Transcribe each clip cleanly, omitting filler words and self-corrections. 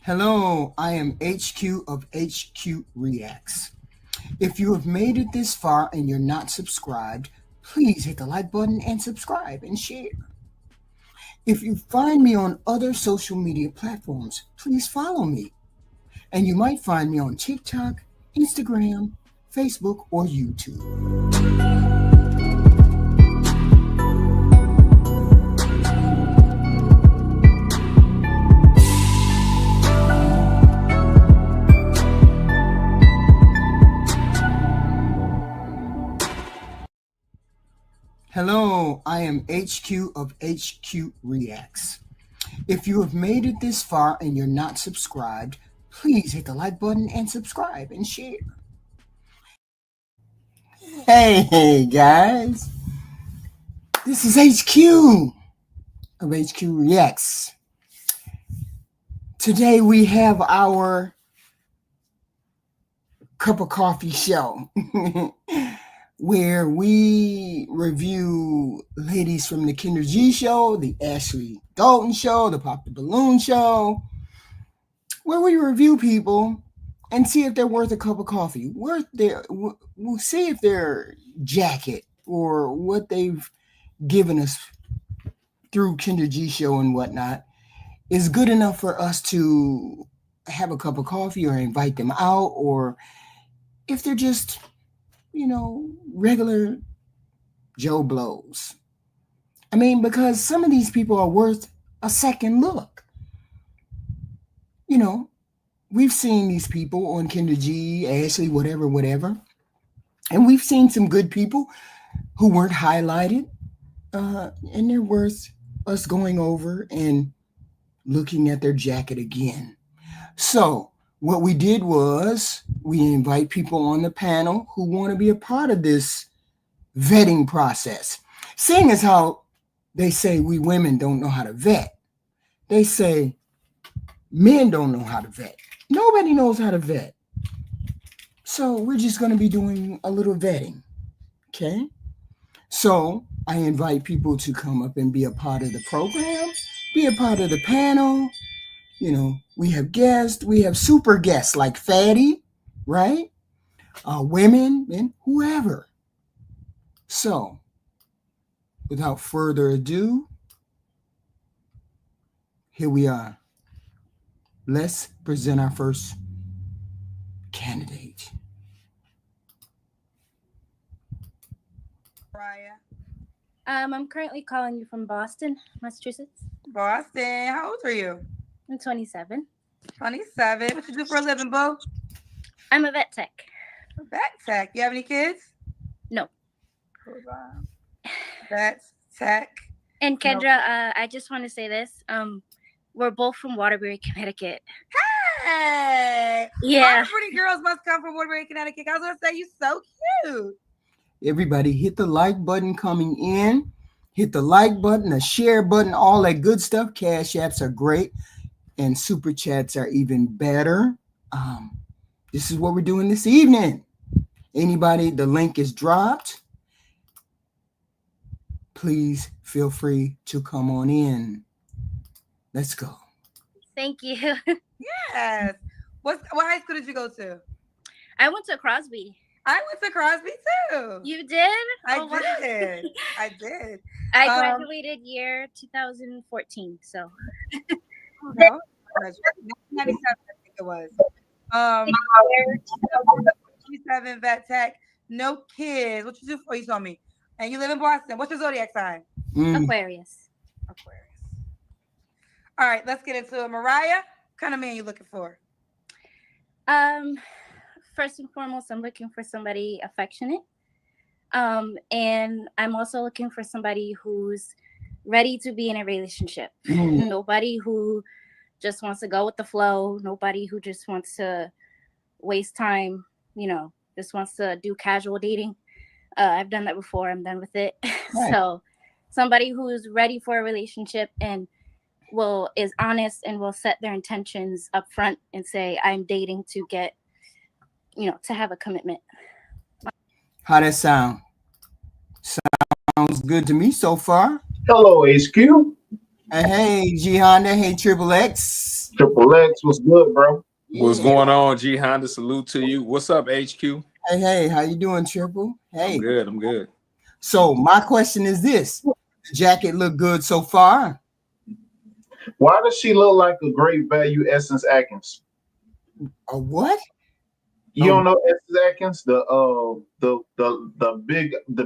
Hello, I am HQ of HQ Reacts. If you have made it this far and you're not subscribed, please hit the like button and subscribe and share. If you find me on other social media platforms, please follow me. And you might find me on TikTok, Instagram, Facebook, or YouTube. Hello, I am HQ of HQ Reacts. If you have made it this far and you're not subscribed, please hit the like button and subscribe and share. Hey guys, this is HQ of HQ Reacts. Today we have our cup of coffee show where we review ladies from the Kendra G show, the Ashley Dalton show, the Pop the Balloon show, where we review people and see if they're worth a cup of coffee, we'll see if their jacket or what they've given us through Kendra G show and whatnot is good enough for us to have a cup of coffee or invite them out, or if they're just regular Joe Blows. I mean, because some of these people are worth a second look. We've seen these people on Kendra G, Ashley, whatever. And we've seen some good people who weren't highlighted. And they're worth us going over and looking at their jacket again. So what we did was we invite people on the panel who want to be a part of this vetting process. Seeing as how they say we women don't know how to vet, they say men don't know how to vet. Nobody knows how to vet. So we're just going to be doing a little vetting. Okay? So I invite people to come up and be a part of the program, be a part of the panel. We have guests, we have super guests like Fatty, right? Women and whoever. So, without further ado, here we are. Let's present our first candidate. Mariah. I'm currently calling you from Boston, Massachusetts. Boston. How old are you? I'm 27. 27. What you do for a living, Bo? I'm a vet tech. A vet tech. You have any kids? No. Hold on. Vet tech. And Kendra, I just want to say this. We're both from Waterbury, Connecticut. Hey! Yeah. All pretty girls must come from Waterbury, Connecticut. I was going to say, you're so cute. Everybody hit the like button coming in. Hit the like button, the share button, all that good stuff. Cash apps are great. And super chats are even better. This is what we're doing this evening. Anybody, the link is dropped. Please feel free to come on in. Let's go. Thank you. Yes. What high school did you go to? I went to Crosby. I went to Crosby too. You did? I wow. did. I did. I graduated year 2014. So. No, 1997, I think it was. 27 vet tech, no kids. What you do for? You told me, and you live in Boston. What's your zodiac sign? Aquarius. All right, let's get into it. Mariah, what kind of man you looking for? First and foremost, I'm looking for somebody affectionate. And I'm also looking for somebody who's ready to be in a relationship. Nobody who just wants to go with the flow. Nobody who just wants to waste time, just wants to do casual dating. I've done that before. I'm done with it. Right. So somebody who's ready for a relationship and is honest and will set their intentions up front and say, I'm dating to get, to have a commitment. How that sound? Sounds good to me so far. Hello, HQ. Hey, G Honda. Hey, Triple X. Triple X, what's good, bro? What's Yeah. going on, G Honda? Salute to you. What's up, HQ? Hey, how you doing, Triple? Hey. I'm good. So my question is this: the jacket look good so far? Why does she look like a great value Essence Atkins? A what? You don't know Essence Atkins, the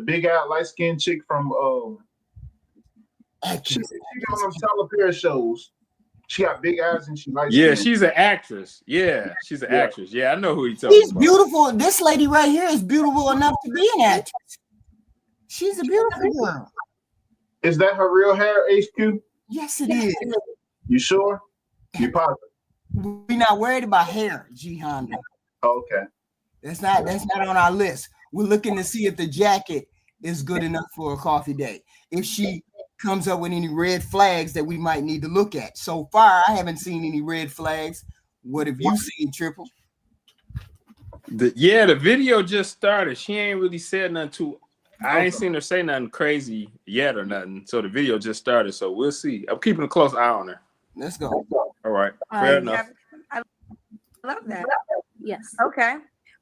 big out light skinned chick from she on them Tyler Perry shows. She got big eyes and she light Yeah, skinned. she's an actress. She's an actress. Yeah, I know who you're talking She's about. beautiful. This lady right here is beautiful enough to be an actress. She's a beautiful girl. Is that her real hair, HQ? Yes, it is. You sure? You positive? We're not worried about hair, G Honda. Okay. That's not on our list. We're looking to see if the jacket is good enough for a coffee date. If she comes up with any red flags that we might need to look at. So far, I haven't seen any red flags. What have you seen, Triple? The video just started. She ain't really said nothing too. I ain't seen her say nothing crazy yet or nothing. So the video just started. So we'll see. I'm keeping a close eye on her. Let's go. All right. Fair enough. I love that. Yes. Okay.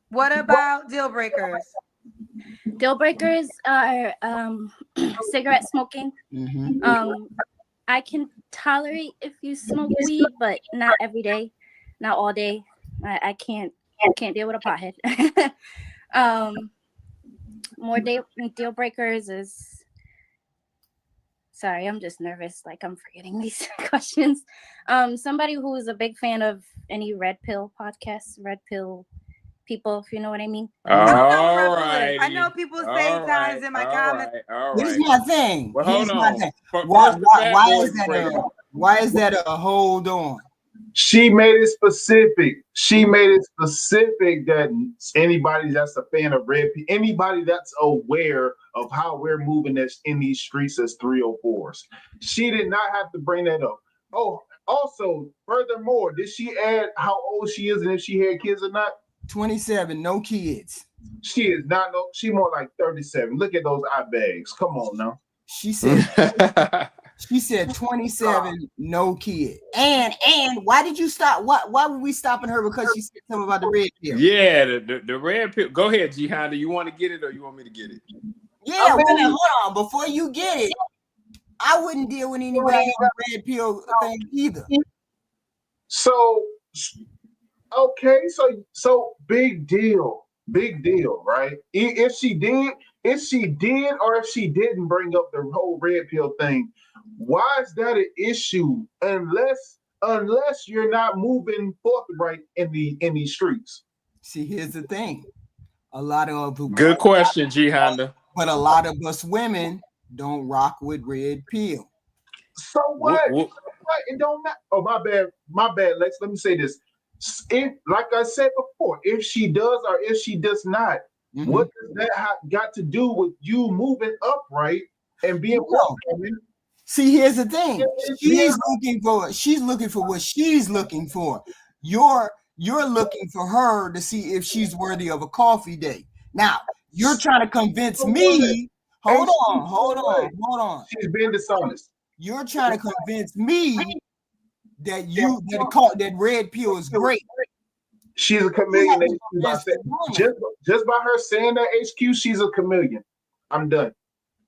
What about deal breakers? Deal breakers are cigarette smoking. Mm-hmm. I can tolerate if you smoke weed, but not every day, not all day. I can't deal with a pothead. More deal breakers is. Sorry, I'm just nervous. Like I'm forgetting these questions. Somebody who is a big fan of any red pill podcasts, red pill people, if you know what I mean. All right. I know people say times in my comments. All Here's right. my thing. Well, Here's hold my on. thing. First, Why is that a hold on? She made it specific. That anybody that's a fan of red, anybody that's aware of how we're moving in these streets as 304s. She did not have to bring that up. Oh, also, furthermore, did she add how old she is and if she had kids or not? 27, no kids. She is not. No, she more like 37. Look at those eye bags. Come on now. She said 27, no kid. And why did you stop? Why were we stopping her? Because she said something about the red pill. Yeah, the red pill. Go ahead, G Honda. You want to get it or you want me to get it? Yeah, hold on. Before you get it, I wouldn't deal with anybody on the red pill thing either. So okay, so big deal, right? If she did, or if she didn't bring up the whole red pill thing, why is that an issue? Unless you're not moving forthright in these streets. See, here's the thing. A lot of good question, G Honda. But a lot of us women don't rock with red pill. So what? It don't matter. Oh, my bad, Lex. Let me say this. Like I said before, if she does or if she does not, what does that got to do with you moving upright and being forthcoming? See, here's the thing. She's looking for what she's looking for. You're looking for her to see if she's worthy of a coffee date. Now, you're trying to convince me. Hold on. She's being dishonest. You're trying to convince me that red pill is great. She's a chameleon. Just by her saying that, HQ, she's a chameleon. I'm done.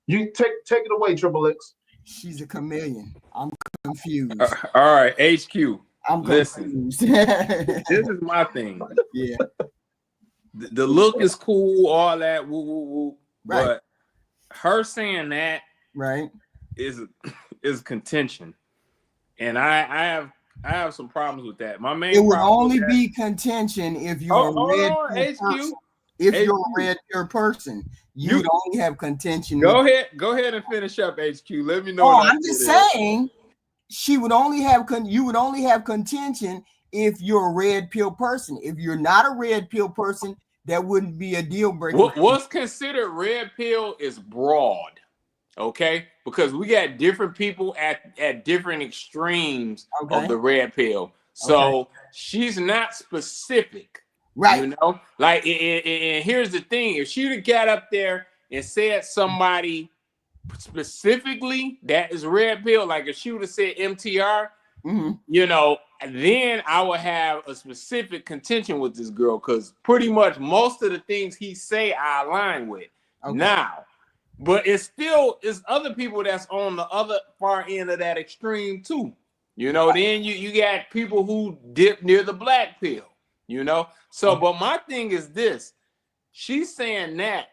You take it away, Triple X. She's a chameleon. I'm confused. All right, HQ. I'm confused. This is my thing. Yeah. The look is cool, all that, woo, woo, woo. Right. But her saying that right is contention. And I have some problems with that. My main it would problem only be contention if you're a red pill person. If you're a red pill person, you would only have contention. Go ahead and finish up, HQ. Let me know. Oh, I'm just saying you would only have contention if you're a red pill person. If you're not a red pill person, that wouldn't be a deal breaker. What's considered red pill is broad, okay? Because we got different people at different extremes of the red pill. So she's not specific, right? You know, like, and here's the thing: if she'd have got up there and said somebody specifically that is red pill, like if she would have said MTR, you know, then I would have a specific contention with this girl because pretty much most of the things he say I align with now. But it's other people that's on the other far end of that extreme too. You know, then you got people who dip near the black pill, you know. So, but my thing is this: she's saying that.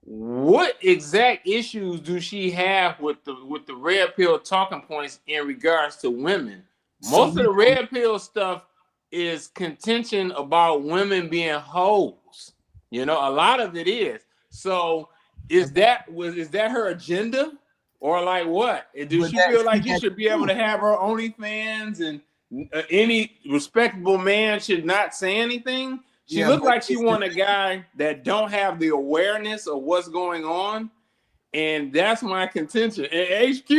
What exact issues do she have with the red pill talking points in regards to women? Most of the red pill stuff is contention about women being hoes. You know, a lot of it is. So is that her agenda? Or like what? Does she feel like you should be able to have her OnlyFans and any respectable man should not say anything? She looked like she want a guy that don't have the awareness of what's going on. And that's my contention. And HQ,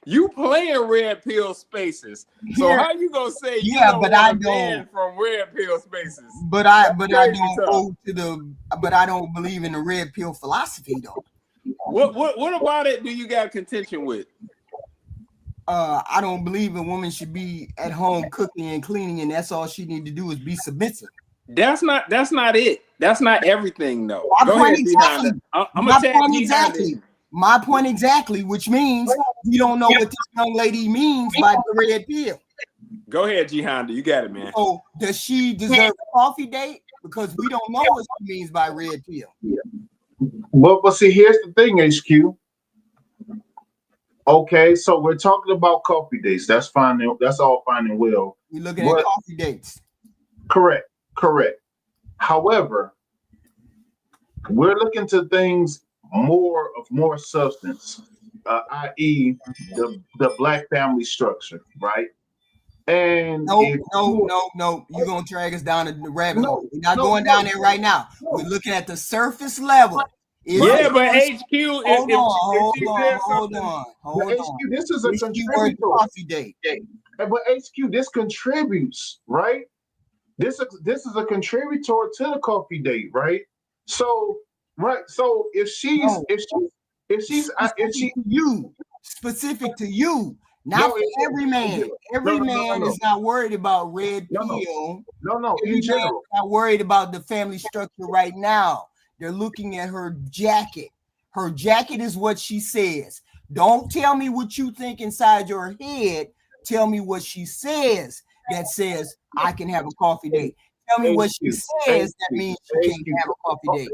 you playing red pill spaces. So how you gonna say you don't want a man from red pill spaces? But I don't believe in the red pill philosophy though. What about it do you got contention with? I don't believe a woman should be at home cooking and cleaning, and that's all she need to do is be submissive. That's not it. That's not everything though. Go ahead, I'm gonna tell you exactly. My point exactly, which means we don't know what this young lady means by the red pill. Go ahead, G Honda. You got it, man. So does she deserve a coffee date? Because we don't know what she means by red pill. But see, here's the thing, HQ. Okay, so we're talking about coffee dates. That's fine. That's all fine and well. We're looking at coffee dates. Correct. However, we're looking to things more substance, i.e., the black family structure, right? And no, you're gonna drag us down the rabbit hole. We're not going down there right now. We're looking at the surface level. But HQ, hold on. HQ, this is a contributor. Coffee date. But HQ, this contributes, right? This is a contributor to the coffee date, right? So if she's specific to you, not for every man. Every man is not worried about red pill. No, every in general. man is not worried about the family structure right now. They're looking at her jacket. Her jacket is what she says. Don't tell me what you think inside your head. Tell me what she says that says I can have a coffee date. Tell me what she says that means she can't have a coffee date.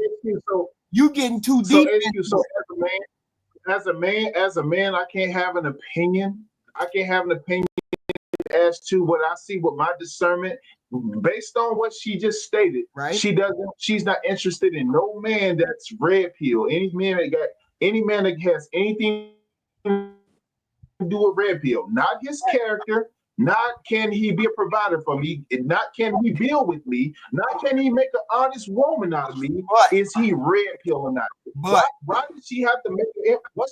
You getting too deep. So as a man, I can't have an opinion. I can't have an opinion as to what I see, what my discernment, based on what she just stated. Right. She's not interested in no man that's red pill. Any man that has anything to do with red pill, not his character. Not can he be a provider for me, not can he build with me, not can he make an honest woman out of me. Is he red pill or not? But why did she have to make it? Why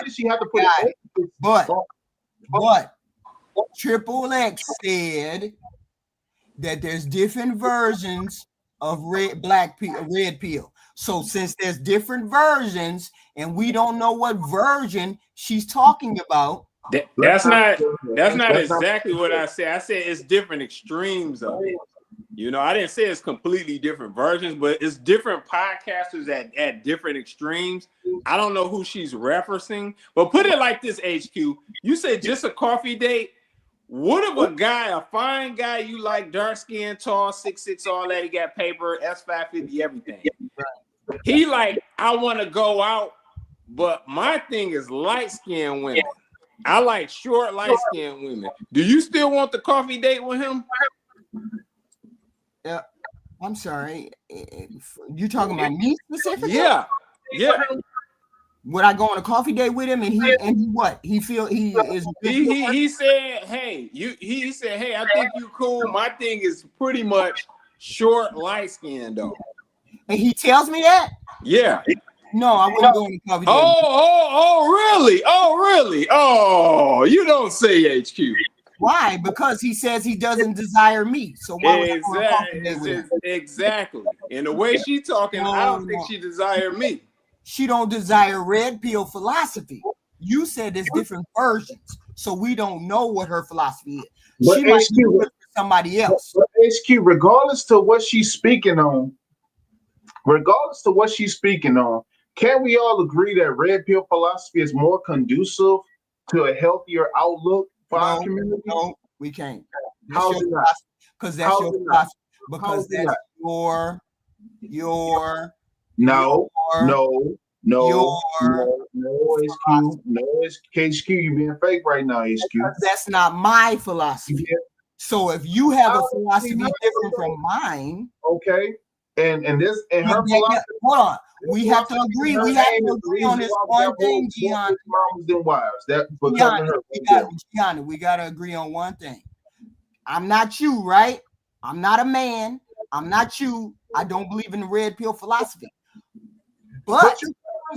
did she have to put it? But Triple X said that there's different versions of red pill. So since there's different versions and we don't know what version she's talking about. That's not exactly what I said. I said it's different extremes of it. You know, I didn't say it's completely different versions, but it's different podcasters at different extremes. I don't know who she's referencing, but put it like this, HQ. You said just a coffee date. What if a fine guy you like, dark skin, tall, 6'6", all that, he got paper, S550, everything. He like, I want to go out, but my thing is light-skinned women. I like short, light-skinned women. Do you still want the coffee date with him? Yeah, I'm sorry. You talking about me specifically? Yeah. Would I go on a coffee date with him? And he what? He feel he is. He said, hey, he said, hey, I think you cool. My thing is pretty much short, light-skinned though. And he tells me that? Yeah. No, I wouldn't go on a coffee date. Really? Oh, you don't say HQ. Why? Because he says he doesn't desire me. So why would I go on a coffee date with him? Exactly. And the way she talking, I don't think she desire me. She don't desire red pill philosophy. You said there's different versions, so we don't know what her philosophy is. But she might be HQ, good for somebody else. but HQ, regardless to what she's speaking on, can we all agree that red pill philosophy is more conducive to a healthier outlook for our community? No, we can't. How's it not? Because that's your philosophy. Because that's your No, HQ, you being fake right now, HQ. That's not my philosophy. Yeah. So if you have a philosophy different from mine, okay, and her philosophy. Hold on, we have to agree. We have to agree on this one thing, Gianna. Moms and wives. That Gianna, we gotta agree on one thing. I'm not you, right? I'm not a man. I'm not you. I don't believe in the red pill philosophy. But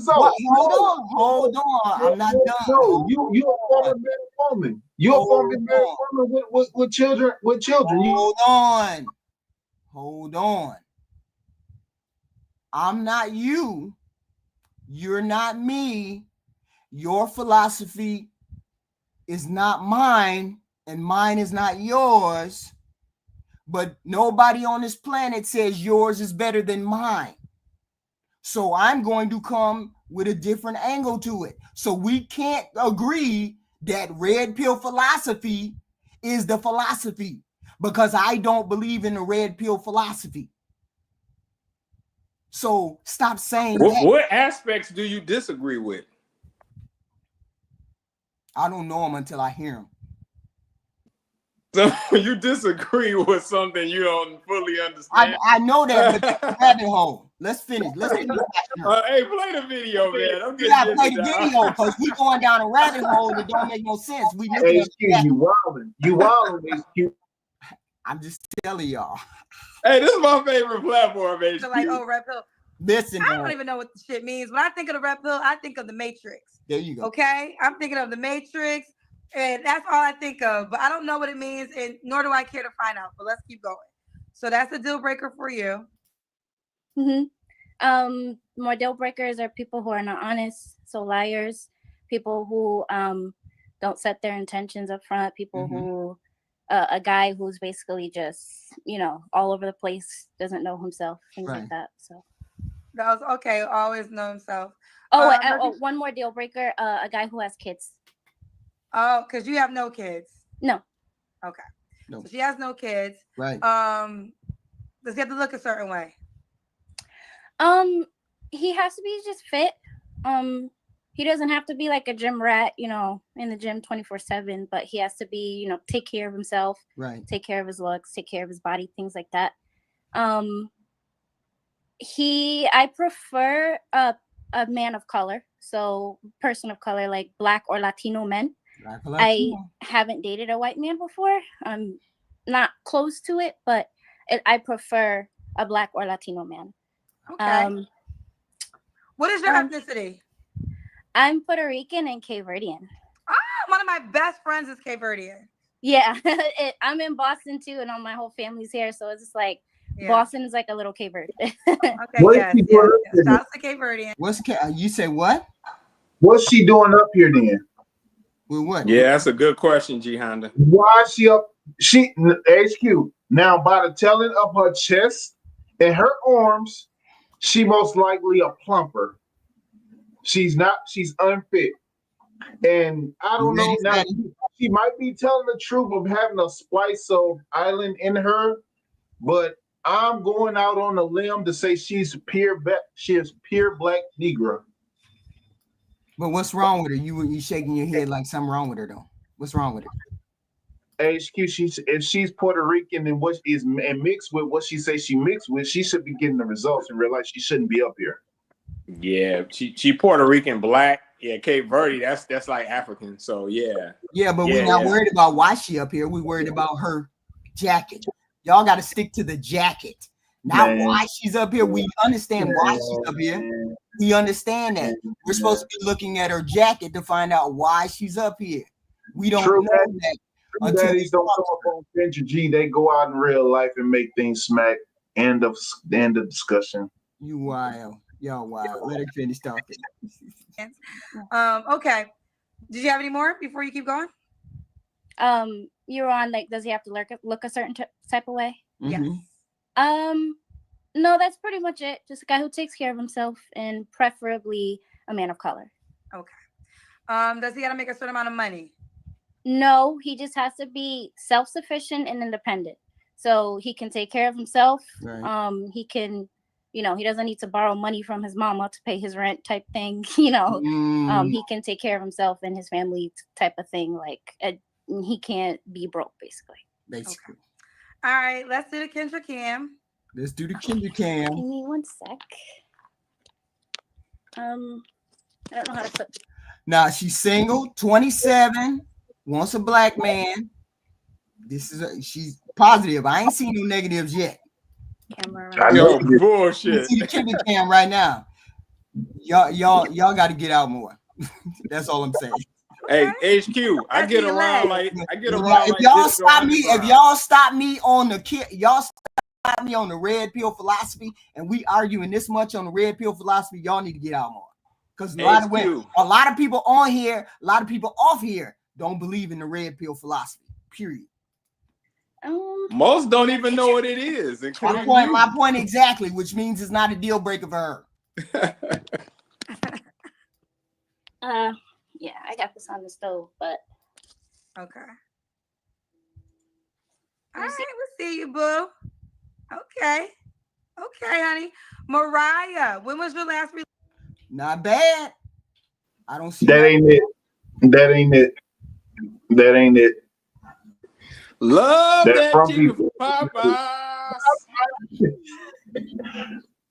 hold on. I'm not done. No, you a former married woman. You're a former married woman with children. Hold on. I'm not you. You're not me. Your philosophy is not mine, and mine is not yours. But nobody on this planet says yours is better than mine. So I'm going to come with a different angle to it. So we can't agree that red pill philosophy is the philosophy, because I don't believe in the red pill philosophy. So stop saying that. What aspects do you disagree with? I don't know them until I hear them. So you disagree with something you don't fully understand. I know that, but rabbit hole. Let's finish. Hey, play the video, man. Play the video, because we going down a rabbit hole that don't make no sense. You wilding, HQ. I'm just telling y'all. Hey, this is my favorite platform, HQ. So like, red pill. Listen, I don't even know what the shit means. When I think of the red pill, I think of the Matrix. There you go. Okay, I'm thinking of the Matrix. And that's all I think of, but I don't know what it means, and nor do I care to find out. But let's keep going. So that's a deal breaker for you. More deal breakers are people who are not honest, so liars, people who don't set their intentions up front, people who a guy who's basically just all over the place, doesn't know himself, things like that. So that was okay. Always know himself. One more deal breaker: a guy who has kids. Oh, because you have no kids. No. Okay. No. So she has no kids. Right. Does he have to look a certain way? He has to be just fit. He doesn't have to be like a gym rat, in the gym 24/7, but he has to be, take care of himself. Right. Take care of his looks, take care of his body, things like that. I prefer a man of color, so person of color, like Black or Latino men. I haven't dated a white man before. I'm not close to it, but I prefer a Black or Latino man. Okay. What is your ethnicity? I'm Puerto Rican and Cape Verdean. One of my best friends is Cape Verdean. Yeah, I'm in Boston too, and all my whole family's here, so it's just like Boston is like a little Cape Verde. Okay, Shout out to Cape Verdean. You say what? What's she doing up here then? With what? Yeah, that's a good question, G Honda. Why is she up? She HQ. Now, by the telling of her chest and her arms, she most likely a plumper. She's not. She's unfit, and I don't know. Now she might be telling the truth of having a splice of island in her, but I'm going out on a limb to say she's pure black Negro. But what's wrong with her? You shaking your head like something wrong with her though. What's wrong with her? HQ, if she's Puerto Rican and what is and mixed with what she says she mixed with, she should be getting the results and realize she shouldn't be up here. Yeah, she Puerto Rican Black. Yeah, Cape Verde, that's like African. So yeah. Yeah, but we're not worried about why she up here. We're worried about her jacket. Y'all got to stick to the jacket, not why she's up here. We understand why she's up here. We understand that. We're supposed to be looking at her jacket to find out why she's up here. We don't know that. Daddies don't talk on Kendra G. They go out in real life and make things smack. End of discussion. You wild. Y'all wild. Let her finish talking. Okay. Did you have any more before you keep going? you were on like, does he have to look a certain type of way? Yes. No, that's pretty much it. Just a guy who takes care of himself, and preferably a man of color. Okay. Does he got to make a certain amount of money? No, he just has to be self-sufficient and independent, so he can take care of himself. Right. He can, he doesn't need to borrow money from his mama to pay his rent type thing. He can take care of himself and his family type of thing. Like he can't be broke, basically. Basically. Okay. All right, let's do the Kendra Cam. Let's do the Kendra Cam. Give me 1 sec. I don't know how to put. Now she's single, 27, wants a black man. She's positive. I ain't seen no negatives yet. Camera. Yo, bullshit. See the Kendra Cam right now. Y'all got to get out more. That's all I'm saying. Hey, HQ, I get around like If y'all stop me, on the red pill philosophy, and we arguing this much on the red pill philosophy, y'all need to get out more. Because a lot of people on here, a lot of people off here don't believe in the red pill philosophy. Period. Most don't even know what it is. My point exactly, which means it's not a deal breaker for her. Yeah, I got this on the stove, but okay. All right, we'll see you, boo. Okay, honey. Mariah, when was your last? Not bad. I don't see that. Ain't it? That ain't it. Love that chicken for Popeyes.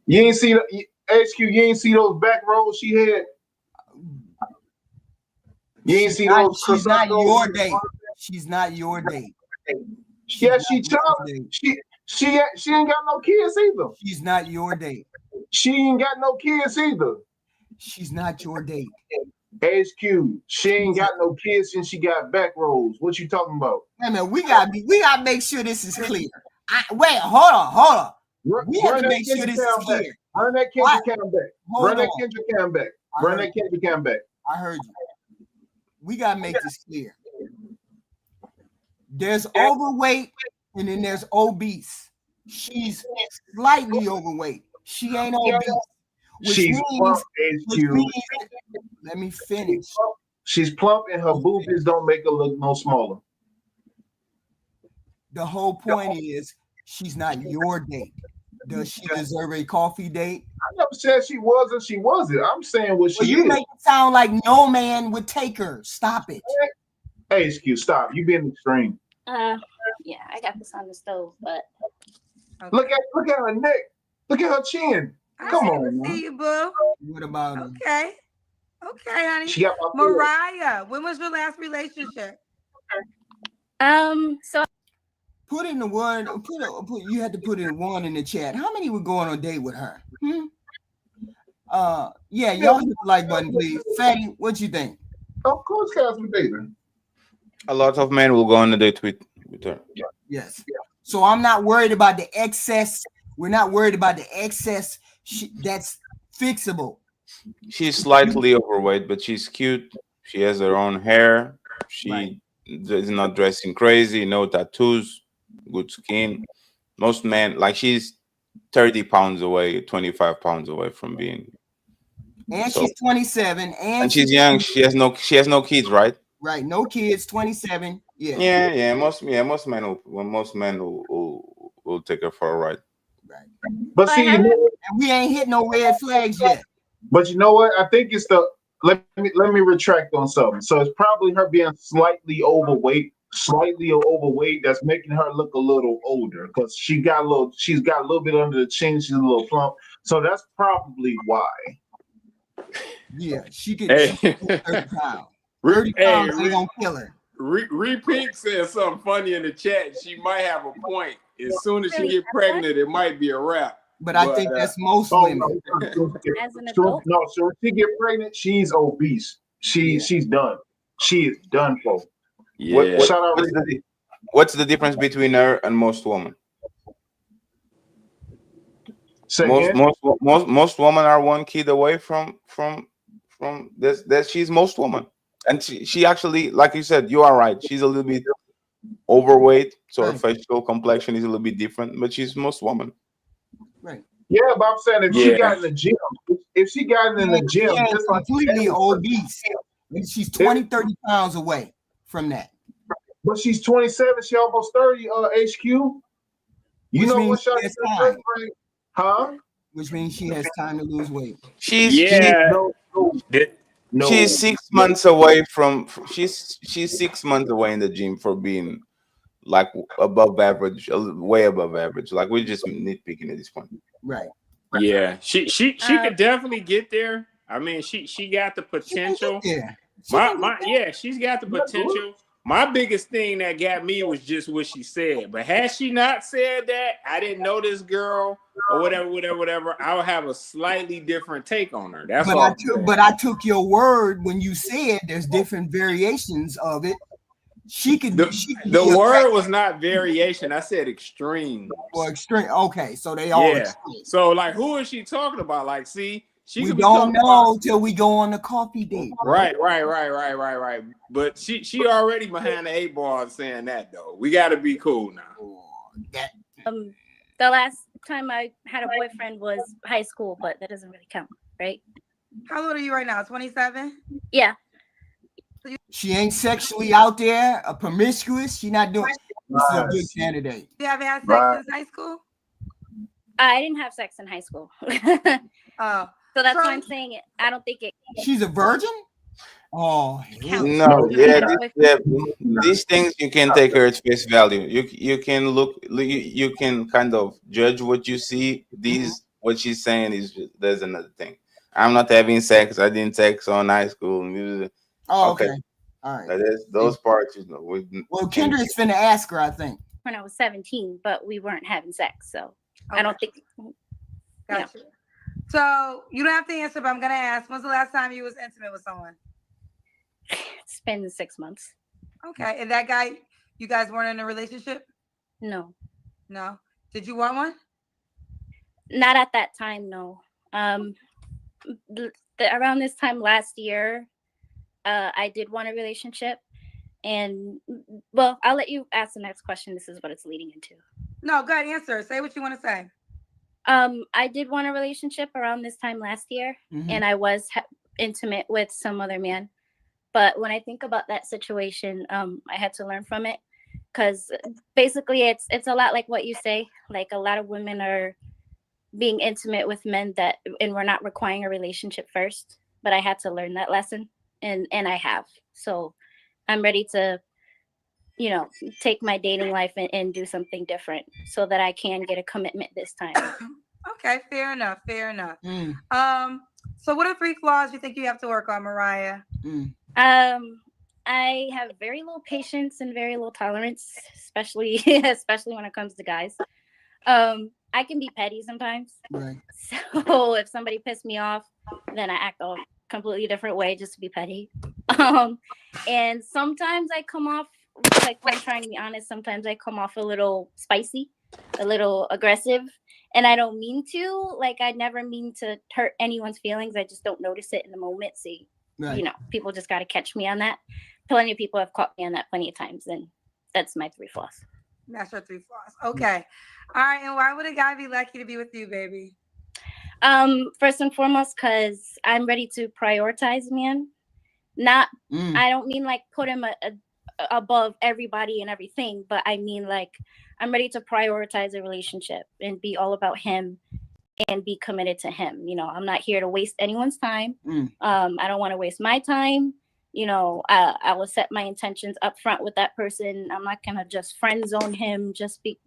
You ain't see the HQ. You ain't see those back rolls she had. You ain't see those. She's not your date. She's not your date. Yeah, she ain't got no kids either. She's not your date. She ain't got no kids either. She's not your date. HQ. She ain't got no kids and she got back rolls. What you talking about? Wait a minute, we gotta make sure this is clear. Hold on. We have to make sure this is clear. Run that Kendra Cam back. Run that Kendra Cam back. Run that Kendra Cam back. I heard you. We gotta make this clear. There's overweight and then there's obese. She's slightly overweight. She ain't obese. She's plump, HQ. Let me finish. She's plump and her boobies don't make her look no smaller. The whole point is she's not your date. Does she deserve a coffee date? I never said she was or she wasn't. I'm saying what she is. You make it sound like no man would take her. Stop it. Hey, HQ, stop. You being extreme. Yeah, I got this on the stove, but look at her neck. Look at her chin. Come on, see you, boo. What about her? Okay, honey. Mariah, when was your last relationship? So put in the word. You had to put in one in the chat. How many were going on a date with her? Yeah, y'all hit the like button, please. Fatty, what you think? Of course, Cassie dating. A lot of men will go on a date with her. Yes. So I'm not worried about the excess. We're not worried about the excess. That's fixable. She's slightly overweight, but she's cute. She has her own hair. She is not dressing crazy. No tattoos. Good skin. Most men, like, she's 30 pounds away, 25 pounds away from being. And she's 27, and she's young. She has no kids, right? Right, no kids. 27. Yeah. Most men will take her for a ride. Right. But see, and we ain't hit no red flags yet. But you know what? I think it's the let me retract on something. So it's probably her being slightly overweight that's making her look a little older because she's got a little bit under the chin. She's a little plump, so that's probably why. Yeah, she could 30 pounds. 30 pounds ain't gonna kill her. Pink said something funny in the chat. She might have a point. As soon as she get pregnant, it might be a wrap. But I think that's most women. As an adult, so when she get pregnant, she's obese. She's done. She is done for. Yeah. What's the difference between her and most women? Most women are one kid away from this. She's most women, and she actually, like you said, you are right. She's a little bit overweight, so her Right. facial complexion is a little bit different, but she's most woman. Right. Yeah, but I'm saying if she got Yeah. in the gym, if she got in the She gym, ain't just like the completely average person, obese. And she's if- 20, 30 pounds away from that. but she's 27, she almost 30, HQ. You Which know means what she shot has in time. 3rd grade? Huh? Which means she has time to lose weight. She's she Yeah. No, no, Th- she's no. 6 months away from she's 6 months away in the gym for being like above average, way above average. Like we're just nitpicking at this point. Right. Yeah. She Um, could definitely get there. I mean, she got the She can get potential. there. She can get My yeah, she's got the potential. My biggest thing that got me was just what she said. But had she not said that, I didn't know this girl or whatever, I would have a slightly different take on her. That's But all I'm saying. I took your word when you said there's different variations of it. She could The be a word was not variation. I said extreme. or extreme. Okay, so they all Yeah. extreme. So like, who is she talking about? Like, see, she We could be don't talking about know till we go on the coffee date. right. But she already behind the 8 ball saying that though. We got to be cool now. That the last time I had a boyfriend was high school, but that doesn't really count, right? How old are you right now? 27? Yeah. she ain't sexually out there, promiscuous. She not doing. This is a good candidate. You haven't had sex Right. since high school? I didn't have sex in high school. Oh, So that's So- why I'm saying it. I don't think it She's a virgin. Oh, hell. counts. No, I had a boyfriend. these things you can take her at face value. You can you can kind of judge what you see. These what she's saying is just, there's another thing. I'm not having sex. I didn't sex on high school. Oh, Okay. okay. All right. That is, those parts, Well, Kendra is finna ask her, I think. When I was 17, but we weren't having sex, so I don't think. Gotcha. So you don't have to answer, but I'm gonna ask. When's the last time you was intimate with someone? It's been 6 months. Okay, and that guy, you guys weren't in a relationship? No, No. Did you want one? not at that time. No. Around this time last year, I did want a relationship, and well, I'll let you ask the next question. This is what it's leading into. No, go ahead, answer. Say what you want to say. I did want a relationship around this time last year, Mhm. and I was intimate with some other man. But when I think about that situation, I had to learn from it, because basically it's a lot like what you say. Like, a lot of women are being intimate with men and we're not requiring a relationship first. But I had to learn that lesson, and I have. So I'm ready to, take my dating life and do something different so that I can get a commitment this time. Okay, fair enough. Fair enough. Mm, So what are 3 flaws you think you have to work on, Mariah? mm. I have very low patience and very low tolerance, especially when it comes to guys. I can be petty sometimes. Right. So if somebody pissed me off, then I act a completely different way just to be petty. And sometimes I come off, like, when I'm trying to be honest, sometimes I come off a little spicy, a little aggressive, and I don't mean to. Like, I never mean to hurt anyone's feelings. I just don't notice it in the moment. So, Right. people just got to catch me on that. Plenty of people have caught me on that plenty of times, and that's my 3 flaws. That's your 3 flaws. Okay. All right. And why would a guy be lucky to be with you, baby? First and foremost, because I'm ready to prioritize man. Not, Mm. I don't mean like put him above everybody and everything, but I mean like I'm ready to prioritize a relationship and be all about him and be committed to him. I'm not here to waste anyone's time. Mm. I don't want to waste my time. I will set my intentions up front with that person. I'm not gonna just friend zone him, just be,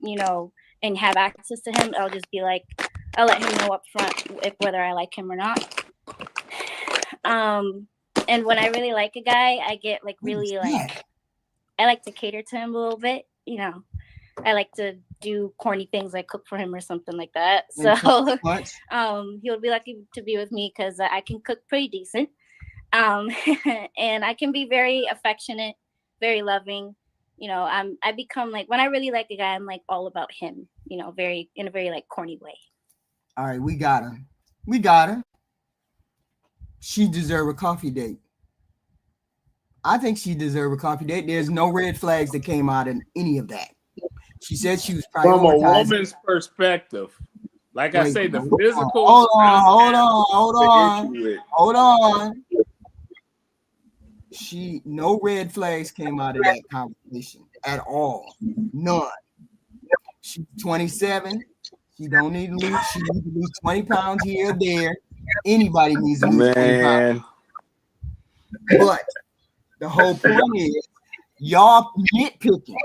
and have access to him. I'll just be like, I'll let him know up front whether I like him or not. And when I really like a guy, I get like really like, I like to cater to him a little bit. I like to do corny things like cook for him or something like that. So he'll be lucky to be with me because I can cook pretty decent. And I can be very affectionate, very loving. I become like, when I really like a guy, I'm like all about him, in a very like corny way. All right, we got her. She deserve a coffee date. I think she deserved a coffee date. There's no red flags that came out in any of that. She said she was From a prioritizing. woman's perspective, like I Wait, say, the hold on, physical, hold on, I'm hold having on, hold the on, issue with. hold on. No red flags came out of that conversation at all. None. She's 27. She don't need to lose. She needs to lose 20 pounds here or there. Anybody needs to lose 20 pounds. Man, But the whole point is y'all nitpicking.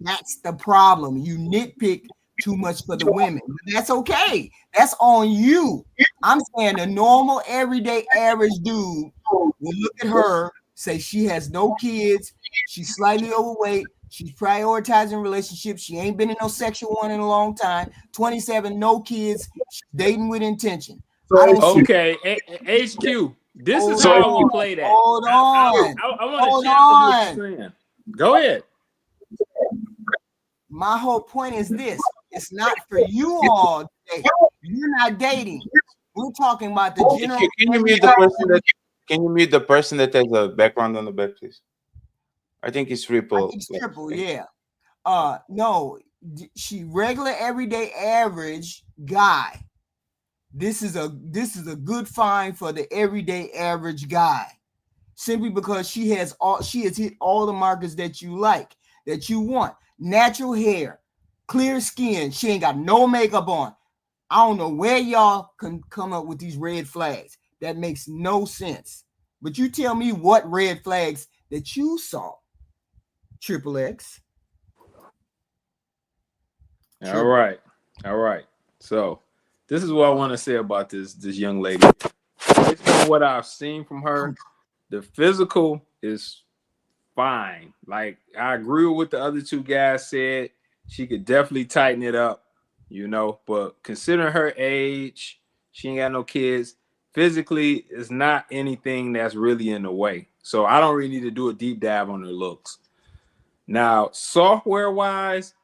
That's the problem. You nitpick too much for the women. That's okay. That's on you. I'm saying the normal, everyday, average dude will look at her, say she has no kids, she's slightly overweight, she's prioritizing relationships, she ain't been in no sexual one in a long time, 27, no kids, she's dating with intention. okay, HQ. This is how we play that. Hold on. I want to challenge what you're saying. Go ahead. My whole point is this: it's not for you all. You're not dating. We're talking about the general. Can you mute the person that? Can you mute the person that has a background on the back, please? I think it's triple. It's triple, yeah. No, she regular, everyday, average guy. This is a good find for the everyday, average guy. Simply because she has hit all the markers that you like, that you want. Natural hair, clear skin. She ain't got no makeup on. I don't know where y'all can come up with these red flags. That makes no sense. But you tell me what red flags that you saw. Triple X. All right. So this is what I want to say about this young lady. Based on what I've seen from her, the physical is fine. Like, I agree with what the other two guys said. She could definitely tighten it up, but considering her age, she ain't got no kids. Physically, it's not anything that's really in the way. So I don't really need to do a deep dive on her looks. Now, software-wise,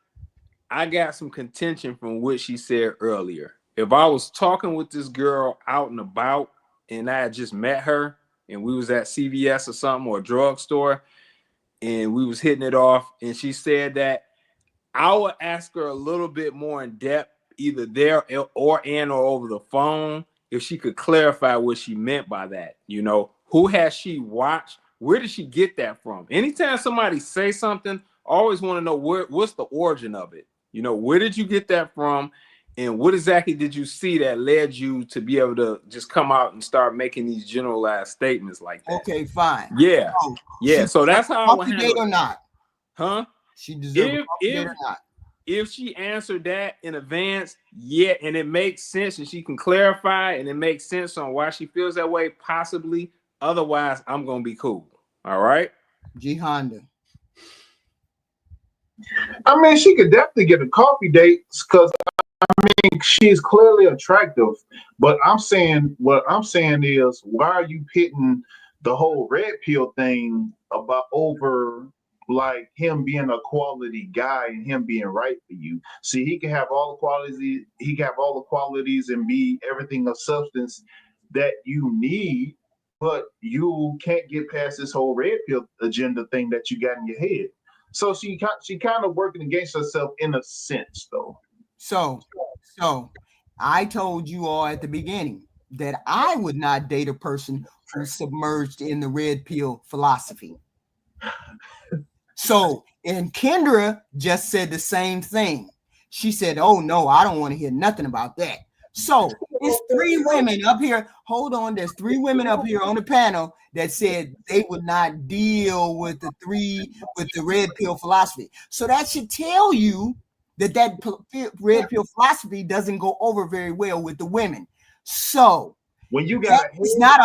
I got some contention from what she said earlier. If I was talking with this girl out and about and I had just met her and we was at CVS or something, or a drugstore, and we was hitting it off, and she said that, I would ask her a little bit more in depth, either there or over the phone, if she could clarify what she meant by that. Who has she watched? Where did she get that from? Anytime somebody say something, I always want to know what's the origin of it. Where did you get that from? And what exactly did you see that led you to be able to just come out and start making these generalized statements like that? Okay, fine. Yeah. Yeah. So that's how I would handle it. Or not? Huh? She deserves a date or not? If she answered that in advance, yeah, and it makes sense and she can clarify and it makes sense on why she feels that way, possibly. Otherwise, I'm going to be cool. All right? G Honda. I mean, she could definitely get a coffee date because she's clearly attractive. But what I'm saying is, why are you pitting the whole red pill thing about over like him being a quality guy and him being right for you? See, he can have all the qualities. He can have all the qualities and be everything of substance that you need, but you can't get past this whole red pill agenda thing that you got in your head. So she kind of working against herself in a sense, though. So I told you all at the beginning that I would not date a person who's submerged in the red pill philosophy. So, and Kendra just said the same thing. She said, "Oh no, I don't want to hear nothing about that." So it's 3 women up here. Hold on, there's 3 women up here on the panel that said they would not deal with the red pill philosophy. So that should tell you that red pill philosophy doesn't go over very well with the women. So when you got it's not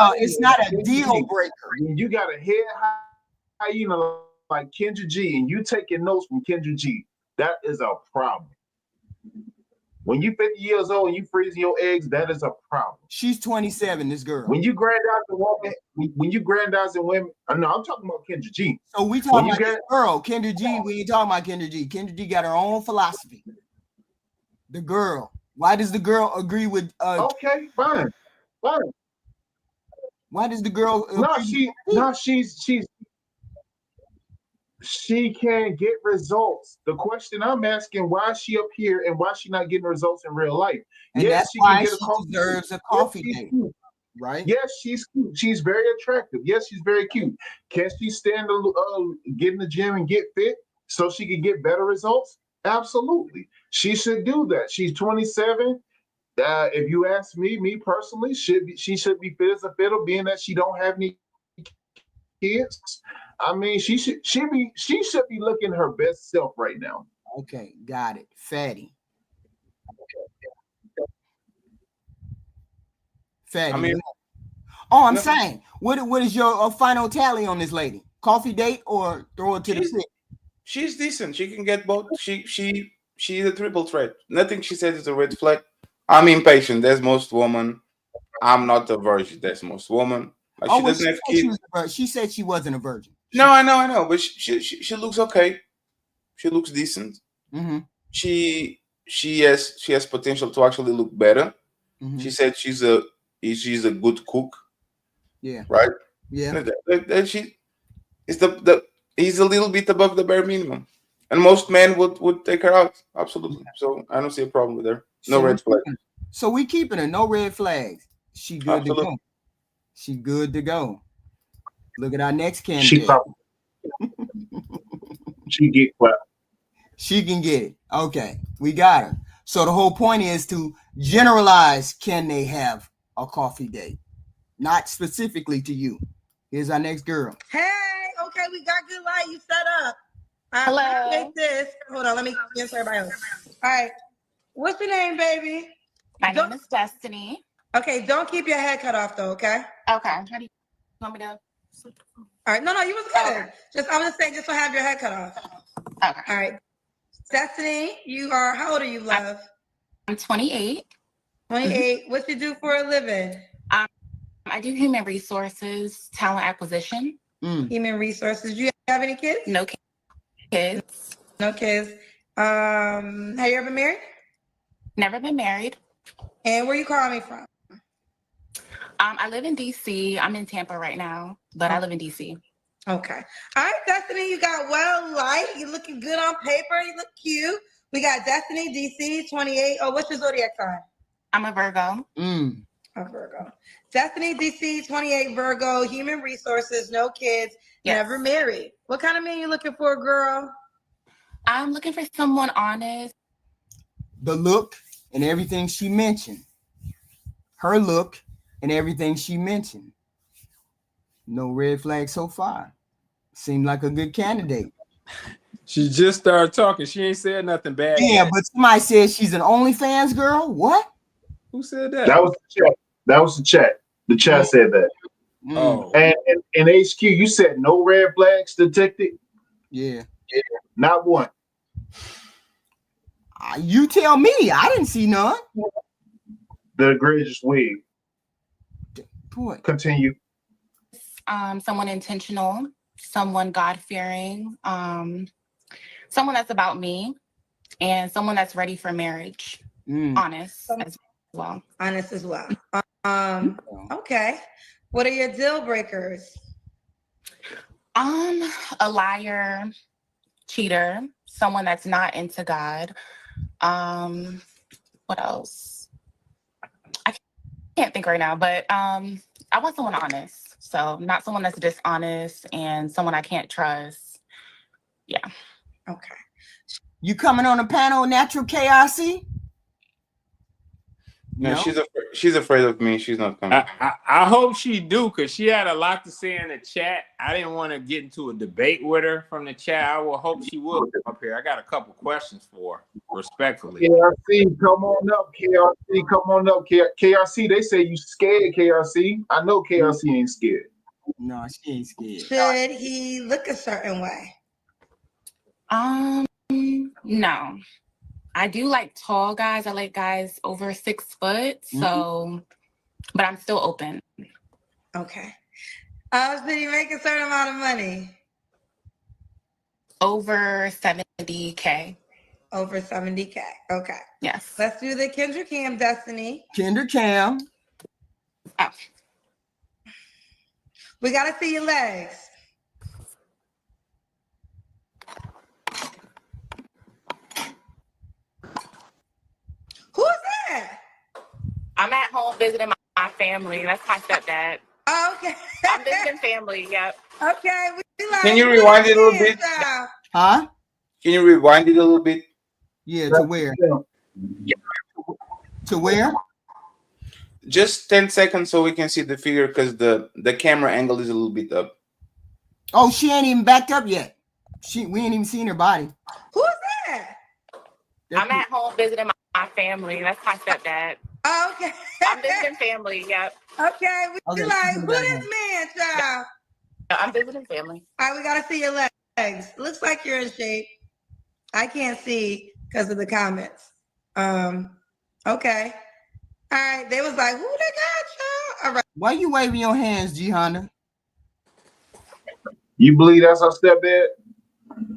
a deal breaker. When you got a head hyena like Kendra G and you taking notes from Kendra G, that is a problem. When you 50 years old and you freezing your eggs, that is a problem. She's 27, this girl. When you grandizing women, no, I'm talking about Kendra G. So we talking about this girl, Kendra G. We ain't talking about Kendra G. Kendra G got her own philosophy. The girl. Why does the girl agree with? Okay, fine. Why does the girl? She's she can't get results. The question I'm asking, why is she up here and why is she not getting results in real life? And Yes, that's she can why get a she coffee date. deserves a Yes, coffee she's date, cute. right? Yes, she's cute. She's very attractive. Yes, she's very cute. Can she stand to get in the gym and get fit so she can get better results? Absolutely. She should do that. She's 27. If you ask me personally, she should be fit as a fiddle, being that she don't have any kids. I mean, she should be looking her best self right now. Okay, got it. Fatty. I Fatty. mean, Oh, I'm no, saying, what is your final tally on this lady? Coffee date or throw it to the she's pit? she's decent. She can get both. She's a triple threat. Nothing she said is a red flag. I'm impatient. There's most women. I'm not a virgin. There's most women. Like Oh, she well, doesn't have kids. she said she wasn't a virgin. No, I know. But she looks okay. She looks decent. Mm-hmm. She has potential to actually look better. Mm-hmm. She said she's a good cook, Yeah. right? Yeah. That she is the he's a little bit above the bare minimum, and most men would take her out absolutely. So I don't see a problem with her. No red flag. So we keeping her. No red flags. She good to Absolutely. go. She good to go. Look at our next She candidate. probably she get clapped. She can get it. Okay, we got her. So the whole point is to generalize, can they have a coffee date? Not specifically to you. Here's our next girl. Hey, okay, we got good light. You set up. I Hello. appreciate this. Hold on, let me answer everybody else. All right. What's your name, baby? My name is Destiny. Okay, don't keep your head cut off though, okay? Okay. How do you want me to? All right. No, you was good. Okay. I'm just saying, just don't have your head cut off. Okay. All right. Destiny, how old are you, love? I'm 28. 28. What you do for a living? I do human resources, talent acquisition. Human resources. Do you have any kids? No kids. No kids. Have you ever been married? Never been married. And where you calling me from? I live in DC. I'm in Tampa right now, but I live in DC. Okay. All right, Destiny, you got well light. You're looking good on paper. You look cute. We got Destiny, DC, 28. Oh, what's your zodiac sign? I'm a Virgo. A Virgo. Destiny, DC, 28, Virgo, human resources, no kids, never married. What kind of man you looking for, girl? I'm looking for someone honest. The look and everything she mentioned. Her look and everything she mentioned. No red flag so far. Seemed like a good candidate. She just started talking. She ain't said nothing bad. Yeah, but somebody said she's an OnlyFans girl. What? Who said that? That was the chat. That was the chat. The chat said that. Oh. And HQ, you said no red flags detected? Yeah. Not one. You tell me. I didn't see none. The egregious wig. Boy. Continue. Someone intentional, someone God-fearing, someone that's about me, and someone that's ready for marriage. Honest as well. Honest as well. Okay. What are your deal breakers? A liar, cheater, someone that's not into God. What else? I can't think right now, but I want someone honest. So not someone that's dishonest and someone I can't trust. Yeah. Okay. You coming on a panel, Natural KRC? No, she's afraid of me. She's not coming. I hope she do, because she had a lot to say in the chat. I didn't want to get into a debate with her from the chat. I will hope she will come up here. I got a couple questions for her, respectfully. KRC, come on up. KRC, come on up. KRC, they say you scared, KRC. I know KRC ain't scared. No, she ain't scared. Should he look a certain way? No. I do like tall guys. I like guys over 6 foot. So, but I'm still open. Okay. Should he make a certain amount of money? Over 70K. Over 70K. Okay. Yes. Let's do the Kendra Cam, Destiny. Kendra Cam. Oh. We got to see your legs. I'm at home visiting my family. That's my stepdad. Okay. I'm visiting family. Yep. Okay. We like, Can you who rewind this it a little man, bit? child? Huh? Can you rewind it a little bit? Yeah, to where? To where? Just 10 seconds so we can see the figure because the camera angle is a little bit up. Oh, she ain't even backed up yet. We ain't even seen her body. Who's that? I'm at home visiting my family. That's my stepdad. Okay. I'm visiting family. Yep. Okay. We Okay, like, she's in who the this background. man, child? I'm visiting family. All right, we gotta see your legs. Looks like you're in shape. I can't see because of the comments. Okay. All right. They was like, who they got, child? All right. Why you waving your hands, G Honda? You believe that's her stepdad?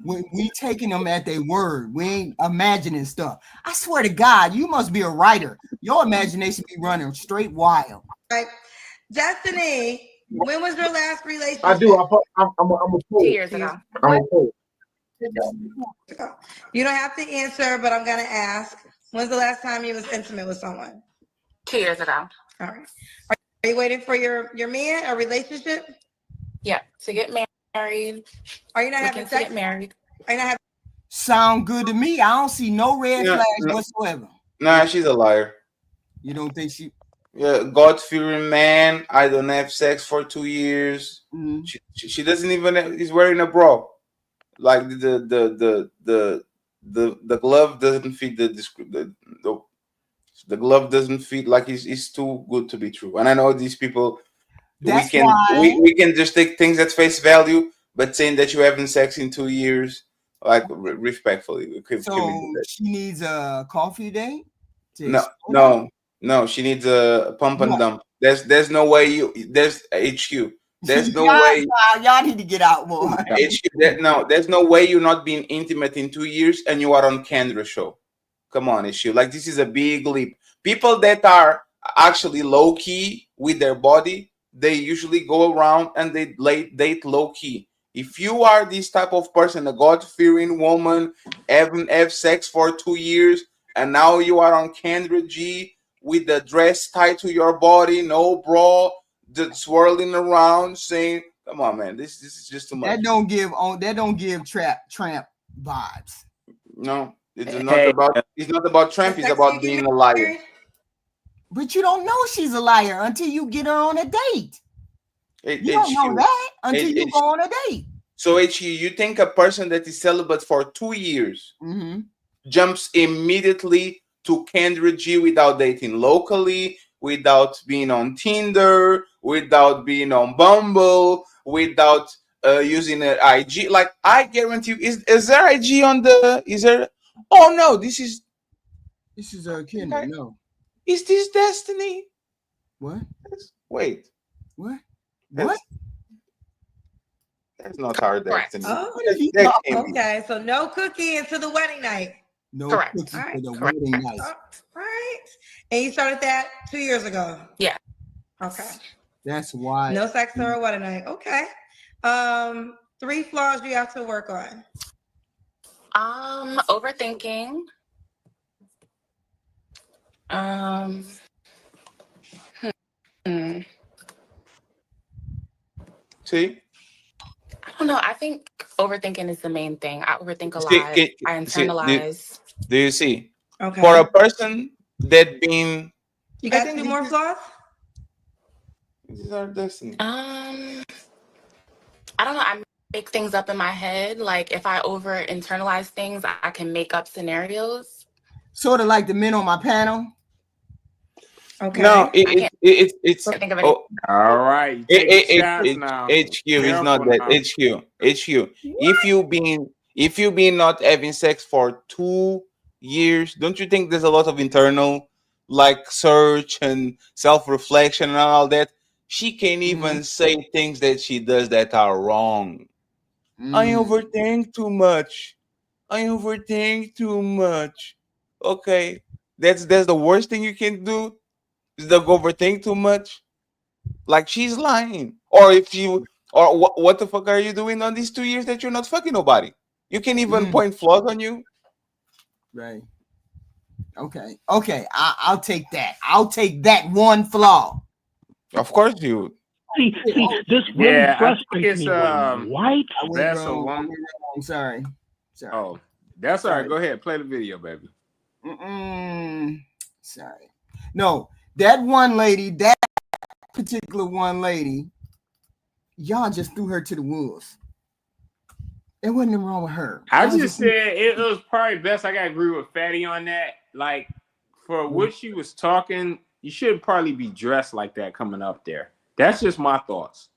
We taking them at their word. We ain't imagining stuff. I swear to God, you must be a writer. Your imagination be running straight wild. Right. Destiny, when was your last relationship? I do. I'm a 2 fool. years ago. I'm a fool. You don't have to answer, but I'm gonna ask. When's the last time you was intimate with someone? 2 years ago. All right. Are you waiting for your man, a relationship? Yeah. To get married. Are you not having To sex? get married. Are you not having? Sound good to me. I don't see no red flags whatsoever. Nah, she's a liar. You don't think she? Yeah, God-fearing man. I don't have sex for 2 years. Mm-hmm. She doesn't even is wearing a bra. Like the glove doesn't fit the glove doesn't fit. Like it's too good to be true. And I know these people. We can just take things at face value, but saying that you haven't sex in 2 years, like respectfully. So she needs a coffee date. No. She needs a pump and dump. There's no way there's HQ. There's no way. Y'all need to get out more. HQ. There's no way you're not being intimate in 2 years and you are on Kendra show. Come on, HQ. Like this is a big leap. People that are actually low key with their body, they usually go around and they date low key. If you are this type of person, a God-fearing woman, haven't have sex for 2 years, and now you are on Kendra G with the dress tied to your body, no bra, just swirling around, saying, "Come on, man, this is just too much." That don't give tramp vibes. No, it's not about tramp. It's about being a liar. But you don't know she's a liar until you get her on a date. You don't know that until you go on a date. So, you think a person that is celibate for 2 years jumps immediately to Kendra G without dating locally, without being on Tinder, without being on Bumble, without using an IG? Like, I guarantee you, is there IG on the? Is there? Oh no, this is Kendra. No. Is this Destiny? What? Wait. What? That's not our Destiny. Oh, okay. So no cookie until the wedding night. No cookie for the wedding night. Right. And you started that 2 years ago. Yeah. Okay. That's why. No sex or a wedding night. Okay. 3 flaws you have to work on. Overthinking. See? I don't know. I think overthinking is the main thing. I overthink a lot. I internalize. Do you see? Okay. For a person that been... You got 2 more flaws? These are Destiny. I don't know. I make things up in my head. Like if I over internalize things, I can make up scenarios. Sort of like the men on my panel. Okay. No, it's all right. HQ is not that. HQ. If you been not having sex for 2 years, don't you think there's a lot of internal like search and self-reflection and all that? She can't even say things that she does that are wrong. I overthink too much. Okay. That's the worst thing you can do. Is to overthink too much. Like she's lying. Or what the fuck are you doing on these 2 years that you're not fucking nobody? You can't even point flaws on you. Right. Okay. I'll take that. I'll take that one flaw. Of course you. See, this really Yeah, I think frustrates it's me. White. I went best a wrong. I woman. went wrong. Sorry. Oh, that's all right. Sorry. Go ahead, play the video, baby. Sorry. No, that one lady, that particular one lady, y'all just threw her to the wolves. There wasn't nothing wrong with her. I just said it was probably best. I gotta agree with Fatty on that. Like, for what she was talking, you should probably be dressed like that coming up there. That's just my thoughts.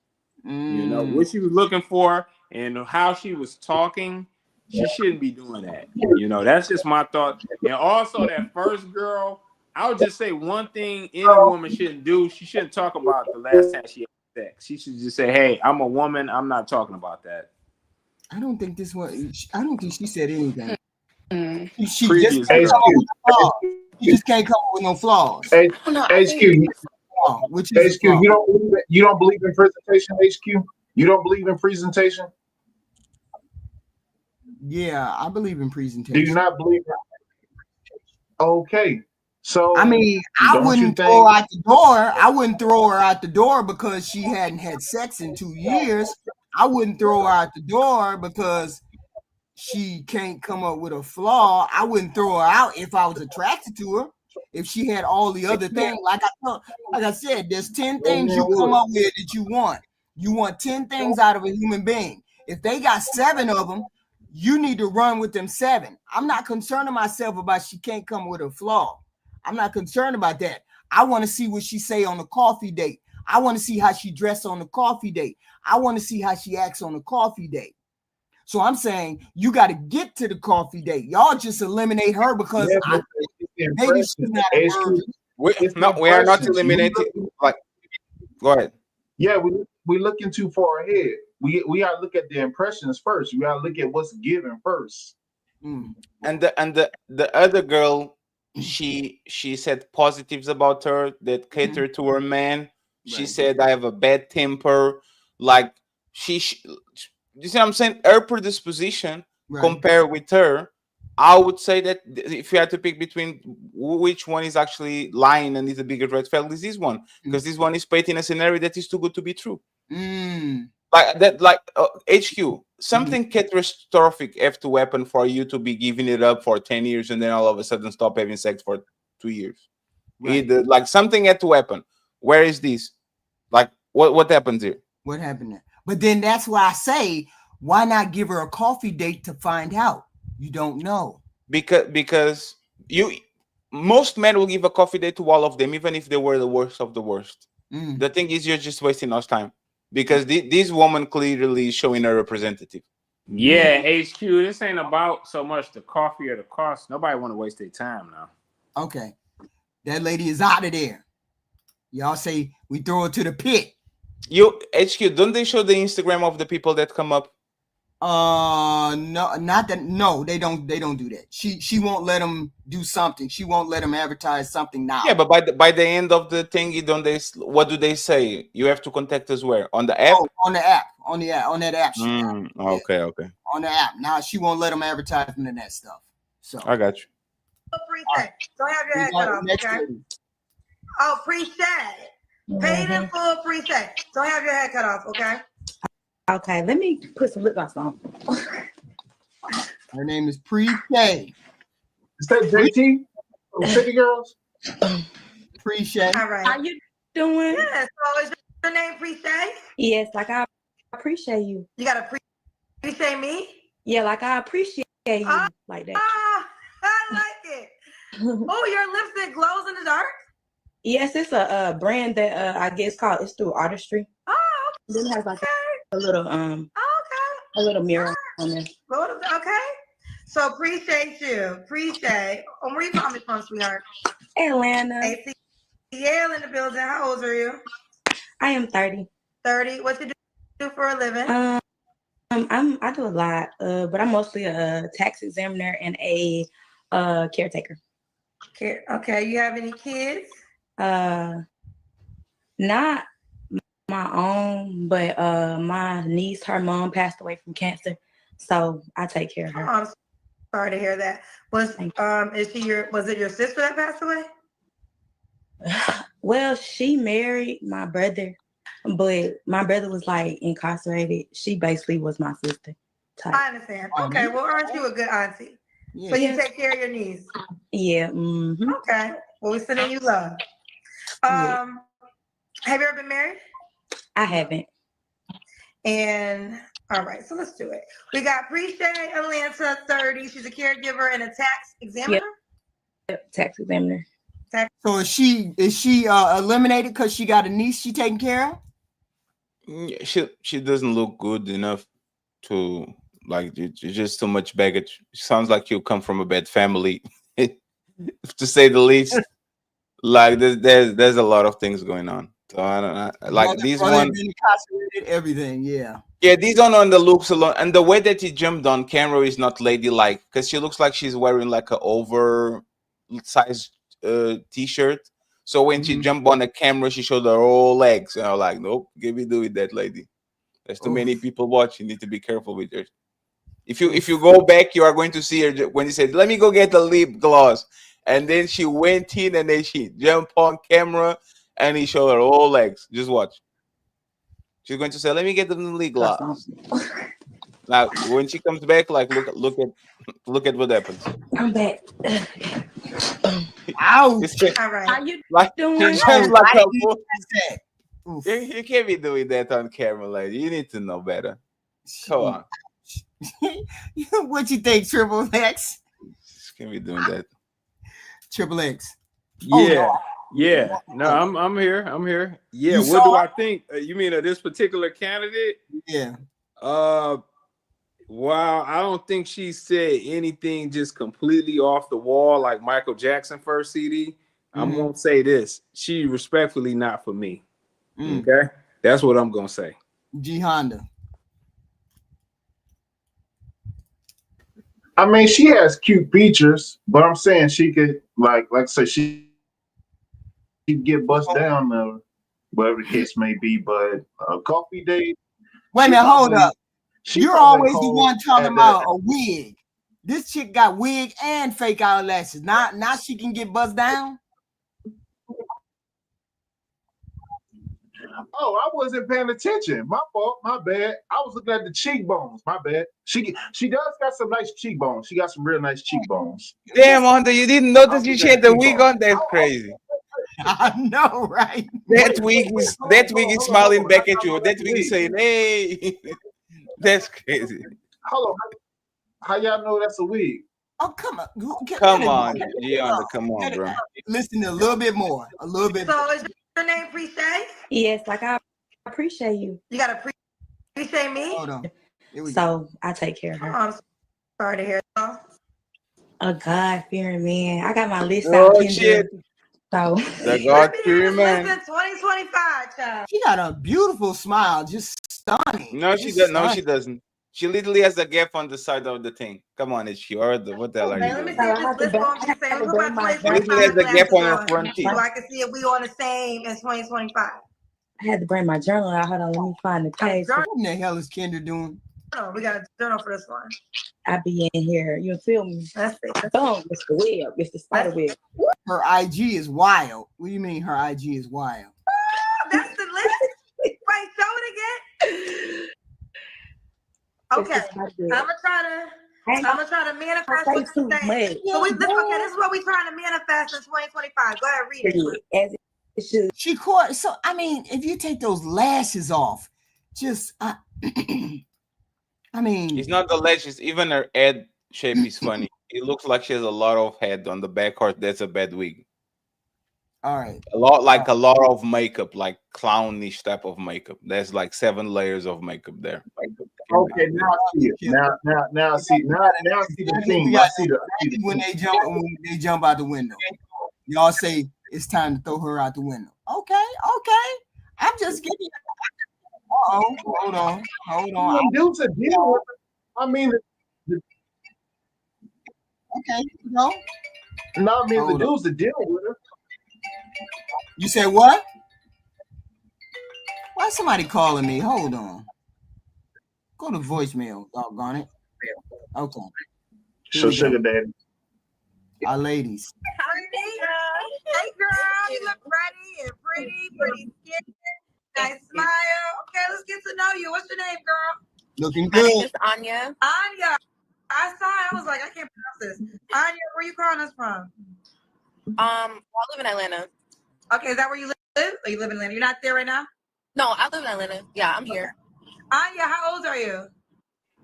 You know, what she was looking for and how she was talking, she shouldn't be doing that. You know, that's just my thought. And also that first girl, I would just say one thing any woman shouldn't do. She shouldn't talk about the last time she had sex. She should just say, hey, I'm a woman. I'm not talking about that. I don't think this one. I don't think she said anything. She Previous just can't come up with flaws. She just can't come up with no flaws. HQ, Which is HQ, you don't believe in presentation, HQ? You don't believe in presentation? Yeah, I believe in presentation. Do you not believe in? Okay. So I mean, I wouldn't throw her out the door. I wouldn't throw her out the door because she hadn't had sex in 2 years. I wouldn't throw her out the door because she can't come up with a flaw. I wouldn't throw her out if I was attracted to her. If she had all the other things, like I said, there's 10 things you come up with that you want. You want 10 things out of a human being. If they got 7 of them, you need to run with them 7. I'm not concerning myself about she can't come with a flaw. I'm not concerned about that. I want to see what she say on the coffee date. I want to see how she dressed on the coffee date. I want to see how she acts on the coffee date. So I'm saying you got to get to the coffee date. Y'all just eliminate her because maybe she's not a virgin. We are not eliminating. Like, go ahead. Yeah, we looking too far ahead. We gotta look at the impressions first. We gotta look at what's given first. And the other girl, she said positives about her that cater to her man. She said, I have a bad temper. Like you see what I'm saying? Her predisposition compared with her, I would say that if you had to pick between which one is actually lying and is a bigger red flag, is this one, because this one is painting a scenario that is too good to be true. Like that, like HQ, something catastrophic have to happen for you to be giving it up for 10 years and then all of a sudden stop having sex for 2 years. Either, like something had to happen. Where is this? Like what happens here? What happened there? But then that's why I say, why not give her a coffee date to find out? You don't know. Because most men will give a coffee date to all of them, even if they were the worst of the worst. The thing is, you're just wasting our time. Because this woman clearly is showing a representative. Yeah, HQ, this ain't about so much the coffee or the cost. Nobody want to waste their time now. Okay. That lady is out of there. Y'all say we throw her to the pit. You HQ, don't they show the Instagram of the people that come up? No, not that. No, they don't do that. She won't let them do something. She won't let them advertise something now. Yeah, but by the end of the thing, what do they say? You have to contact us where? On the app? Oh, on the app. On that app. Okay. On the app. Now she won't let them advertise none of that stuff. So I got you. Don't have your head cut off, okay? Oh, pre-shave. Paid in full pre-shave. Don't have your head cut off, okay? Okay, let me put some lip gloss on. Her name is Pre-Shay. Is that JT from City Girls? Pre-Shay. All right. How you doing? Yeah, so is your name Pre-Shay? Yes, like I appreciate you. You got to appreciate me? Yeah, like I appreciate you like that. I like it. Oh, your lipstick glows in the dark? Yes, it's a brand that I guess it's through Artistry. Oh, okay. Then it has like a little a little mirror on there. Okay. So appreciate you. Appreciate. Where you calling me from, sweetheart? Atlanta. ACL in the building. How old are you? I am 30. 30. What you do for a living? I do a lot, but I'm mostly a tax examiner and a caretaker. Okay. You have any kids? Not my own, but my niece, her mom passed away from cancer, so I take care of her. I'm Sorry to hear that. Was it your sister that passed away? Well, she married my brother, but my brother was like incarcerated. She basically was my sister type. I understand. Okay, well, aren't you a good auntie? Yeah. So you take care of your niece. Yeah. Mm-hmm. Okay. Well, we're sending you love. Have you ever been married? I haven't. And all right, so let's do it. We got Pre-Shay Atlanta 30. She's a caregiver and a tax examiner. Yep, tax examiner. So is she eliminated because she got a niece she taking care of? Yeah, she doesn't look good enough to like. It's just too much baggage. Sounds like you come from a bad family, to say the least. Like there's a lot of things going on. So I don't know. Like these one, everything, yeah. Yeah, these on the looks alone, and the way that he jumped on camera is not ladylike because she looks like she's wearing like a oversized t-shirt. So when she jumped on the camera, she showed her whole legs. And I was like, nope, give me do it, that lady. There's too many people watching. You need to be careful with her. If you go back, you are going to see her when she said, "Let me go get the lip gloss," and then she went in and then she jumped on camera and he showed her whole legs. Just watch. She's going to say, "Let me get the lip gloss." Now, when she comes back, like look at what happens. I'm back. Ouch! All right. How you Like doing? she jumps like a fool. You can't be doing that on camera, lady. You need to know better. Come on. What you think, Triple X? Can't be doing that. Triple X. Yeah. No, I'm here. Yeah. What do I think? You mean of this particular candidate? Yeah. Wow. I don't think she said anything just completely off the wall like Michael Jackson first CD. I'm gonna say this. She respectfully not for me. Okay, that's what I'm gonna say. G Honda. I mean, she has cute features, but I'm saying she could like I said, she get bust down, whatever the case may be. But Coffee Date. Wait a minute, hold up. You're always the one talking about a wig. This chick got wig and fake eyelashes. Now she can get buzzed down. Oh, I wasn't paying attention. My fault. My bad. I was looking at the cheekbones. My bad. She does got some nice cheekbones. She got some real nice cheekbones. Damn, Honda, you didn't notice she had the wig on? That's crazy. I know, right? That wig is smiling back at you. That wig is saying, "Hey." That's crazy. Hold on. How y'all know that's a wig? Oh, come on. Come on, Gianna. Come on, bro. Listen a little bit more. A little bit So more. is your name Pre-Shay? Yes, like I appreciate you. You gotta appreciate me? Hold on. So I take care of her. Oh, I'm sorry to hear that. A God-fearing man. I got my list out. Oh shit. So the God-fearing man. 2025, child. She got a beautiful smile, just stunning. No, she doesn't. No, she doesn't. She literally has a gap on the side of the thing. Come on, is she or what the hell are you Let me doing? see if this list going to be the same. Look at my She literally has a gap on her front teeth. So I can see if we on the same as 2025. I had to bring my journal out. Hold on, let me find the page. What the hell is Kendra doing? Oh, we got a journal for this one. I be in here. You feel me? Let's see. Boom, Mr. Web, Mr. Spiderweb. Her IG is wild. What do you mean her IG is wild? Oh, that's the list. Wait, show it again. Okay, I'm gonna try to manifest what you say. So this is what we trying to manifest in 2025. Go ahead, read it. As it should. She caught. So I mean, if you take those lashes off, just I mean, it's not the lashes. Even her head shape is funny. It looks like she has a lot of head on the back part. That's a bad wig. All right. A lot of makeup, like clownish type of makeup. There's like 7 layers of makeup there. Okay, now I see it. Now see the thing. I see the when they jump out the window. Y'all say it's time to throw her out the window. Okay. I'm just giving you. Hold on. Dudes are dealing with it. I mean, okay, no. No, I mean the dudes are dealing with her. You said what? Why is somebody calling me? Hold on. Go to voicemail, doggone it. Okay. So sugar daddy. Our ladies. Hey girl, you look ready and pretty skin. Nice smile. Okay, let's get to know you. What's your name, girl? Looking My name good. is Anya. Anya. I saw it. I was like, I can't pronounce this. Anya, where you calling us from? I live in Atlanta. Okay, is that where you live? Or you live in Atlanta? You're not there right now? No, I live in Atlanta. Yeah, I'm here. Anya, how old are you?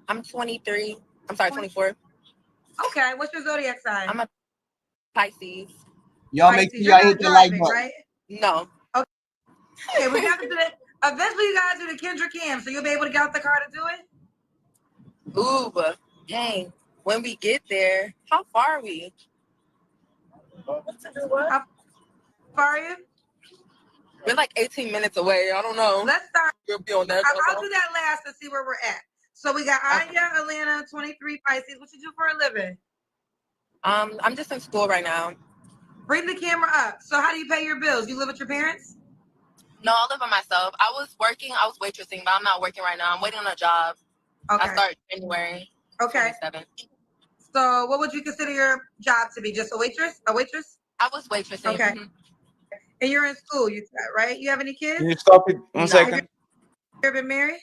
I'm 23. I'm sorry, 24. Okay, what's your zodiac sign? I'm a Pisces. Y'all make sure y'all hit the like button. Right? No. Okay, we got to do that. Eventually, you gotta do the Kendra cam, so you'll be able to get out the car to do it. Ooh, dang. When we get there, how far are we? How far are you? We're like 18 minutes away. I don't know. Let's start. We'll be on that. I'll do that last to see where we're at. So we got Anya, Atlanta, 23, Pisces. What you do for a living? I'm just in school right now. Bring the camera up. So how do you pay your bills? You live with your parents? No, I live by myself. I was waitressing, but I'm not working right now. I'm waiting on a job. Okay. I start January. Okay. 27th. So what would you consider your job to be? Just a waitress? A waitress? I was waitressing. Okay. Mm-hmm. And you're in school, you said, right? You have any kids? Can you stop it 1 second? Have you ever been married?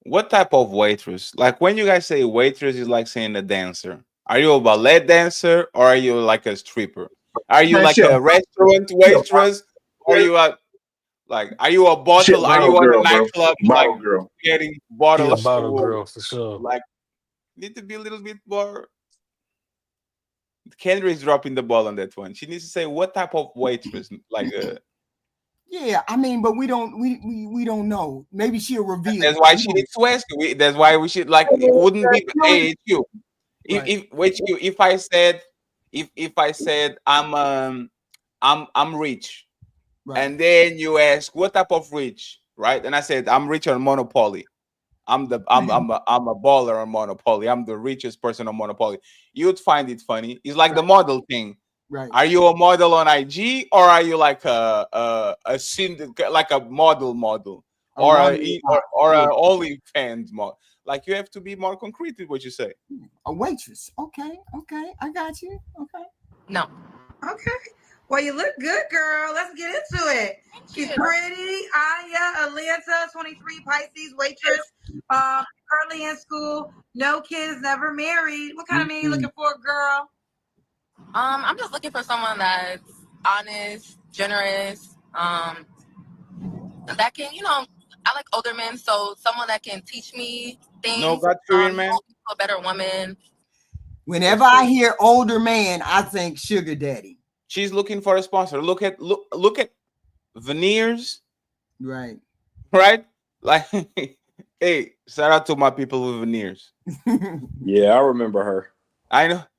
What type of waitress? Like when you guys say waitress, is like saying a dancer. Are you a ballet dancer or are you like a stripper? Are you like a restaurant waitress? Or are you a are you a bottle? Are you on a nightclub like girl. getting bottles? She a bottle girl for sure. Like need to be a little bit more. Kendra is dropping the ball on that one. She needs to say what type of waitress, like Yeah, I mean, but we don't know. Maybe she'll reveal. That's why she needs to ask you. That's why we should like. It wouldn't be AHU. If I said I'm rich, right. And then you ask what type of rich, right? And I said I'm rich on Monopoly. I'm a baller on Monopoly. I'm the richest person on Monopoly. You'd find it funny. It's like the model thing. Right. Are you a model on IG or are you like a syndicate, like a model, or a OnlyFans model? Like you have to be more concrete with what you say. A waitress. Okay, I got you. Okay. No. Okay. Well, you look good, girl. Let's get into it. She's pretty. Anya, Atlanta, 23, Pisces, waitress. Currently in school. No kids, never married. What kind of man you looking for, girl? I'm just looking for someone that's honest, generous, that can, I like older men, so someone that can teach me things. No God-fearing man. A better woman. Whenever I hear older man, I think sugar daddy. She's looking for a sponsor. Look at veneers. Right. Like, hey, shout out to my people with veneers. Yeah, I remember her.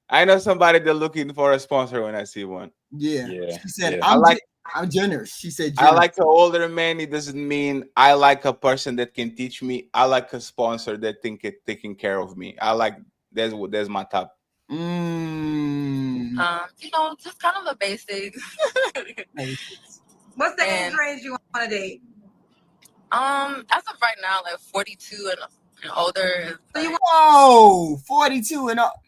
I know somebody that's looking for a sponsor when I see one. Yeah. She said, yeah. I'm generous. She said, generous. I like an older man. It doesn't mean I like a person that can teach me. I like a sponsor that taking care of me. I like that's my top. Just kind of the basics. What's the age range you want to date? As of right now, like 42 and older. Whoa, 42 and up.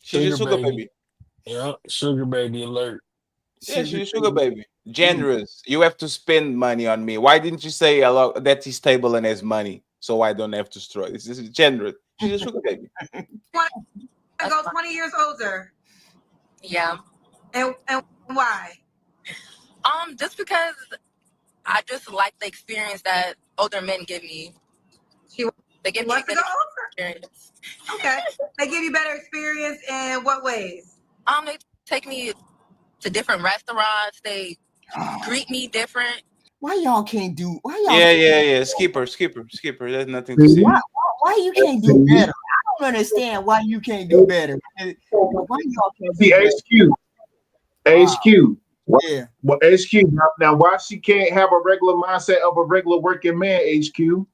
She's a sugar baby. Yeah, sugar baby alert. Yeah, she's a sugar baby. Generous. You have to spend money on me. Why didn't you say a lot that he's stable and has money, so I don't have to struggle? This is generous. She's a sugar baby. I go 20 years older. Yeah. And why? Just because I just like the experience that older men give me. They give me better experience. Okay. They give you better experience in what ways? They take me to different restaurants. They greet me different. Why y'all can't do? Why y'all? Yeah. Skipper. There's nothing to say. Why you can't do better? I don't understand why you can't do better. Why y'all can't do better? HQ. Yeah. Well, HQ. Now, why she can't have a regular mindset of a regular working man, HQ?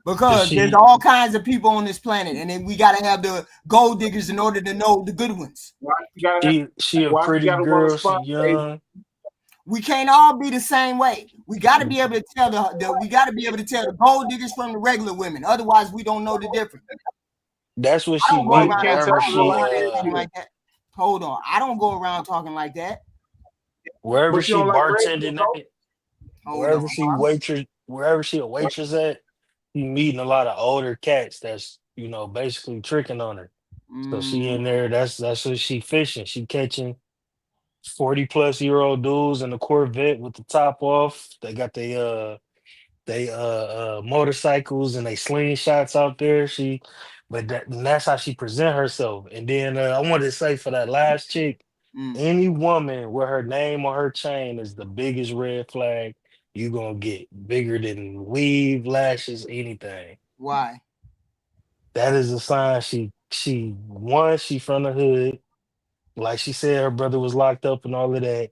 Because there's all kinds of people on this planet, and then we gotta have the gold diggers in order to know the good ones. She a pretty girl. She young. We can't all be the same way. We got to be able to tell we got to be able to tell the gold diggers from the regular women. Otherwise, we don't know the difference. That's what I she don't go meet around Can't talking tell wherever me no she like like that. Hold on. I don't go around talking like that. wherever but you she don't like red bartending pills, at, Hold on. wherever she a waitress at, she meeting a lot of older cats that's basically tricking on her. So she Mm, in there. That's what she fishing. She catching 40-plus-year-old dudes in a Corvette with the top off. They got they motorcycles and they slingshots out there. And that's how she present herself. And then I wanted to say for that last chick, mm. any woman with her name on her chain is the biggest red flag you gonna get. Bigger than weave, lashes, anything. Why? That is a sign she from the hood. Like she said, her brother was locked up and all of that.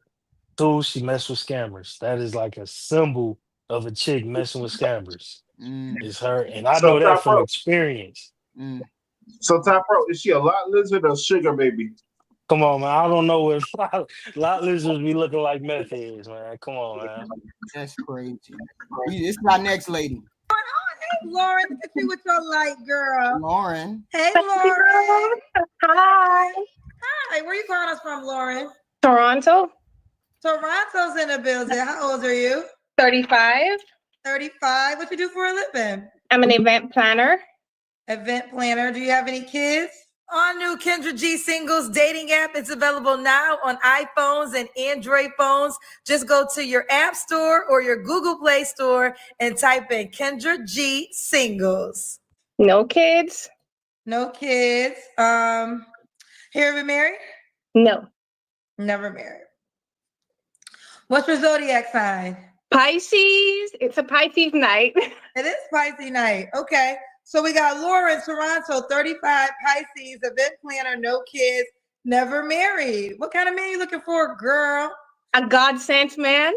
Two, she messed with scammers. That is like a symbol of a chick messing with scammers. Mm, It's her, and I so know that top from pro. experience. mm. So top pro, is she a lot lizard or sugar baby? Come on, man. I don't know if lot lizards be looking like meth heads, man. Come on, man. That's crazy. This is our next lady. Hey, Lauren, look at you with your light, girl. Lauren. Hey, Lauren. Hi. Hi. Where you calling us from, Lauren? Toronto. Toronto's in the building. How old are you? 35. 35. What you do for a living? I'm an event planner. Event planner. Do you have any kids? Our new Kendra G Singles dating app is available now on iPhones and Android phones. Just go to your App Store or your Google Play Store and type in Kendra G Singles. No kids? No kids. Have you ever been married? No. Never married. What's your zodiac sign? Pisces. It's a Pisces night. It is Pisces night. Okay. So we got Lauren, Toronto, 35, Pisces, event planner, no kids, never married. What kind of man you looking for, girl? A God sent man.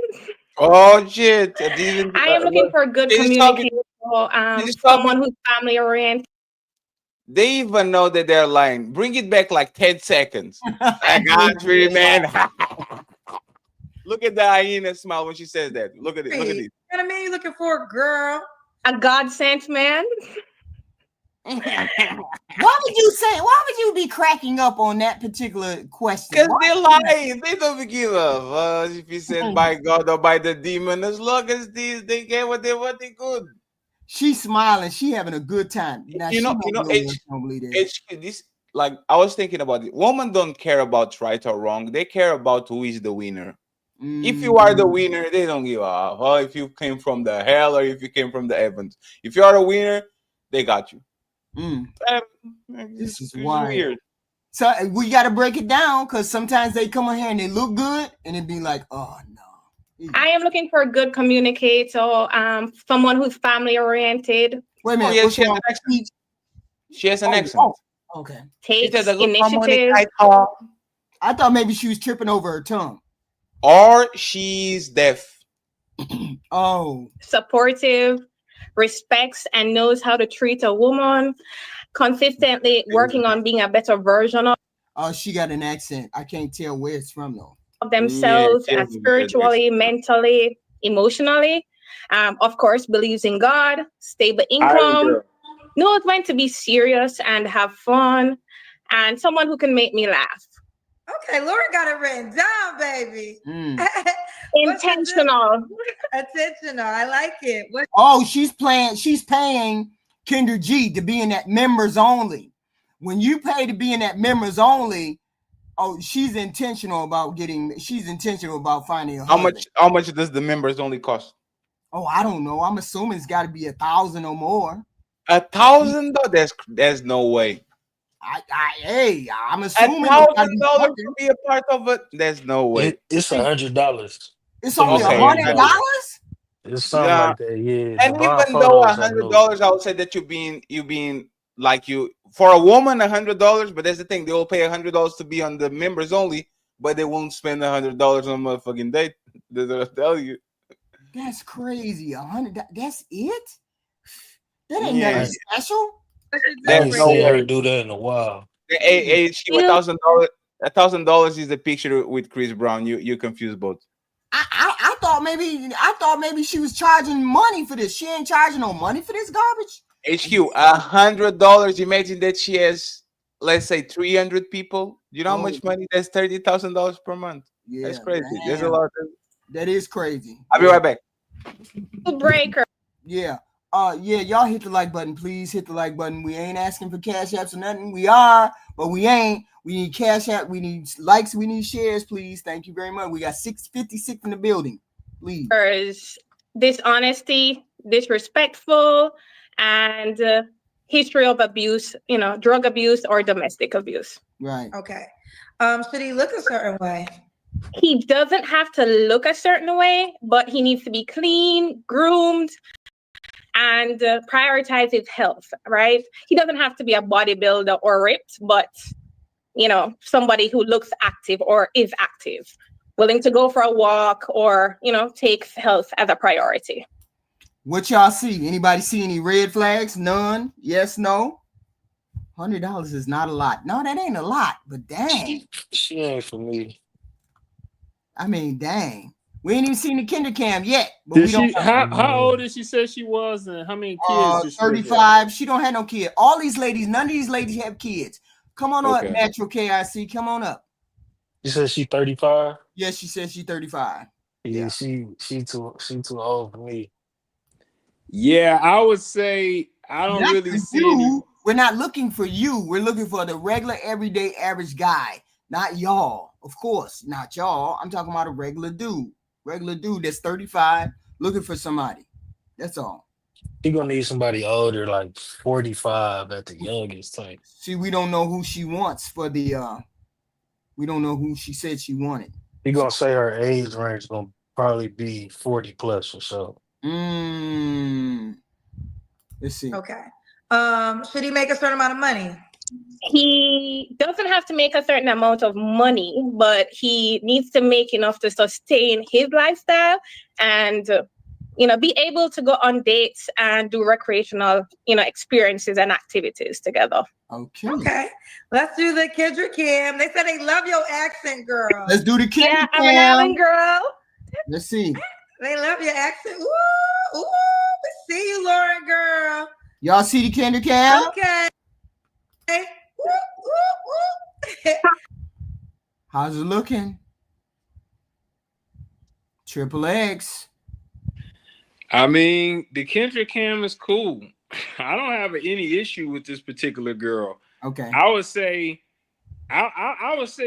Oh shit! I am looking for a good communicator. Someone who's family oriented. They even know that they're lying. Bring it back like 10 seconds. I got you, man. Look at the hyena smile when she says that. Look at it. Look at it. What kind of man you looking for, girl? A God sent man. Why would you be cracking up on that particular question? Because they're lying. They don't give up. If you said by God or by the demon, as long as they get what they could. She's smiling. She having a good time. Now, this like I was thinking about it. Women don't care about right or wrong. They care about who is the winner. If you are the winner, they don't give a fuck if you came from the hell or if you came from the heavens. If you are a winner, they got you. This is weird. So we got to break it down because sometimes they come on here and they look good and it be like, oh no. I am looking for a good communicator, someone who's family oriented. Wait a minute. Yeah, she has an accent. Okay. Takes initiative. I thought maybe she was tripping over her tongue. Or she's deaf. Oh. Supportive, respects and knows how to treat a woman, consistently working on being a better version of. Oh, she got an accent. I can't tell where it's from though. Of themselves, spiritually, mentally, emotionally. Of course, believes in God, stable income, knows when to be serious and have fun, and someone who can make me laugh. Okay, Laura got it written down, baby. Intentional. Intentional. I like it. She's paying Kendra G to be in that members only. When you pay to be in that members only, she's intentional about finding a husband. How much does the members only cost? Oh, I don't know. I'm assuming it's got to be 1,000 or more. 1,000? There's no way. I'm assuming $1,000 to be a part of it. There's no way. It's $100. It's only $100. It's something like that, yeah. And even though $100, I would say that you being like you for a woman $100, but that's the thing. They will pay $100 to be on the members only, but they won't spend $100 on a motherfucking date. They'll tell you. That's crazy. $100. That's it. That ain't nothing special. I ain't seen her do that in a while. Hey, $1,000 is the picture with Chris Brown. You confuse both. I thought maybe she was charging money for this. She ain't charging no money for this garbage. HQ, $100. Imagine that she has, let's say, 300 people. You know how much money? That's $30,000 per month. Yeah, That's crazy. There's a damn. lot. That is crazy. I'll be right back. Breaker. Yeah. Yeah, y'all hit the like button. Please hit the like button. We ain't asking for cash apps or nothing. We are, but we ain't. We need cash app. We need likes. We need shares, please. Thank you very much. We got 656 in the building. Please. Dishonesty, disrespectful, and history of abuse, drug abuse or domestic abuse. Right. Okay. Should he look a certain way? He doesn't have to look a certain way, but he needs to be clean, groomed, and prioritize his health, right? He doesn't have to be a bodybuilder or ripped, but, somebody who looks active or is active, willing to go for a walk or, takes health as a priority. What y'all see? Anybody see any red flags? None? Yes, no? $100 is not a lot. No, that ain't a lot, but dang. She ain't for me. I mean, dang. We ain't even seen the Kendra cam yet. But we don't. How old did she say she was, and how many kids? 35. She don't have no kid. All these ladies, none of these ladies have kids. Come on up, Natural KIC. Come on up. You said she 35? Yes, she said she's 35. Yeah, she too old for me. Yeah, I would say I don't really see you. We're not looking for you. We're looking for the regular, everyday, average guy. Not y'all. Of course, not y'all. I'm talking about a regular dude. Regular dude that's 35 looking for somebody. That's all. He gonna need somebody older, like 45 at the youngest type. See, we don't know who she wants for the we don't know who she said she wanted. He gonna say her age range gonna probably be 40 plus or so. Let's see. Okay. Should he make a certain amount of money? He doesn't have to make a certain amount of money, but he needs to make enough to sustain his lifestyle and, be able to go on dates and do recreational, experiences and activities together. Okay. Okay. Let's do the Kendra cam. They said they love your accent, girl. Let's do the Kendra cam. I'm an island girl. Let's see. They love your accent. Ooh, we see you, Lauren, girl. Y'all see the Kendra cam? Okay. How's it looking? Triple X. I mean, the Kendra cam is cool. I don't have any issue with this particular girl. Okay. I would say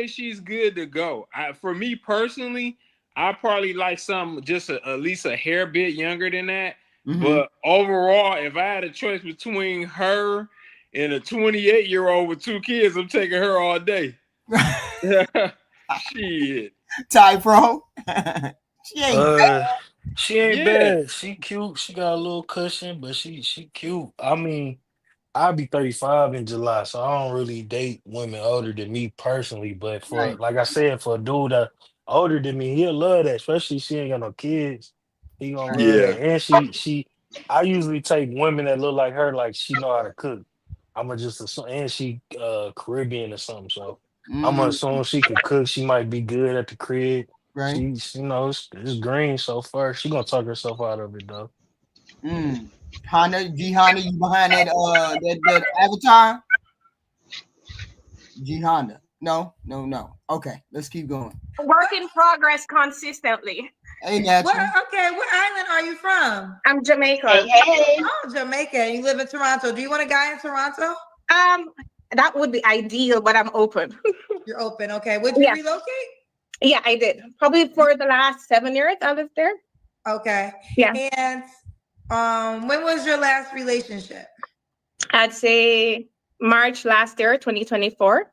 she's good to go. For me personally, I probably like some just at least a hair bit younger than that. Mm-hmm. But overall, if I had a choice between her and a 28-year-old with 2 kids, I'm taking her all day. Shit. Ty Pro. She ain't bad. She cute. She got a little cushion, but she cute. I mean, I'll be 35 in July, so I don't really date women older than me personally. But like I said, for a dude that older than me, he'll love that. Especially if she ain't got no kids. He gonna love that. And I usually take women that look like her, like she know how to cook. I'ma just assume, and she Caribbean or something. So I'ma assume she could cook. She might be good at the crib. Right. It's green so far. She gonna talk herself out of it though. Honda, G Honda, you behind that avatar? G Honda. No. Okay, let's keep going. Work in progress consistently. Hey, Natural. What island are you from? I'm Jamaica. Hey. Oh, Jamaica. You live in Toronto. Do you want a guy in Toronto? That would be ideal, but I'm open. You're open. Okay. Would you relocate? Yeah, I did. Probably for the last 7 years I lived there. Okay. Yeah. And when was your last relationship? I'd say March last year, 2024.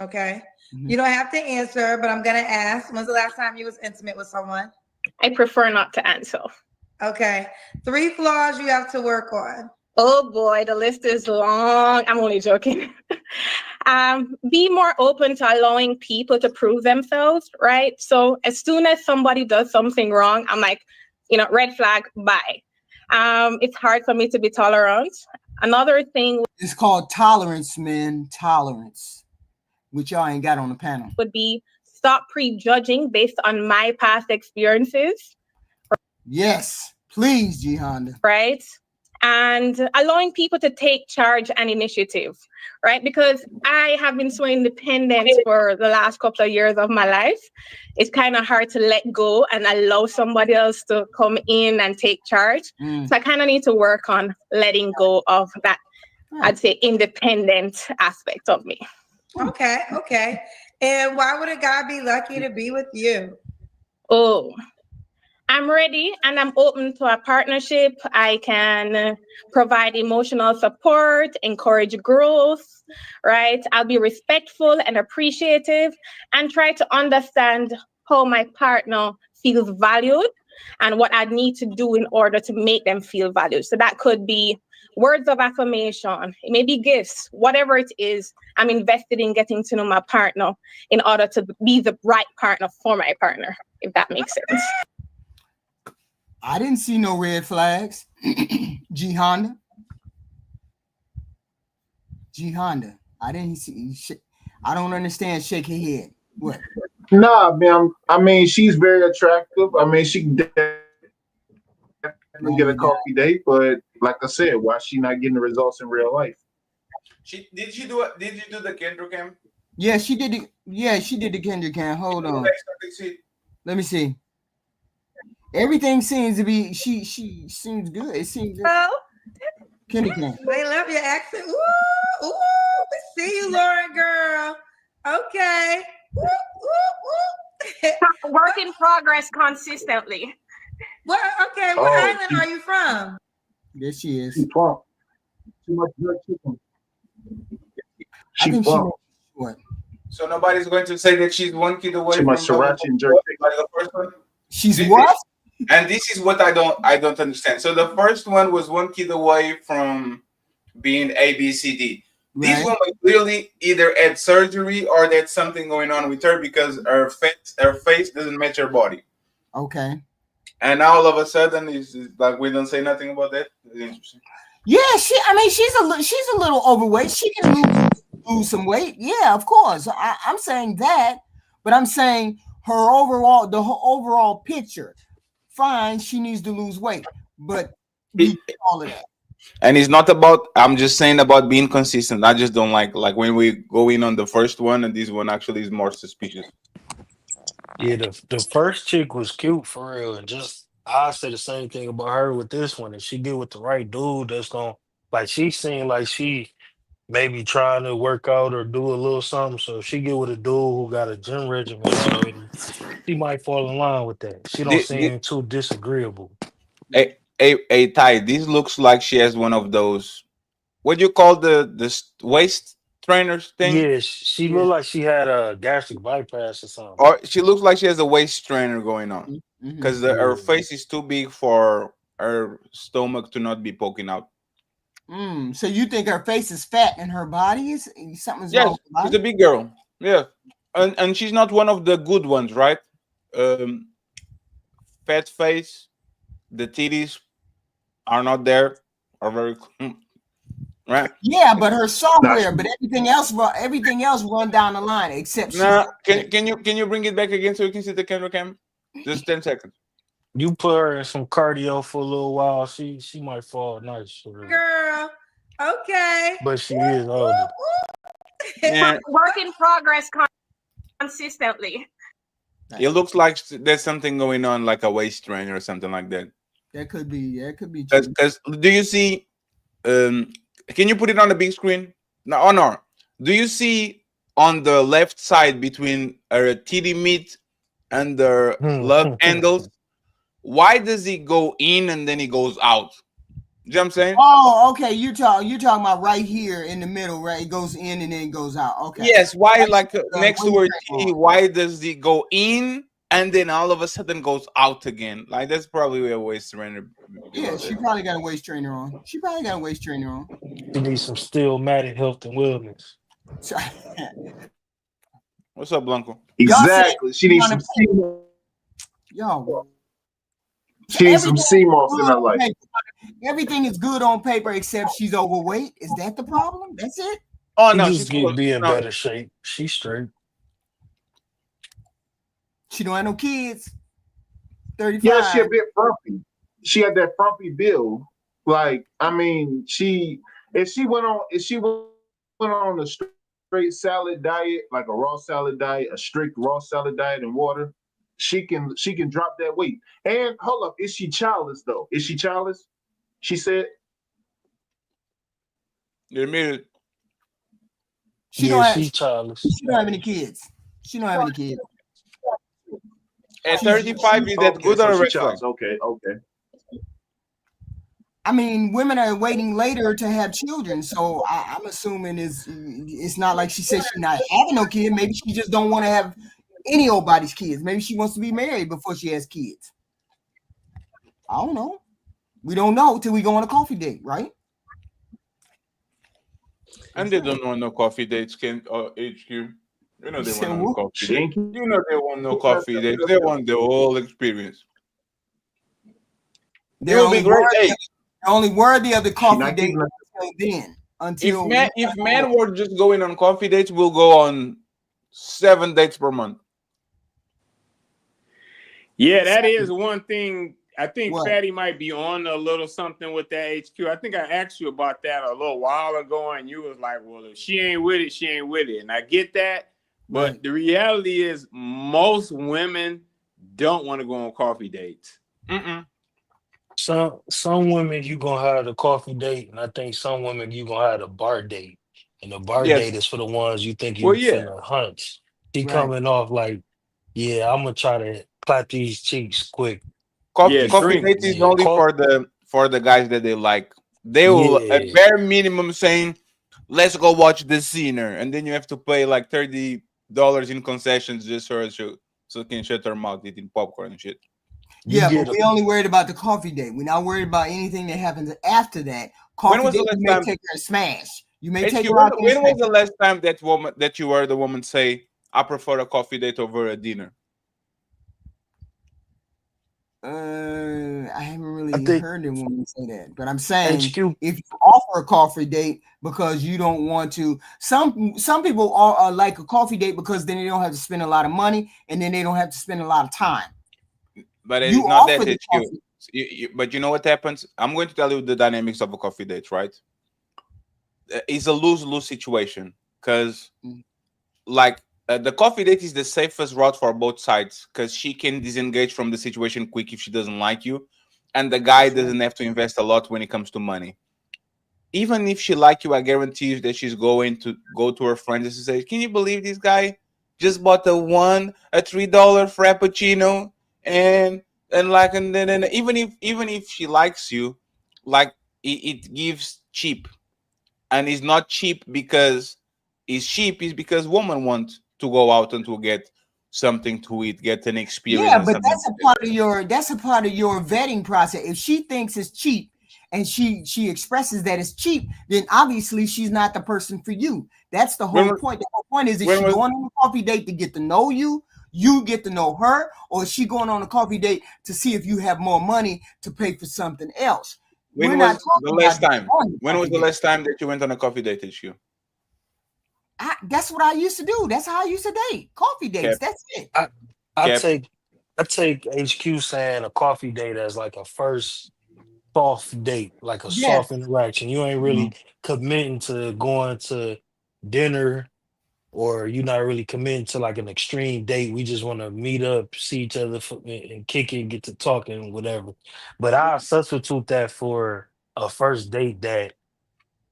Okay. You don't have to answer, but I'm gonna ask. When's the last time you was intimate with someone? I prefer not to answer. Okay. 3 flaws you have to work on. Oh boy, the list is long. I'm only joking. Be more open to allowing people to prove themselves, right? So as soon as somebody does something wrong, I'm like, red flag, bye. It's hard for me to be tolerant. Another thing. It's called tolerance, man. Tolerance, which y'all ain't got on the panel. Would be stop prejudging based on my past experiences. Yes, please, G Honda. Right? and allowing people to take charge and initiative, right? Because I have been so independent for the last couple of years of my life. It's kind of hard to let go and allow somebody else to come in and take charge. So I kind of need to work on letting go of that, I'd say, independent aspect of me. Okay. And why would a guy be lucky to be with you? Oh, I'm ready and I'm open to a partnership. I can provide emotional support, encourage growth, right? I'll be respectful and appreciative and try to understand how my partner feels valued and what I need to do in order to make them feel valued. So that could be words of affirmation, it may be gifts, whatever it is. I'm invested in getting to know my partner in order to be the right partner for my partner, if that makes sense. I didn't see no red flags. G Honda. I didn't see. I don't understand. Shake your head. What? Nah, man. I mean, she's very attractive. I mean, she can definitely get a coffee date, but like I said, why is she not getting the results in real life? Did you do the Kendra cam? Yeah, she did it. Yeah, she did the Kendra cam. Hold on. Let me see. Everything seems to be. She seems good. It seems good. Oh, Kendra cam. They love your accent. Ooh, we see you, Lauren girl. Okay. Work in progress consistently. What island are you from? There she is. She's plump. Too much jerk chicken. I think plump. What? So nobody's going to say that she's 1 kid away Too much sriracha and jerk chicken. Like the first one. She's what? And this is what I don't understand. So the first one was 1 kid away from being ABCD. Right. This one was clearly either had surgery or there's something going on with her because her face doesn't match her body. Okay. And now all of a sudden it's like we don't say nothing about that. It's interesting. Yeah, she's a little overweight. She can lose some weight. Yeah, of course. I'm saying that, but I'm saying the whole overall picture. Fine, she needs to lose weight, but all of that. And it's not about. I'm just saying about being consistent. I just don't like when we go in on the first one, and this one actually is more suspicious. Yeah, the first chick was cute for real, and just I say the same thing about her with this one. If she get with the right dude, that's gonna she seemed like she maybe trying to work out or do a little something. So if she get with a dude who got a gym regimen already, she might fall in line with that. She don't seem too disagreeable. Hey, Ty, this looks like she has one of those. What do you call the waist trainers thing? Yeah, she looked like she had a gastric bypass or something. Or she looks like she has a waist trainer going on because her face is too big for her stomach to not be poking out. So you think her face is fat and her body is something's wrong with her body? She's a big girl. Yeah, and she's not one of the good ones, right? Fat face, the titties are not there, are very right. Yeah, but her software, but everything else run down the line except. Can you bring it back again so you can see the camera cam? Just 10 seconds. You put her in some cardio for a little while, she might fall nice. Girl, okay. But she is older. Yeah. Work in progress consistently. It looks like there's something going on, like a waist trainer or something like that. That could be. Because do you see? Can you put it on the big screen? No. Do you see on the left side between her titty meat and the love handles? Why does he go in and then he goes out? You know what I'm saying? Oh, okay. You're talking about right here in the middle, right? It goes in and then goes out. Okay. Yes. Why, next to her titty? Why does he go in and then all of a sudden goes out again? Like that's probably a waist trainer. Yeah, she probably got a waist trainer on. She needs some Stillmatic health and wellness. What's up, Blanco? Exactly. She needs some She needs some CMOS in her life. Everything is good on paper except she's overweight. Is that the problem? That's it? Oh no, she's gonna be in better shape. She's straight. She don't have no kids. 35. Yeah, she a bit frumpy. She had that frumpy build. Like, I mean, if she went on a straight salad diet, like a raw salad diet, a strict raw salad diet and water, she can drop that weight. And hold up, is she childless though? Is she childless? She said You admit She Yeah, don't have. she childless. She don't have any kids. She don't have any kids. at She's. 35, is that okay, good or so a she red flag? childless. Okay, okay. I mean, women are waiting later to have children, so I'm assuming it's not like she said she's not having no kid. Maybe she just don't want to have any old body's kids. Maybe she wants to be married before she has kids. I don't know. We don't know till we go on a coffee date, right? And they don't want no coffee dates, can HQ. You know You they said want no what? coffee She dates. ain't You know they want no coffee dates. They want the whole experience. It They're will be great. Hey, only worthy of the she coffee not date giving us. until then. if Until men were just going on coffee dates, we'll go on 7 dates per month. Yeah, that is one thing. I think What? Fatty might be on a little something with that HQ. I think I asked you about that a little while ago, and you was like, well, if she ain't with it, she ain't with it. And I get that. But Right. the reality is most women don't want to go on coffee dates. Mm-mm. Some women you gonna have a coffee date, and I think some women you gonna have a bar date. And the bar Yes. date is for the ones you think Well, you yeah. finna hunt. She Right. coming off like, yeah, I'm gonna try to clap these cheeks quick. Yeah, Coffee drink. dates is Yeah, only for the guys that they like. They will at yeah, bare minimum saying, "Let's go watch the scener," and then you have to pay like $30 in concessions just so can shut her mouth eating popcorn and shit. you Yeah, but get a we only worried about the coffee date. We're not worried about anything that happens after that. When Coffee was the date, you last may time? take her and smash. You may take HQ, her out there and when smash. was the last time that you heard the woman say, "I prefer a coffee date over a dinner"? I haven't I really think heard a woman say that, but I'm saying HQ. if you offer a coffee date because you don't want to, some people are like a coffee date because then they don't have to spend a lot of money and then they don't have to spend a lot of time. But it You is not that offer the HQ. coffee. But you know what happens? I'm going to tell you the dynamics of a coffee date, right? It's a lose-lose situation because, Mm. like, the coffee date is the safest route for both sides because she can disengage from the situation quick if she doesn't like you, and the guy That's right. doesn't have to invest a lot when it comes to money. Even if she like you, I guarantee you that she's going to go to her friends and say, "Can you believe this guy just bought a $3 frappuccino and like and then even if she likes you, like it gives cheap, and it's not cheap because it's cheap. It's because women want to go out and to get something to eat, get an experience Yeah, and but something to get. that's a part of your vetting process. If she thinks it's cheap and she expresses that it's cheap, then obviously she's not the person for you. That's the When whole point. The whole point is when she was going on a coffee date to get to know you, you get to know her, or is she going on a coffee date to see if you have more money to pay for something else? We're when not was the talking last about time? on the When was coffee the date. last time that you went on a coffee date issue? That's what I used to do. That's how I used to date. Coffee dates. Cap, That's it. I cap. take I take HQ saying a coffee date as like a first soft date, like a Yes. soft interaction. You ain't really committing to going to dinner, or you're not really committing to like an extreme date. We just want to meet up, see each other and kick it, get to talking, whatever. But I substitute that for a first date that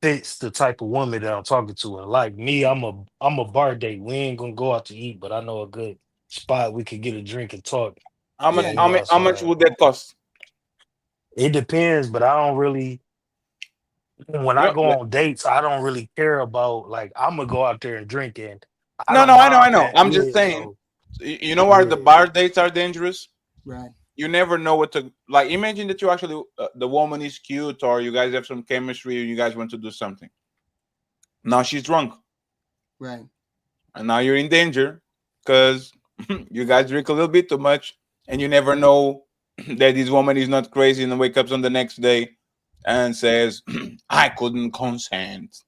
fits the type of woman that I'm talking to. And like me, I'm a bar date. We ain't gonna go out to eat, but I know a good spot we could get a drink and talk How much? Yeah. when How we much? How much outside. would that cost? It depends, but I don't really when I No, go on dates, I don't really care about like I'm gonna go out there and drink and I no, don't no. I know, I mind know. that. I'm just Yeah, saying. so You know why yeah. the bar dates are dangerous? Right. You never know what to like. Imagine that you actually the woman is cute, or you guys have some chemistry, or you guys want to do something. Now she's drunk, Right. and now you're in danger because you guys drink a little bit too much, and you never know that this woman is not crazy and wake up on the next day and says, "I couldn't consent."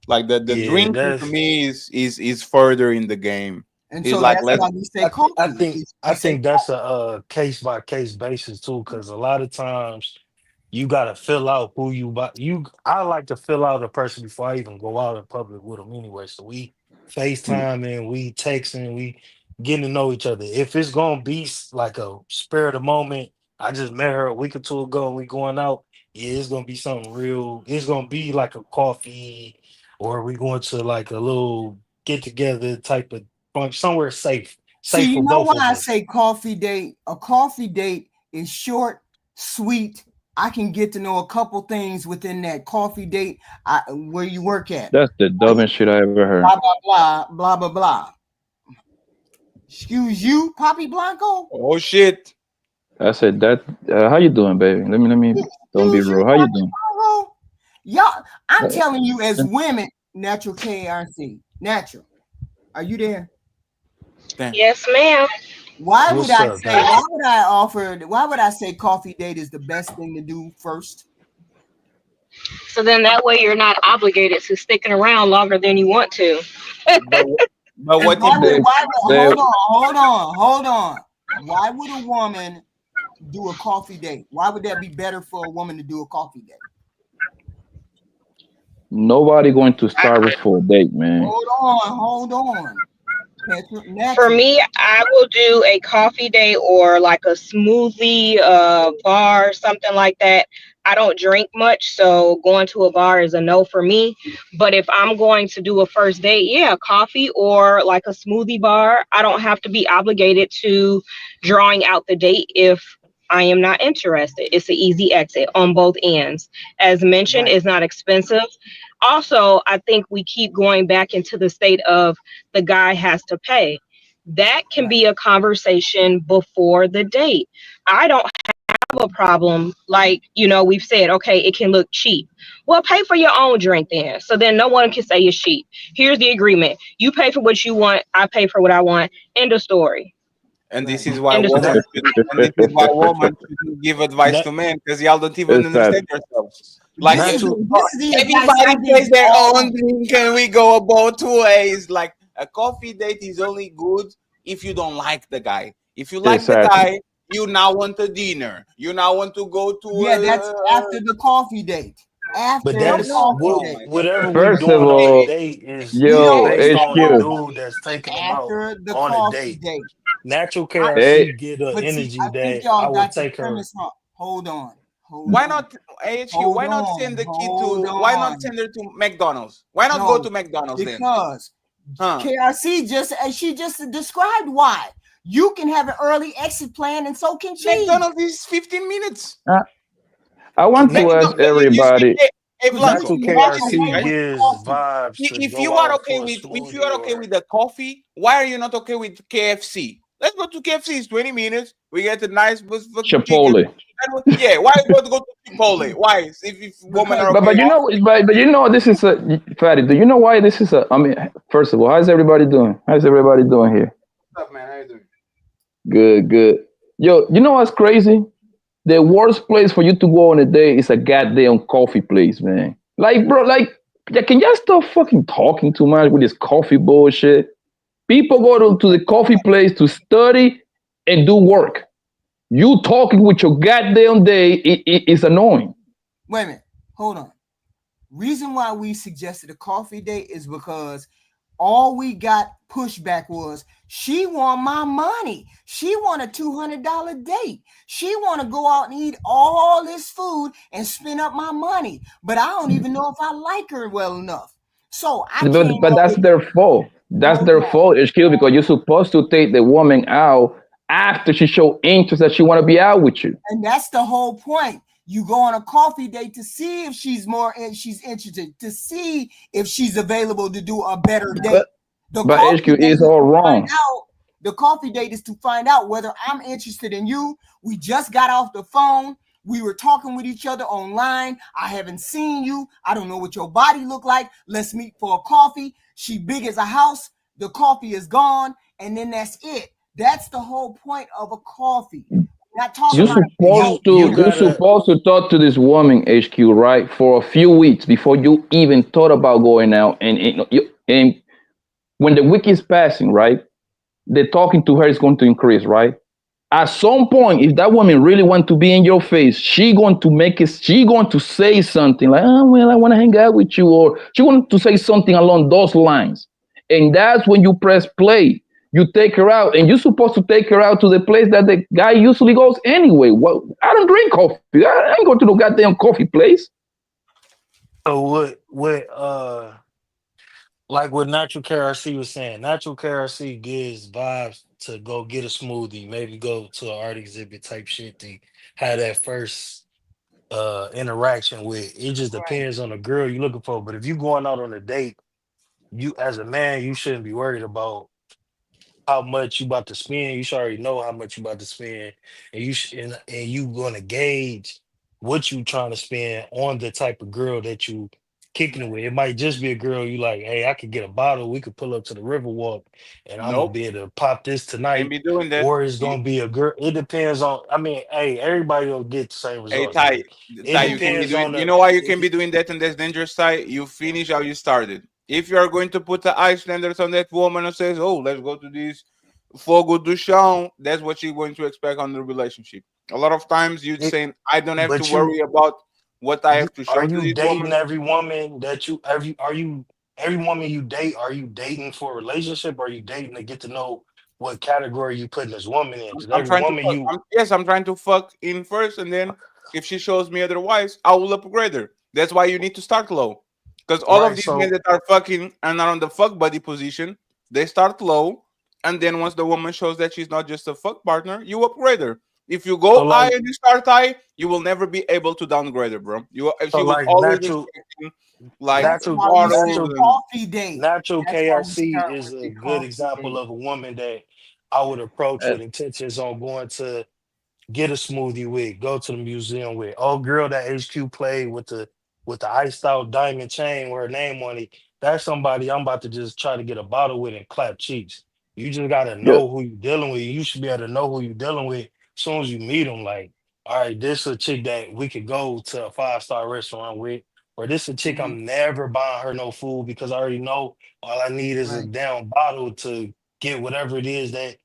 Like the Yeah, drinking to me is further in the game. And It's so like that's let's. why we say I coffee. think We I say think that's a case by case basis too, because a lot of times you gotta fill out who you buy. I like to fill out a person before I even go out in public with them anyway. So we FaceTime and we texting, we getting to know each other. If it's gonna be like a spur of the moment, I just met her a week or two ago and we going out. Yeah, it's gonna be something real. It's gonna be like a coffee, or we going to like a little get together type of fun, somewhere safe. See, Safe you for know both why of I us. say coffee date? A coffee date is short, sweet. I can get to know a couple things within that coffee date. Where you work at? That's the dumbest shit I ever heard. Blah blah blah blah blah blah. Excuse you, Poppy Blanco. Oh shit. I said that. How you doing, baby? Let me. Don't be Excuse you, rude. How you Poppy doing? Blanco. Y'all, I'm Uh, telling you, as women, natural KRC, natural. Are you there? Damn. Yes, ma'am. Why would What's I up, say? guys? Why would I say coffee date is the best thing to do first? So then that way you're not obligated to sticking around longer than you want to. But but And what if they, they, hold on. Why would a woman do a coffee date? Why would that be better for a woman to do a coffee date? nobody going to Starbucks for a date, man. Hold on. For Natural. me, I will do a coffee day or like a smoothie bar, something like that. I don't drink much, so going to a bar is a no for me. But if I'm going to do a first date, yeah, coffee or like a smoothie bar. I don't have to be obligated to drawing out the date if I am not interested. It's an easy exit on both ends. As mentioned, Right. it's not expensive. Also, I think we keep going back into the state of the guy has to pay. That can Right. be a conversation before the date. I don't have a problem. Like, we've said, okay, it can look cheap. Well, pay for your own drink then. So then no one can say it's cheap. Here's the agreement. You pay for what you want. I pay for what I want. End of story. and this Right. is why End of story. That woman shouldn't give advice that to men because y'all don't even It's sad. understand yourselves. Like not to This is the advice I everybody give plays their all own drink and we go about two ways. Like a coffee date is only good if you don't like the guy. If you like the Exactly. guy, you now want a dinner. You now want to go to Yeah, that's after the coffee date. but After the that's no. coffee Oh date. my god. whatever we First of doing on the all, date is No, yo, based no, on the no, HQ, dude no. that's taking them out After the on a coffee date. date. Natural I, hey, KRC get an but see, energy I think that y'all I would got the take her. premise wrong. Hold on. Hold Why on. not AHQ? Hold Why not send on. the kid Hold to why not on. send her to McDonald's? Why not go No, to McDonald's then? because Huh? KRC she just described why. You can have an early exit plan and so can she. McDonald's is 15 minutes. I want Na- to ask everybody. Hey, Because you Blanco, Natural can walk listen to me, away KRC right? with gives coffee. vibes to If go you are out okay for a with if you smoothie are okay or with the coffee, why are you not okay with KFC? Let's go to KFC. It's 20 minutes. We get a nice fucking chicken. Chipotle. Yeah, why you going to go to Chipotle? Why? If women Because are But okay. you know this is a Fatty. Do you know why this is a? I mean, first of all, how's everybody doing? How's everybody doing here? What's up, man? How you doing? Good, good. Yo, you know what's crazy? The worst place for you to go on a date is a goddamn coffee place, man. Like, bro, like, yeah, can y'all stop fucking talking too much with this coffee bullshit? People go to the coffee place to study and do work. You talking with your goddamn day is annoying. wait a minute, hold on. Reason why we suggested a coffee date is because all we got pushback was she want my money. She want a $200 date. She want to go out and eat all this food and spend up my money. But I don't even know if I like her well enough. So I came But up that's with their fault. That's hold their on. fault, HQ, because you're supposed to take the woman out after she show interest that she want to be out with you. And that's the whole point. You go on a coffee date to see if she's interested, to see if she's available to do a better date. The But coffee HQ date is is all to find wrong. out. The coffee date is to find out whether I'm interested in you. We just got off the phone. We were talking with each other online. I haven't seen you. I don't know what your body look like. Let's meet for a coffee. She big as a house. The coffee is gone, and then that's it. That's the whole point of a coffee. Not talking You're about you supposed you to you're gotta supposed to talk to this woman, HQ, right, for a few weeks before you even thought about going out. And when the week is passing, right, the talking to her is going to increase, right? At some point, if that woman really want to be in your face, she going to make it. She going to say something like, "Oh well, I want to hang out with you," or she want to say something along those lines. And that's when you press play. You take her out, and you're supposed to take her out to the place that the guy usually goes anyway. Well, I don't drink coffee. I ain't going to no goddamn coffee place. So what like what Natural KRC was saying, Natural KRC gives vibes to go get a smoothie, maybe go to an art exhibit type shit to have that first interaction with. It just depends on the girl you're looking for. But if you going out on a date, you as a man, you shouldn't be worried about how much you about to spend. You should already know how much you about to spend, and and you gonna gauge what you trying to spend on the type of girl that you kicking it with. It might just be a girl you like. Hey, I could get a bottle. We could pull up to the Riverwalk, and I'm gonna Nope, be able to pop this can't tonight. be doing that. Or it's gonna be a girl. It depends on. I mean, hey, everybody don't get the same Hey results, Ty, but it Ty, you can be depends doing. on You the. know why you can It, be doing that, and that's dangerous. Ty, you finish how you started. If you are going to put the high standards on that woman and says, "Oh, let's go to this Fogo do Chão," that's what you're going to expect on the relationship. A lot of times, you'd it, saying, "I don't have to but worry about what I have to are show to you this dating woman." every woman that you every are you every woman you date, are you dating for a relationship, or are you dating to get to know what category you putting this woman in? Because I'm every trying to woman fuck. you Yes, I'm trying to fuck in first, and then if she shows me otherwise, I will upgrade her. That's why you need to start low, because all of right, these men so that are fucking and are on the fuck buddy position, they start low, and then once the woman shows that she's not just a fuck partner, you upgrade her. If you so go high like and you start high, you will never be able to downgrade her, bro. so She will like always natural expecting like That's natural why we said bottles natural and coffee date. natural That's why we KRC start is with a the good coffee example date. of a woman that I would approach Uh, with intentions on going to get a smoothie with, go to the museum with. Oh, girl, that HQ played with the iced out diamond chain with her name on it. That's somebody I'm about to just try to get a bottle with and clap cheeks. You just gotta yeah, know who you're dealing with. You should be able to know who you're dealing with as soon as you meet them. Like, all right, this a chick that we could go to a 5-star restaurant with, or this a chick Mhm. I'm never buying her no food because I already know all I need is a Right. damn bottle to get whatever it is that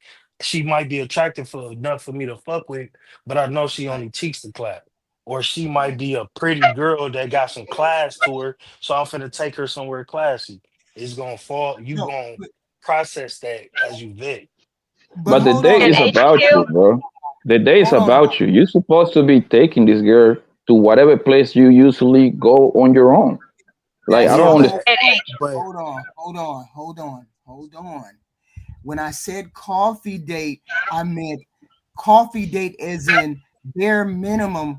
she might be attractive for enough for me to fuck with, but I know she Right. only cheeks to clap. Or she might Right. be a pretty girl that got some class to her, so I'm finna take her somewhere classy. It's gonna fall. You No, gonna process that as you vet. but but the hold day on And is now. about HQ, you, bro. The day is Hold on about now. you. You're supposed to be taking this girl to whatever place you usually go on your own. Like I That's Yeah, don't the understand. whole and point. but Hold on. Hold on. Hold on. Hold on. When I said coffee date, I meant coffee date as in bare minimum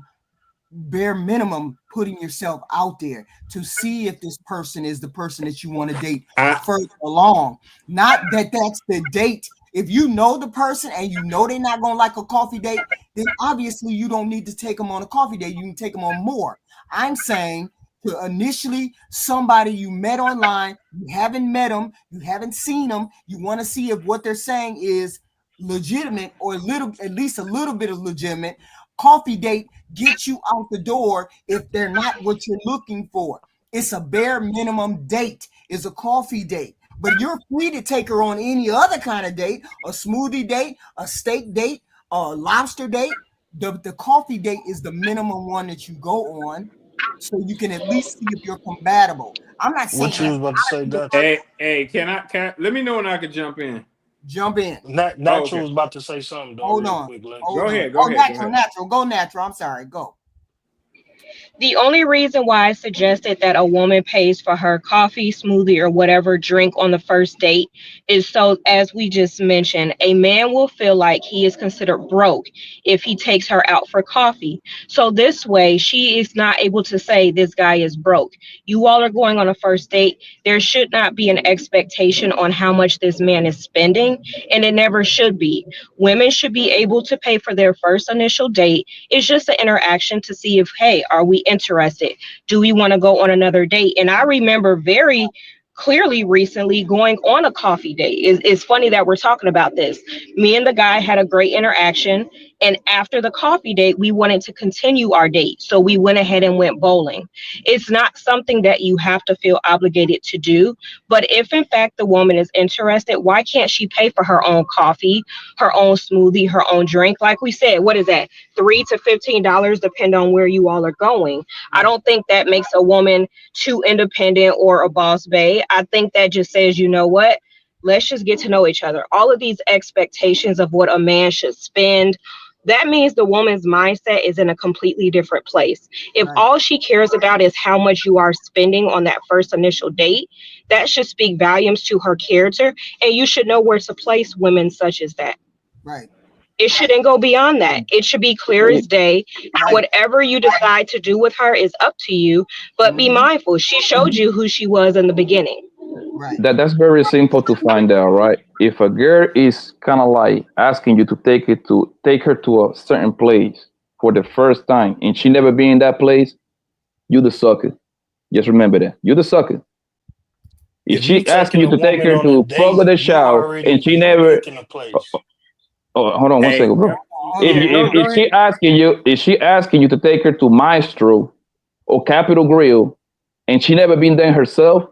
putting yourself out there to see if this person is the person that you want to date I further along. Not that that's the date. If you know the person and you know they're not going to like a coffee date, then obviously you don't need to take them on a coffee date. You can take them on more. I'm saying to initially somebody you met online, you haven't met them, you haven't seen them, you want to see if what they're saying is legitimate or a little, at least a little bit of legitimate. Coffee date get you out the door if they're not what you're looking for. It's a bare minimum date, is a coffee date. But you're free to take her on any other kind of date, a smoothie date, a steak date, a lobster date. The coffee date is the minimum one that you go on so you can at least see if you're compatible. I'm not saying what you you have was about to say, to be the Dutch? first. hey, can I let me know when I can jump in. Jump in. Oh, Natural okay. was about to say something though, Hold real on. quick. Like, Hold Go on. ahead, go Oh, ahead, go natural, ahead. natural. Go natural. I'm sorry. Go. the only reason why I suggested that a woman pays for her coffee, smoothie, or whatever drink on the first date is so, as we just mentioned, a man will feel like he is considered broke if he takes her out for coffee. So this way, she is not able to say this guy is broke. You all are going on a first date. There should not be an expectation on how much this man is spending, and it never should be. Women should be able to pay for their first initial date. It's just an interaction to see if, hey, are we interested? Do we want to go on another date? And I remember very clearly recently going on a coffee date. It's funny that we're talking about this. Me and the guy had a great interaction. And after the coffee date, we wanted to continue our date. So we went ahead and went bowling. It's not something that you have to feel obligated to do. But if in fact the woman is interested, why can't she pay for her own coffee, her own smoothie, her own drink? Like we said, what is that? $3 to $15, depend on where you all are going. I don't think that makes a woman too independent or a boss bae. I think that just says, you know what? Let's just get to know each other. All of these expectations of what a man should spend, that means the woman's mindset is in a completely different place. If all she cares about is how much you are spending on that first initial date, that should speak volumes to her character. And you should know where to place women such as that. Right. It shouldn't go beyond that. It should be clear as day. Right. Whatever you decide to do with her is up to you, but be mindful. She showed you who she was in the beginning. Right. That's very simple to find out, right? If a girl is kind of like asking you to take her to a certain place for the first time, and she never been in that place, you the sucker. Just remember that you the sucker. If you she asking taking you a to take woman her on a to Fogo date, de you Chao, and already she never, picking a place. hold on one Hey, second, bro. Hold on. If she asking you to take her to Maestro or Capitol Grill, and she never been there herself,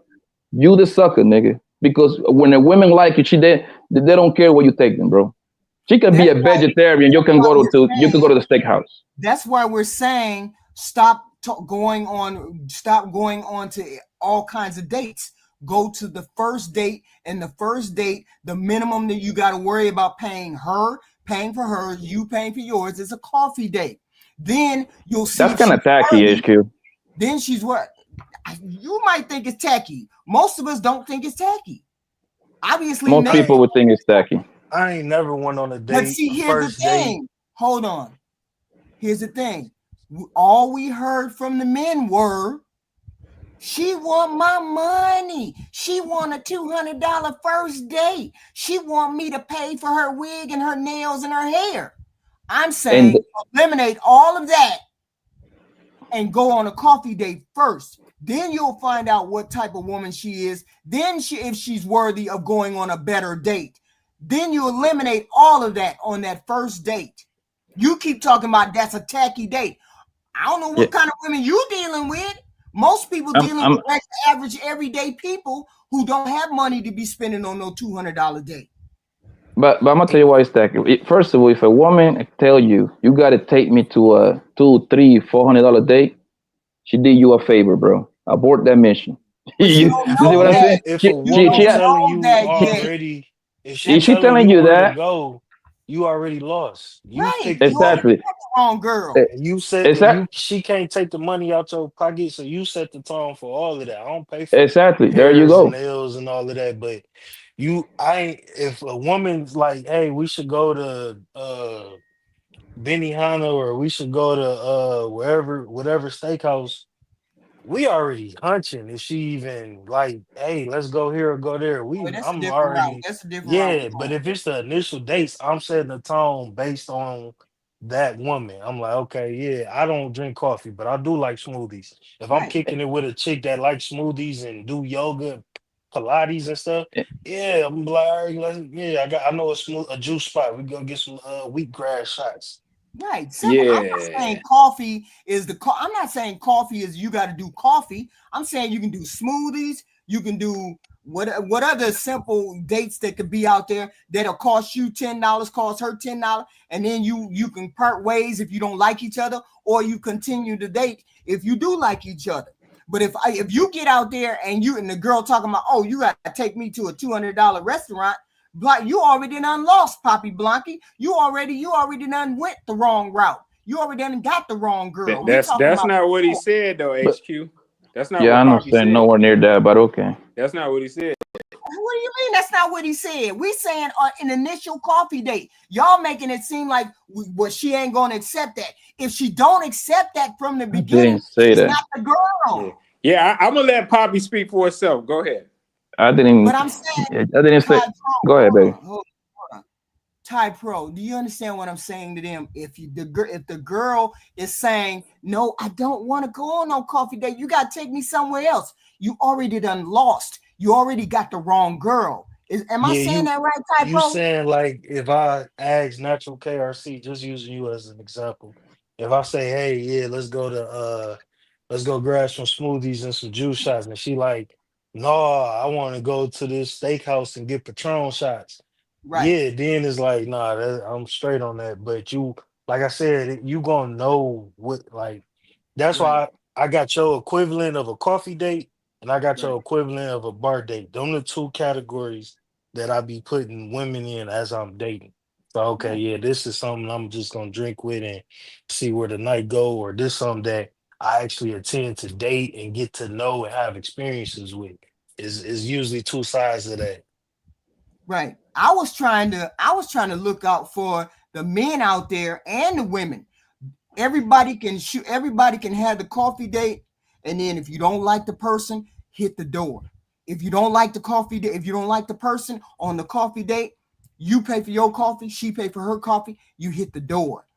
you the sucker, nigga. Because when a women like you, they don't care where you take them, bro. She can be That's a why, vegetarian. You can why go we're to saying, the steakhouse. that's why we're saying stop going on to all kinds of dates. Go to the first date, and the first date, the minimum that you got to worry about paying for her, you paying for yours, is a coffee date. Then you'll see That's if kind she's of tacky, worthy. HQ. Then she's what you might think it's tacky. Most of us don't think it's tacky. Obviously, Most people would think it's tacky. I ain't never went on a but date, see, a here's the first date. thing. Hold on. Here's the thing. All we heard from the men were, she want my money. She want a $200 first date. She want me to pay for her wig and her nails and her hair. I'm saying eliminate all of that and go on a coffee date first. Then you'll find out what type of woman she is. Then if she's worthy of going on a better date. Then you eliminate all of that on that first date. You keep talking about that's a tacky date. I don't know what kind of women you dealing with. Most people dealing with average everyday people who don't have money to be spending on no $200 date. But I'm gonna tell you why it's tacky. First of all, if a woman tell you gotta take me to a $200, $300, $400 date, she did you a favor, bro. Abort that mission. you see what I'm saying? If a woman telling you already, if she telling you where to go, you already lost. You picked exactly. The wrong girl. You said she can't take the money out your pocket, so you set the tone for all of that. I don't pay for exactly. There you go. And nails and all of that, but if a woman's like, hey, we should go to Benihana or we should go to whatever steakhouse, we already hunching if she even like, hey, let's go here or go there. I'm already That's a different route. but if it's the initial dates, I'm setting the tone based on that woman. I'm like, okay, yeah, I don't drink coffee, but I do like smoothies. If I'm kicking it with a chick that likes smoothies and do yoga, Pilates and stuff, yeah, I'm like, all right, I know a juice spot. We gonna get some wheatgrass shots. Right. Simple. I'm not saying coffee is I'm not saying coffee is you got to do coffee. I'm saying you can do smoothies. You can do what other simple dates that could be out there that'll cost you $10, cost her $10, and then you can part ways if you don't like each other, or you continue to date if you do like each other. But if you get out there and the girl talking about, oh, you got to take me to a $200 restaurant, like you already done lost, Poppy Blanky. You already done went the wrong route. You already done got the wrong girl. That's not what he said though, HQ. That's not what I'm not Poppy saying said. nowhere near that, but okay. That's not what he said. What do you mean that's not what he said? We saying an initial coffee date. Y'all making it seem like she ain't gonna accept that. If she don't accept that from the beginning, she's not the girl. Yeah, I'm gonna let Poppy speak for herself. Go ahead. I didn't. But I'm saying, I didn't say. Go ahead, baby. Hold on. Ty Pro, do you understand what I'm saying to them? If the girl is saying, no, I don't want to go on no coffee date, you got to take me somewhere else. You already done lost. You already got the wrong girl. Am I Yeah, saying that right, you Typo? saying like if I ask Natural KRC, just using you as an example, if I say, hey, yeah, let's go grab some smoothies and some juice shots, and she like, no, I want to go to this steakhouse and get Patron shots. Right, Yeah, then it's like, nah, I'm straight on that. But you, like I said, you gonna know what like. That's right, why I got your equivalent of a coffee date, and I got right. your equivalent of a bar date. Them the two categories that I be putting women in as I'm dating. So okay, Right. yeah, this is something I'm just gonna drink with and see where the night go, or this something that I actually intend to date and get to know and have experiences with. Is usually two sides of that. Right. I was trying to look out for the men out there and the women. Everybody can have the coffee date, and then if you don't like the person, hit the door. If you don't like the coffee date, if you don't like the person on the coffee date, you pay for your coffee, she pay for her coffee, you hit the door.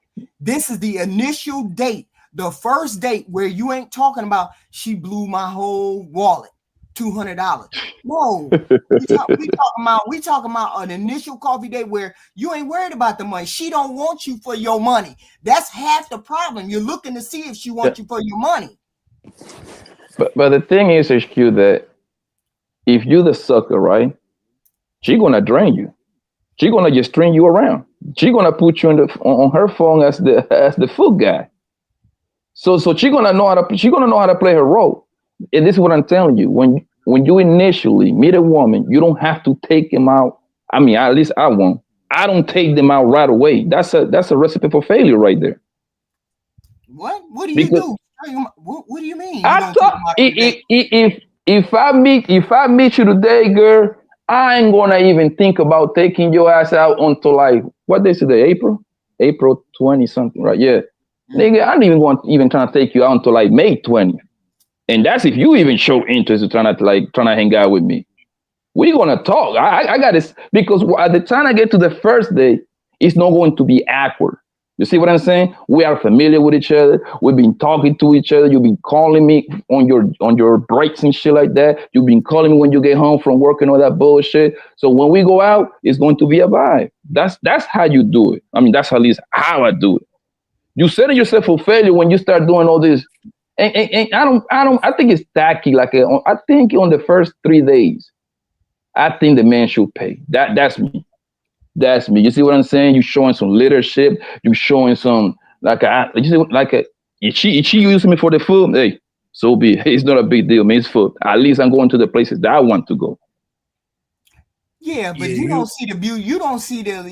This is the initial date, the first date where you ain't talking about she blew my whole wallet, $200. No, we talking about an initial coffee date where you ain't worried about the money. She don't want you for your money. That's half the problem. You're looking to see if she Yeah. wants you for your money. But the thing is, HQ, that if you the sucker, right, she gonna drain you. She gonna just string you around. She gonna put you on her phone as the food guy. So she gonna know how to play her role. And this is what I'm telling you. When you initially meet a woman, you don't have to take them out. I mean, at least I won't. I don't take them out right away. That's a recipe for failure right there. What do you Because do? What do you mean you I don't take thought them out on the date? if I meet you today, girl, I ain't gonna even think about taking your ass out until like what day is today? April 20 something, right? Yeah. Nigga, I don't even want even trying to take you out until like May 20th. And that's if you even show interest in trying to hang out with me. We're gonna talk. I got this because at the time I get to the first day, it's not going to be awkward. You see what I'm saying? We are familiar with each other. We've been talking to each other. You've been calling me on your breaks and shit like that. You've been calling me when you get home from work and all that bullshit. So when we go out, it's going to be a vibe. That's how you do it. I mean, that's at least how I do it. You setting yourself for failure when you start doing all this. And I think it's tacky. I think on the first 3 days, I think the man should pay. That's me. That's me. You see what I'm saying? You showing some leadership. You showing some you see if she using me for the food. Hey, so be it. It's not a big deal. Man, it's food. At least I'm going to the places that I want to go. Yeah, Yeah, but you don't see the beauty. You don't see the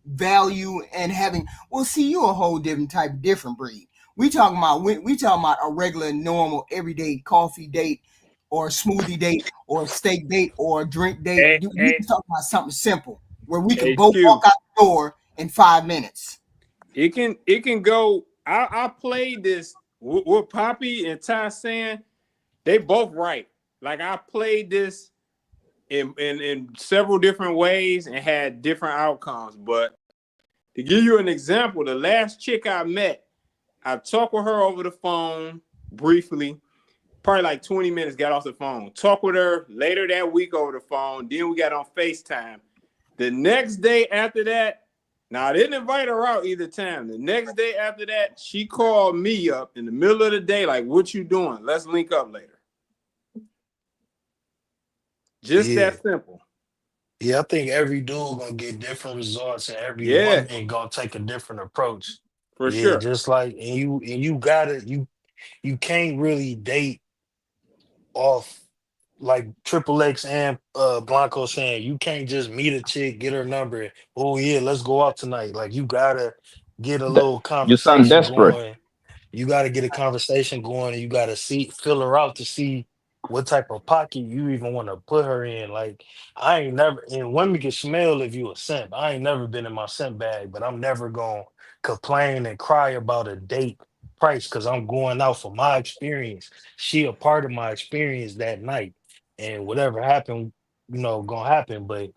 value in having. Well, see, you a whole different breed. We talking about a regular, normal, everyday coffee date, or a smoothie date, or a steak date, or a drink date. We And talking about something simple where we can both walk HQ. out the door in 5 minutes. It can go. I played this with Poppy and Ty saying they both right. Like I played this in several different ways and had different outcomes. But to give you an example, the last chick I met, I talked with her over the phone briefly, probably like 20 minutes, got off the phone. Talked with her later that week over the phone. Then we got on FaceTime. The next day after that, now I didn't invite her out either time. The next day after that, she called me up in the middle of the day, like, what you doing? Let's link up later. Just yeah, that simple. yeah. I think every dude gonna get different results, and every Yeah, woman gonna take a different approach. for Yeah, sure. just like and you gotta you can't really date off like Triple X and Blanco saying you can't just meet a chick, get her number. Oh yeah, let's go out tonight. Like you gotta get a That, little you sound conversation desperate. going. You gotta get a conversation going, and you gotta fill her out to see what type of pocket you even want to put her in. Like I ain't never, and women can smell if you a simp. I ain't never been in my simp bag, but I'm never gonna complain and cry about a date price because I'm going out for my experience. She a part of my experience that night, and whatever happened, gonna happen. But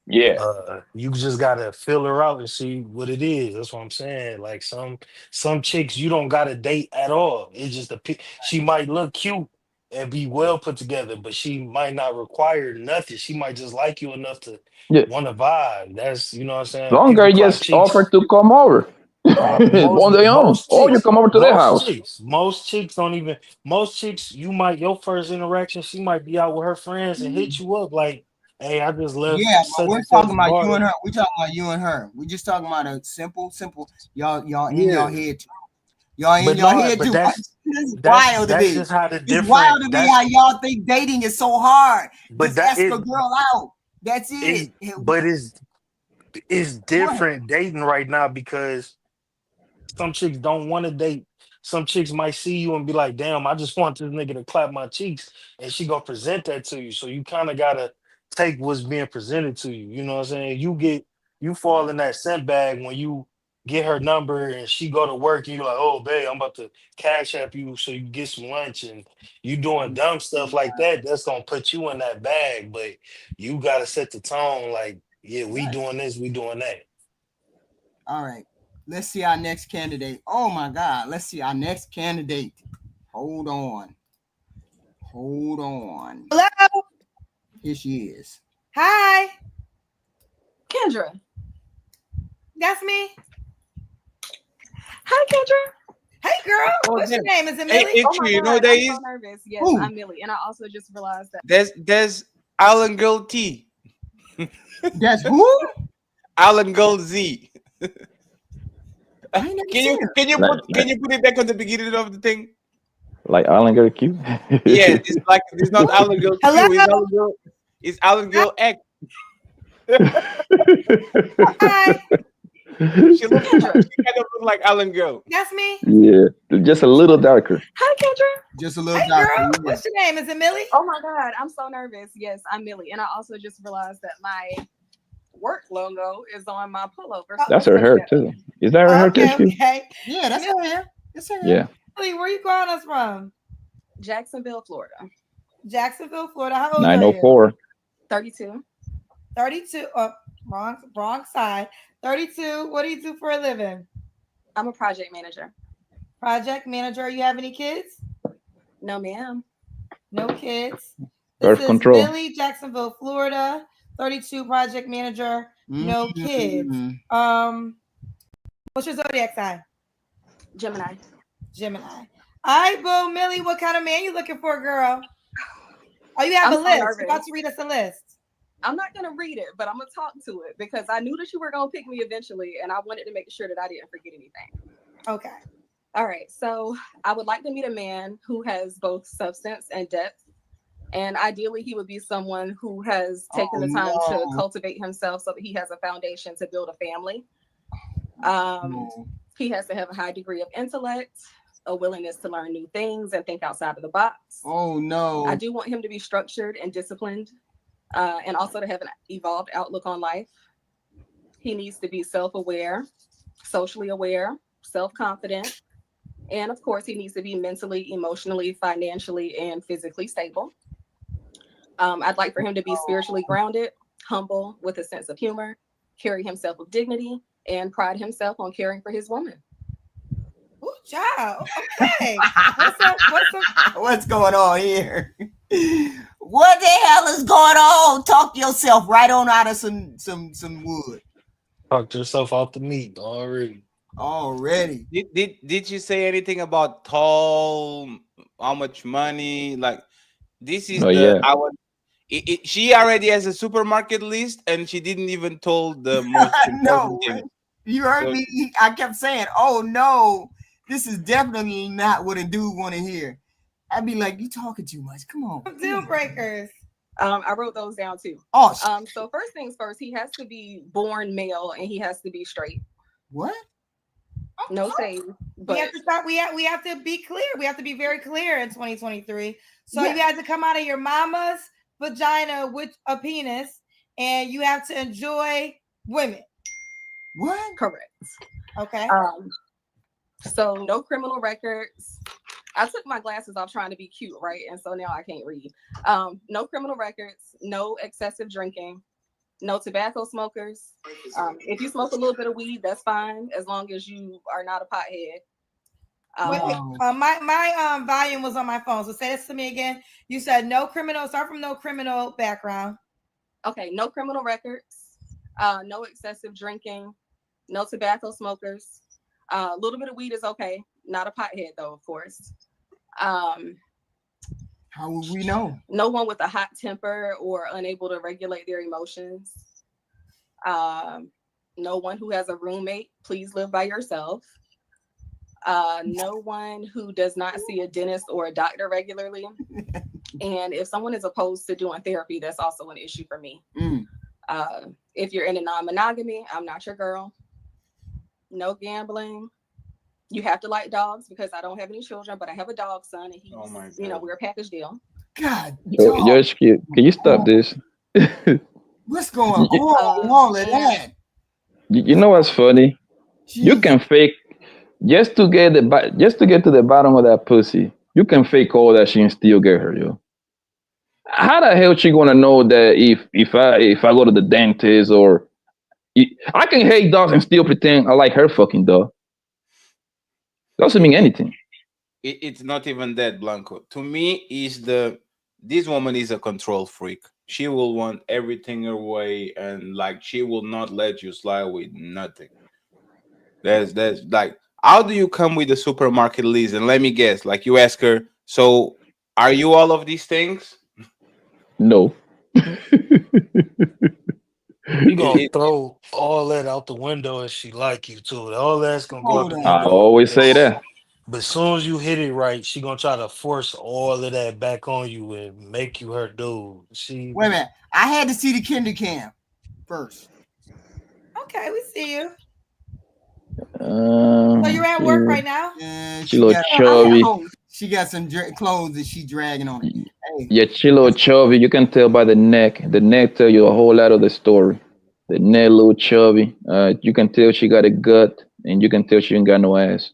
Yeah. you just gotta fill her out and see what it is. That's what I'm saying. Like some chicks you don't gotta date at all. It's just she might look cute and be well put together, but she might not require nothing. She might just like you enough to Yeah, want to vibe. That's, you know what I'm saying? longer People clock just offer cheeks. to come over on their own, or you come over to their house. Most chicks don't even. Most chicks, you might your first interaction, she might be out with her friends and hit you up like, "Hey, I just left Yeah, but such we're and such talking about you bar." and her. We're talking about you and her. We're just talking about a simple. Y'all in Yeah, your head. Y'all in but your no, head but too much. This is that's wild to that's me. just how the It's wild different. to me how y'all think dating is so hard. But Just that ask a is girl out. That's it. is but it's What? different dating right now because some chicks don't want to date. Some chicks might see you and be like, "Damn, I just want this nigga to clap my cheeks," and she gonna present that to you. So you kind of gotta take what's being presented to you. You know what I'm saying? You fall in that scent bag when you get her number and she go to work and you're like, "Oh, babe, I'm about to cash app you so you get some lunch," and you doing dumb stuff like that. That's gonna put you in that bag, but you gotta set the tone. Like, yeah, we doing this, we doing that. All right. Let's see our next candidate. Oh my God. Let's see our next candidate. Hold on. Hold on. Hello. Here she is. Hi. Kendra. That's me. Hi, Kendra. Hey, girl. What's your name? Is it Millie? Oh my You know God, that I'm is? so nervous. Yes, Who? I'm Millie, and I also just realized that. There's Alan Girl T. That's who? Alan Girl Z. I ain't never seen her. Can you put it back on the beginning of the thing? Like Island Girl Q. Yeah, it's not Alan Girl Hello. Q. It's Alan Girl X. Hi. She kind of look like Alan Girl. That's me. Yeah, just a little darker. Hi, Kendra. Just a little Hey, darker. girl. Yeah. What's your name? Is it Millie? Oh my God, I'm so nervous. Yes, I'm Millie, and I also just realized that my work logo is on my pullover. So That's her hair too. Is that her hair too? Okay. Yeah, that's her hair. That's her hair. Yeah. Millie, where you calling us from? Jacksonville, Florida. Jacksonville, Florida. How old are you? 904. 32. 32. Wrong side. 32. What do you do for a living? I'm a project manager. Project manager. You have any kids? No, ma'am. No kids. Birth This is control. Millie, Jacksonville, Florida. 32, project manager. No kids. Mm-hmm. What's your zodiac sign? Gemini. Gemini. All right, boo. Millie, what kind of man you looking for, girl? Oh, you have I'm a so list. nervous. You're about to read us a list. I'm not gonna read it, but I'm gonna talk to it because I knew that you were gonna pick me eventually, and I wanted to make sure that I didn't forget anything. Okay. All right. So I would like to meet a man who has both substance and depth. And ideally, he would be someone who has taken the time to cultivate himself so that he has a foundation to build a family. He has to have a high degree of intellect, a willingness to learn new things and think outside of the box. Oh, no. I do want him to be structured and disciplined, and also to have an evolved outlook on life. He needs to be self-aware, socially aware, self-confident, and of course, he needs to be mentally, emotionally, financially, and physically stable. I'd like for him to be spiritually grounded, humble, with a sense of humor, carry himself with dignity, and pride himself on caring for his woman. Good job. Okay. What's going on here? What the hell is going on? Talk yourself right on out of some wood. Talked yourself off the meat already. Did you say anything about tall? How much money? Like this is she already has a supermarket list, and she didn't even told the most important thing. You heard me. I kept saying, "Oh no, this is definitely not what a dude want to hear." I'd be like, "You talking too much? Come on." Deal breakers. I wrote those down too. Oh. So first things first, he has to be born male and he has to be straight. What? No shade. But we have to start. We have to be clear. We have to be very clear in 2023. So Yes. you have to come out of your mama's vagina with a penis, and you have to enjoy women. What? Correct. Okay. So no criminal records. I took my glasses off trying to be cute, right? And so now I can't read. No criminal records, no excessive drinking, no tobacco smokers. If you smoke a little bit of weed, that's fine, as long as you are not a pothead. My volume was on my phone. So say this to me again. You said no criminal. Start from no criminal background. Okay, no criminal records. No excessive drinking. No tobacco smokers. A little bit of weed is okay. Not a pothead though, of course. How would we know? No one with a hot temper or unable to regulate their emotions. No one who has a roommate. Please live by yourself. No one who does not see a dentist or a doctor regularly. And if someone is opposed to doing therapy, that's also an issue for me. If you're in a non-monogamy, I'm not your girl. No gambling. You have to like dogs because I don't have any children, but I have a dog son, and he's, we're a package deal. God, you're cute. Can you stop this? What's going on? All of that. You know what's funny? You can fake just to get to the bottom of that pussy. You can fake all that shit and still get her, yo. How the hell she gonna know that if I go to the dentist or I can hate dogs and still pretend I like her fucking dog? Doesn't mean anything. It's not even that, Blanco. To me, this woman is a control freak. She will want everything her way, and like she will not let you slide with nothing. That's like, how do you come with a supermarket list? And let me guess, like you ask her, so are you all of these things? No. You gonna throw all that out the window if she like you too. All that's gonna go out the window. I always say that. But as soon as you hit it right, she gonna try to force all of that back on you and make you her dude. Wait a minute. I had to see the Kendra cam first. Okay, we see you. So you're at work right now? She look chubby. She got some clothes that she dragging on it. Hey. Yeah, she look chubby. You can tell by the neck. The neck tell you a whole lot of the story. The neck little chubby. You can tell she got a gut, and you can tell she ain't got no ass.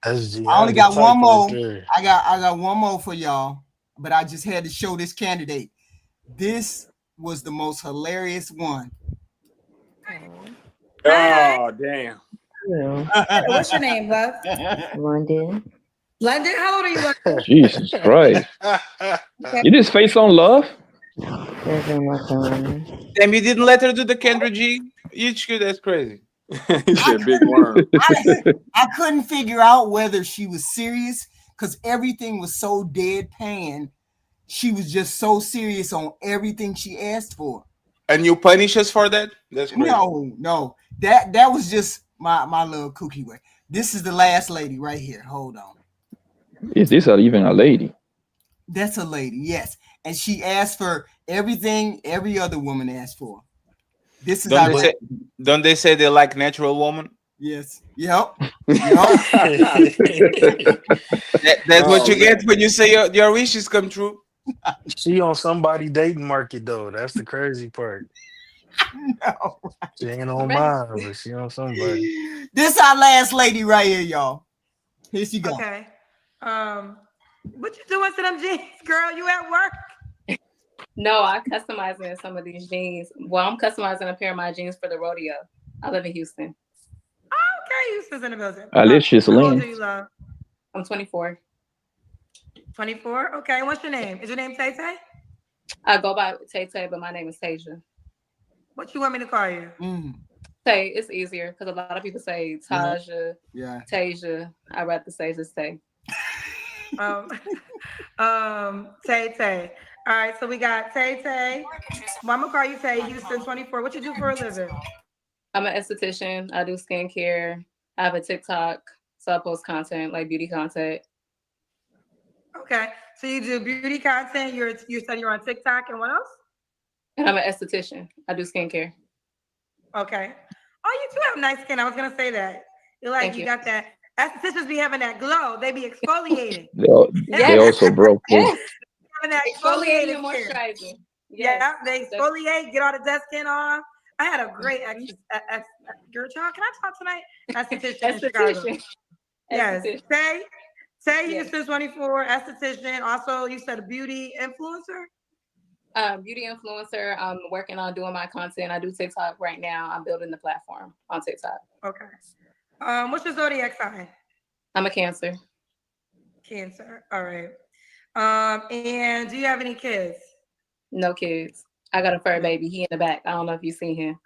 I only got one more. I got one more for y'all, but I just had to show this candidate. This was the most hilarious one. Oh, damn. What's your name, love? London. London, how old are you? London? Jesus Christ. You just face on love? That's on my phone. Damn, you didn't let her do the Kendra G? That's crazy. He said big worm. I couldn't figure out whether she was serious because everything was so deadpan. She was just so serious on everything she asked for. And you punish us for that? That's crazy. No. That was just my little kooky way. This is the last lady right here. Hold on. Is this even a lady? That's a lady, yes. And she asked for everything every other woman asked for. This is don't they say they like natural woman? Yes. Yep. That's what you get when you say your wishes come true. She on somebody dating market though. That's the crazy part. No. She ain't on mine, but she on somebody. This our last lady right here, y'all. Here she go. Okay. What you doing to them jeans, girl? You at work? No, I'm customizing some of these jeans. Well, I'm customizing a pair of my jeans for the rodeo. I live in Houston. Okay, Houston's in the building. Alicia How old Celine. are you, love? I'm 24. 24? Okay, what's your name? Is your name Tay Tay? I go by Tay Tay, but my name is Tasia. What you want me to call you? Tay, it's easier because a lot of people say Taja, Tasia. I'd rather say just Tay. Tay Tay. All right, so we got Tay Tay. Well, I'm gonna call you Tay. Houston, 24. What you do for a living? I'm an esthetician. I do skincare. I have a TikTok, so I post content like beauty content. Okay, so you do beauty content. You said you're on TikTok, and what else? And I'm an esthetician. I do skincare. Okay. Oh, you do have nice skin. I was gonna say that. You're like you got that. Estheticians be having that glow. They be exfoliating. They also broke. Yes. Having that Exfoliating and skin. moisturizing. Yeah, they exfoliate, get all the dead skin off. I had a great girl, child. Can I talk tonight? Esthetician in Chicago. Yes. Say Houston 24, esthetician. Also, you said a beauty influencer? Beauty influencer. I'm working on doing my content. I do TikTok right now. I'm building the platform on TikTok. Okay. What's your zodiac sign? I'm a Cancer. Cancer. All right. And do you have any kids? No kids. I got a fur baby. He in the back. I don't know if you seen him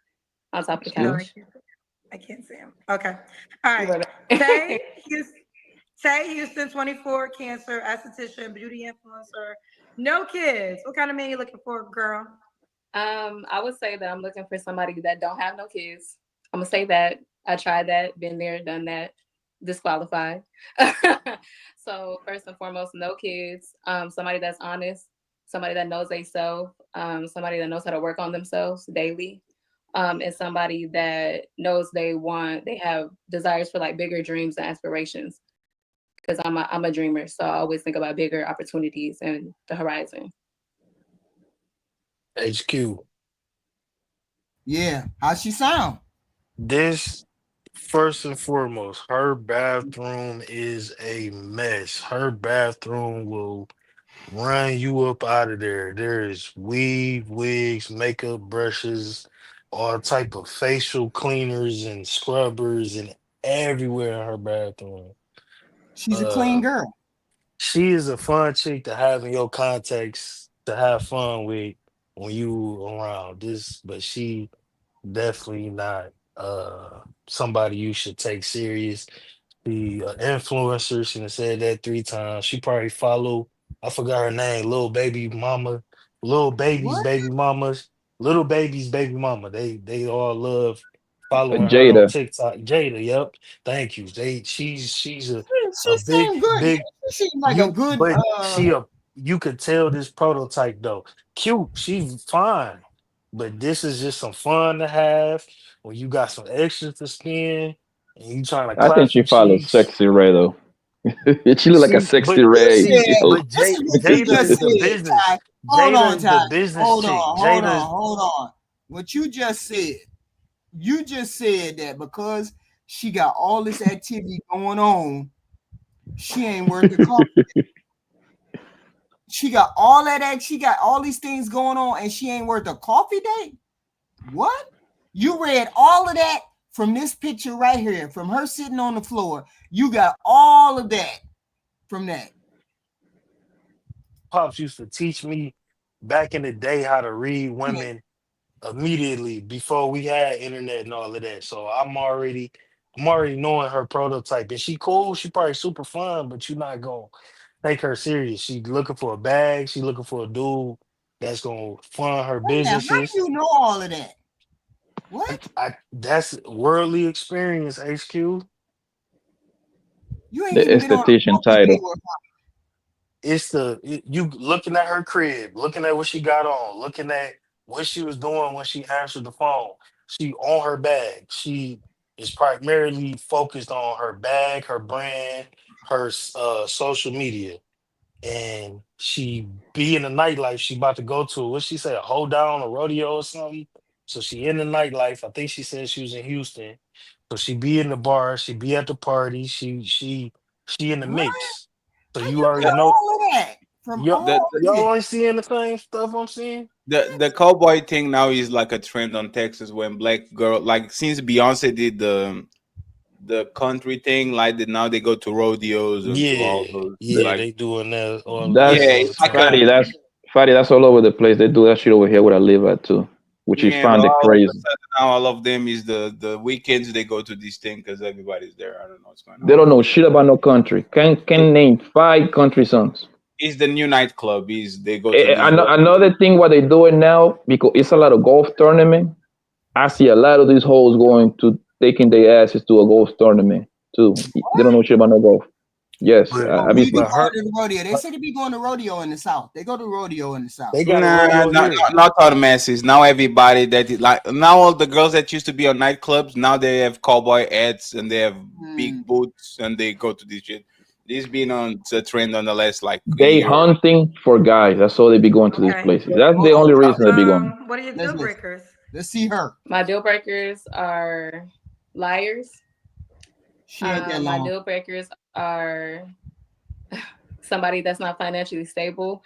on top of the No, couch. I can't see him. Okay. All right. Tay Houston, 24, Cancer, esthetician, beauty influencer, no kids. What kind of man you looking for, girl? I would say that I'm looking for somebody that don't have no kids. I'm gonna say that I tried that, been there, done that, disqualified. So first and foremost, no kids. Somebody that's honest, somebody that knows themselves, somebody that knows how to work on themselves daily, and somebody that knows they have desires for like bigger dreams and aspirations. Because I'm a dreamer, so I always think about bigger opportunities and the horizon. HQ. Yeah. How's she sound? This, first and foremost, her bathroom is a mess. Her bathroom will run you up out of there. There is weave, wigs, makeup brushes, all type of facial cleaners and scrubbers and everywhere in her bathroom. She's a clean girl. She is a fun chick to have in your context to have fun with when you around this, but she definitely not somebody you should take serious. The influencer, she done said that 3 times. She probably follow, I forgot her name, little baby mama, little baby's What? baby mamas, little baby's baby mama. They all love following her on Jada. TikTok. Jada, yep. Thank you. She's a She seemed good. big She seemed like a you, good. but you could tell this prototype though. Cute, she's fine. But this is just some fun to have when you got some extra to spend and you trying to I clap think she some follows cheeks. Sexy Ray though. She look like a See, sexy but Ray. Yeah, Yo. this is what you Jada just is the said, Ty. business. Hold Jada on, is the Ty. business Hold chick. on, hold Jada on, is hold on. What you just said, that because she got all this activity going on, she ain't worth the coffee. She got all that, she got all these things going on, and she ain't worth a coffee date? What? You read all of that from this picture right here, from her sitting on the floor. You got all of that from that. Pops used to teach me back in the day how to read women immediately before we had internet and all of that. So I'm already knowing her prototype. And she cool, she probably super fun, but you're not gonna take her serious. She looking for a bag, she looking for a dude that's gonna fund her Wait a minute, how do businesses. you know all of that? What? That's worldly experience, HQ. You ain't The even been on a esthetician coffee date title. with It's you looking at her crib, looking at what she got on, looking at what she was doing when she answered the phone. She on her bag. She is primarily focused on her bag, her brand, her social media, and she be in the nightlife. She about to go to what she said, a hold down, a rodeo or something. So she in the nightlife. I think she said she was in Houston. So she be in the bar. She be at the party. She in the what? mix. So How you you already get know. all of that from Y'all, all of y'all this? ain't seeing the same stuff I'm seeing. The cowboy thing now is like a trend on Texas when black girl, like since Beyonce did the country thing, like now they go to rodeos and to all Yeah, those yeah, like they doing that all yeah, that That's all the it's like time. a Fatty. That's all over the place. They do that shit over here where I live at too, which is yeah, but found it all of a crazy. sudden now all of them is the weekends they go to this thing because everybody's there. I don't know what's going They on. don't know shit about no country. Can name 5 country songs. It's the new nightclub. Is they go to these Another thing what they doing now because it's a lot of golf tournament. I see a lot of these hoes going to taking their asses to a golf tournament too. They don't know shit about no golf. Yes, But I Oh, be we be seeing. but going her, to the rodeo. They her say they be going to rodeo in the South. They go to rodeo in the South. they got a Nah, rodeo not, here. not all the masses. Now everybody that like now all the girls that used to be on nightclubs now they have cowboy hats and they have big boots and they go to this shit. This been on the trend on the last like They year. hunting for guys. That's all they be going to these Okay. places. That's the Hold only on, reason they be going. What are your let's deal listen. breakers? Let's see her. My deal breakers are liars. She ain't that My long. deal breakers are somebody that's not financially stable.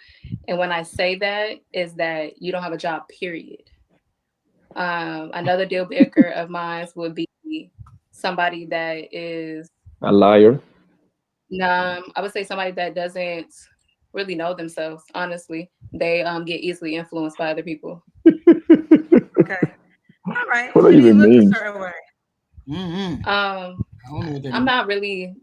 And when I say that, is that you don't have a job, period. Another deal breaker of mine would be somebody that is A liar. Nah, I would say somebody that doesn't really know themselves. Honestly, they get easily influenced by other people. Okay. All right. What do Should you he even look a mean? certain way? I'm not really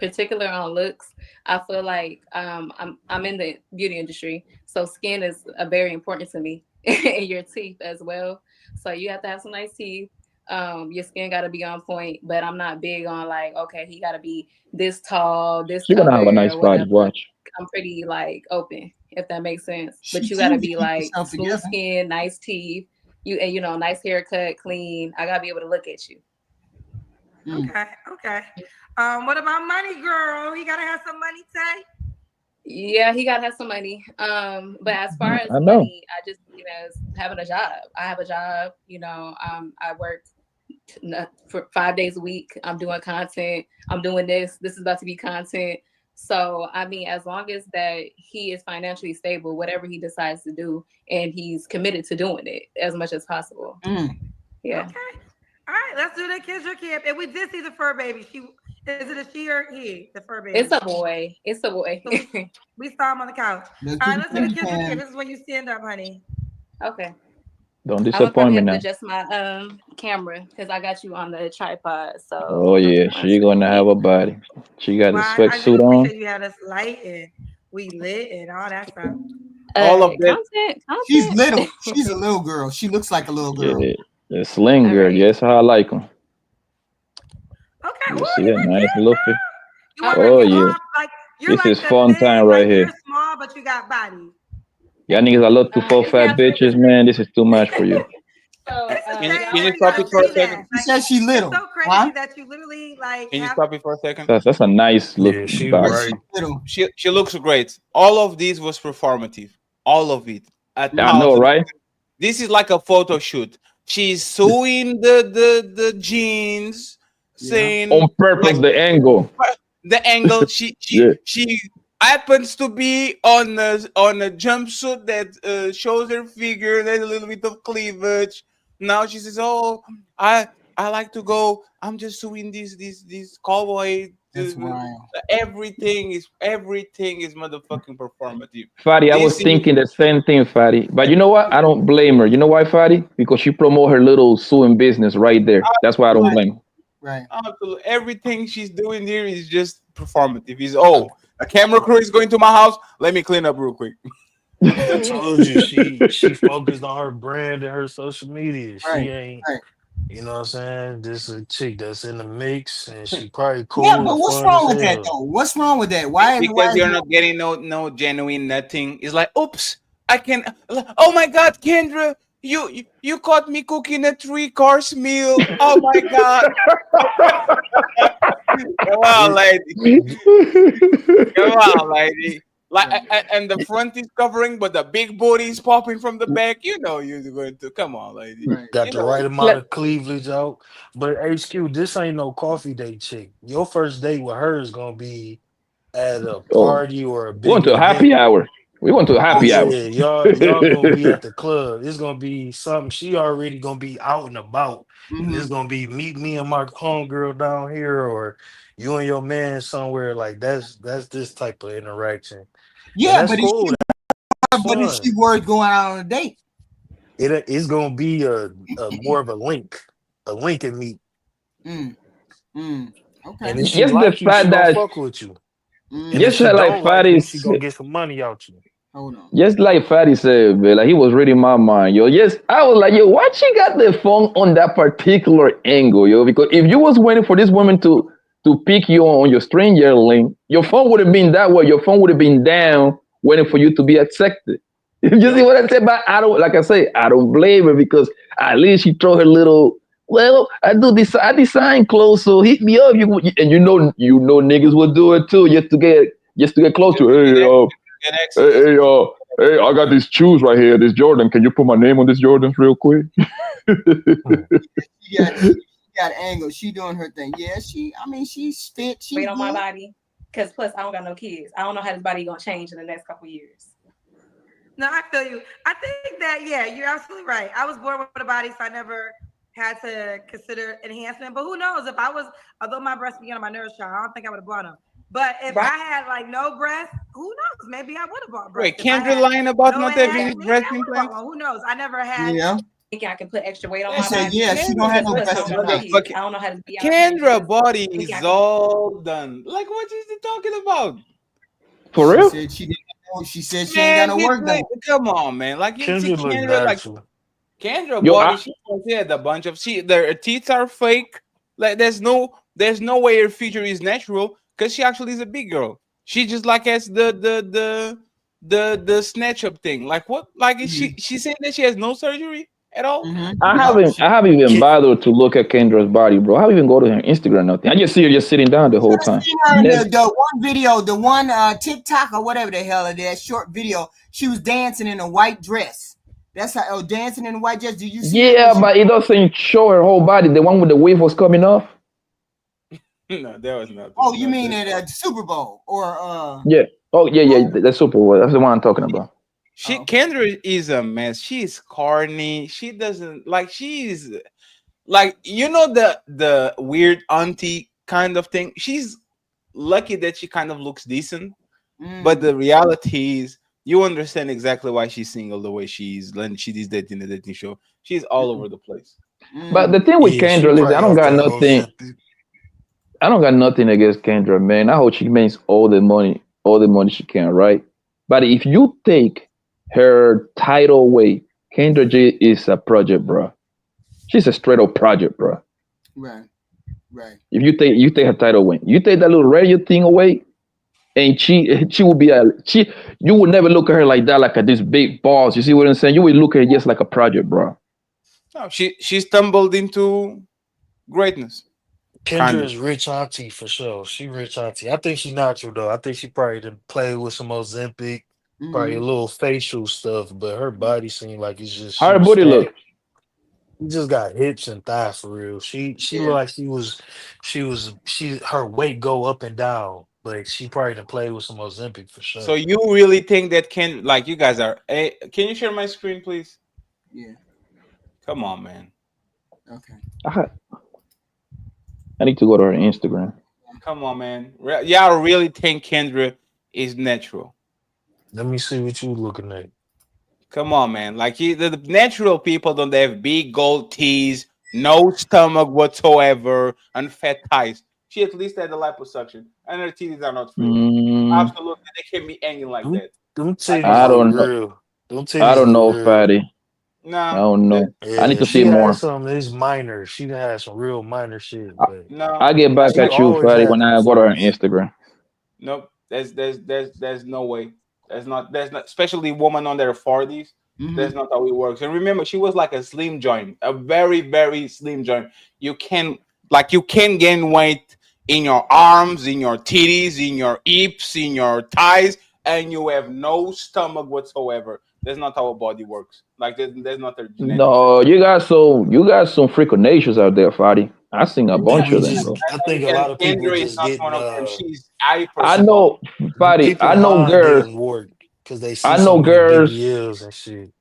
particular on looks. I feel like I'm in the beauty industry, so skin is very important to me, and your teeth as well. So you have to have some nice teeth. Your skin got to be on point, but I'm not big on like, okay, he got to be this tall, this She's gonna have a color, nice or body. whatever. Watch. I'm pretty like open, if that makes sense. She But you got to seems to be keep like herself smooth together. skin, nice teeth, nice haircut, clean. I gotta be able to look at you. Okay. Okay. What about money, girl? He gotta have some money, Tay. Yeah, he gotta have some money. But as far as I know. money, I just see it as having a job. I have a job, I work for 5 days a week. I'm doing content. I'm doing this. This is about to be content. So I mean, as long as that he is financially stable, whatever he decides to do, and he's committed to doing it as much as possible. Yeah. Okay. All right, let's do the Kendra camp. And we did see the fur baby. Is it a she or he? The fur baby. It's a boy. It's a boy. So we saw him on the couch. All right, let's do the Kendra camp. This is when you stand up, honey. Okay. Don't I'm gonna disappoint probably me have to now. adjust my camera because I got you on the tripod. So Oh yeah, she gonna have a body. She got a I do sweatsuit on. appreciate you had us light and we lit and all that stuff. All of that. Content. She's little. She's a little girl. She looks like a little girl. Yeah, the sling girl. right. Yes, how I like them. Okay. You see that nice little fit. You want Oh to yeah, like you're this like is the fun big, time right like here. you're small, but you got body. Y'all niggas, I love to fuck fat bitches, man. This is too much for you. So Can you stop it for a second? She says she little. It's so crazy Huh? that you literally like Can you have. stop it for a second? That's a nice look Yeah, she body. right. Little. She looks great. All of this was performative. All of it. I know, right? This is like a photo shoot. She's sewing the jeans, saying On purpose, like, the angle. the angle. She Yeah. she happens to be on a jumpsuit that shows her figure. There's a little bit of cleavage. Now she says, "Oh, I like to go. I'm just doing these cowboy." That's wild. Everything is motherfucking performative. Fatty, I was thinking the same thing, Fatty. But you know what? I don't blame her. You know why, Fatty? Because she promote her little sewing business right there. That's why I don't blame her. Right. Absolutely. Everything she's doing here is just performative. A camera crew is going to my house. Let me clean up real quick. I told you she focused on her brand and her social media. She Right. ain't, Right. you know what I'm saying? This is a chick that's in the mix and she probably cool Yeah, but and what's fun wrong as with that hell. though? What's wrong with that? Why Because is you're not getting no genuine nothing. It's like, oops, I can. Oh my God, Kendra, you caught me cooking a 3-course meal. Oh my God. Come on, lady. Come on, lady. Like, and the front is covering, but the big booty is popping from the back. You know you're going to. Come on, lady. Got You the know. right amount of cleavage out. But HQ, this ain't no coffee date chick. Your first date with her is gonna be at a Oh, party or a we went big to a event. happy hour. We went to a happy Yeah, hour. y'all gonna be at the club. It's gonna be something. She already gonna be out and about, and it's gonna be meet me and my homegirl down here, or you and your man somewhere. Like that's this type of interaction, and Yeah, that's but is cool. she, That's but is she fun. worth going out on a date? It's gonna be a more of a link and meet. Mm. Mm. Okay. And if she Just the like you, she fact gonna that, fuck with you. And if just she like don't like Fatty you, she gonna get some money out you. Hold on. Just like Fatty said, man, like he was reading my mind, yo. Yes, I was like, yo, why she got the phone on that particular angle, yo? Because if you was waiting for this woman to pick you on your stranger link, your phone would have been that way. Your phone would have been down, waiting for you to be accepted. You see what I said? But I don't, like I say, I don't blame her because at least she throw her little. Well, I do this. I design clothes, so hit me up. And niggas will do it too, just to get close to. Hey, I got these shoes right here. This Jordan. Can you put my name on this Jordans real quick? She got angle. She doing her thing. Yeah, she's fit. She's Wait on my good. body. Because plus, I don't got no kids. I don't know how this body gonna change in the next couple years. No, I feel you. I think that you're absolutely right. I was born with a body, so I never had to consider enhancement. But who knows? If I was, although my breasts be on my nurse child, I don't think I would have brought them. But if I had like no breasts, who knows? Maybe I would have bought breasts. Wait, Kendra lying about no not ass, having maybe breast I would've implants? bought one. Who knows? I never had. Yeah. Think I can put extra weight on She my said, body. yeah, she don't have no Put breast some implants. cheese. I don't know how to be out Kendra here. body Think I is can- all done. Like, what is he talking about? For She real? said she didn't know. She said she ain't got no work done. Come on, man. Like, you see Kendra look Kendra, like natural. Kendra Yo, body, she had a bunch of their teeth are fake. Like, there's no way her feature is natural because she actually is a big girl. She just like has the snatch up thing. Like, what? Like, is she saying that she has no surgery at all? I haven't even bothered to look at Kendra's body, bro. I haven't even go to her Instagram nothing. I just see her just sitting down the whole time. Seen her in the one video, the one TikTok or whatever the hell it is, short video. She was dancing in a white dress. That's how dancing in a white dress. Do you see? Yeah, but it doesn't show her whole body. The one with the wave was coming off. No, that was not. Oh, you mean at the Super Bowl or? Yeah. Oh, yeah. That's Super Bowl. That's the one I'm talking about. Kendra is a mess. She is corny. She doesn't like. She's like, you know, the weird auntie kind of thing. She's lucky that she kind of looks decent, but the reality is, you understand exactly why she's single the way she is. When she is dating the dating show, she's all over the place. But the thing with Kendra, listen, I don't got nothing. I don't got nothing against Kendra, man. I hope she makes all the money she can, right? But if you take her title away, Kendra J is a project, bro. She's a straight up project, bro. Right. If you take her title away, you take that little radio thing away, and she will be you would never look at her like that, like at this big boss. You see what I'm saying? You would look at her just like a project, bro. No, she stumbled into greatness. Kendra is rich auntie for sure. She rich auntie. I think she natural though. I think she probably done play with some Ozempic, probably a little facial stuff, but her body seemed like it's just. How her booty look? She just got hips and thighs for real. She looked like she her weight go up and down, but she probably done played with some Ozempic for sure. So you really think that you guys are? Hey, can you share my screen, please? Yeah. Come on, man. Okay. I need to go to her Instagram. Come on, man. Y'all really think Kendra is natural? Let me see what you looking at. Come on, man. Like the natural people don't have big gold teeth, no stomach whatsoever, and fat thighs. She at least had the liposuction, and her teeth are not free. Absolutely, they can be hanging like that. I don't know. I don't know, Fatty. No, I don't know. Yeah, I need to see more. It's minor. She done had some real minor shit. But no, I'll get back at you, Fatty, when I go to her Instagram. Nope. There's no way. There's not, especially woman on their 40s. That's not how it works. And remember, she was like a slim joint, a very, very slim joint. You can gain weight in your arms, in your titties, in your hips, in your thighs, and you have no stomach whatsoever. That's not how a body works. Like there's not a genetic. No, you got some freaking nations out there, Fatty. I seen a bunch of them, bro. I think a lot of people Kendra just is not getting. one of them. She's hyper. I know, Fatty. I know girls. Because they see I so know many girls. BBLs and shit.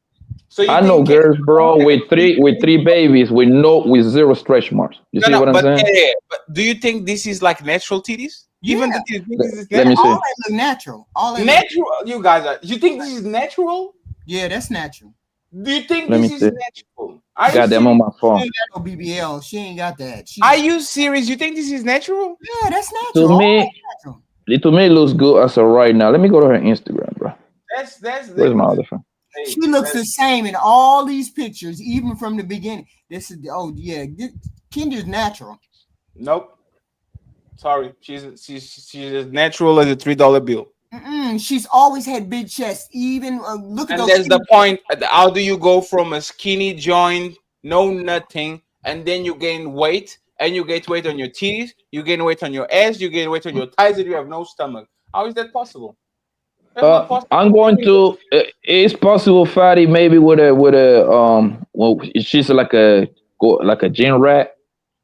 So I know girls, bro, with three babies with zero stretch marks. You see what I'm saying? Yeah, but do you think this is like natural titties? Even the titties, Let me see. All that look natural. Natural. You guys are. You think this is natural? Yeah, that's natural. Do you think Let this me is see. natural? Goddamn, on my phone. She ain't got no BBL. She ain't got that. Are you serious? You think this is natural? Yeah, that's natural. To me, it looks good as of right now. Let me go to her Instagram, bro. Where's my other phone? She looks the same in all these pictures, even from the beginning. This is Kendra's natural. Nope. Sorry, she's as natural as a $3 bill. She's always had big chests. Even look at and those. That's the point. How do you go from a skinny joint, no nothing, and then you gain weight, and you get weight on your titties, you gain weight on your ass, you gain weight on your thighs, and you have no stomach? How is that possible? I'm going to. It's possible, Fatty, maybe with a Well, she's like a gym rat.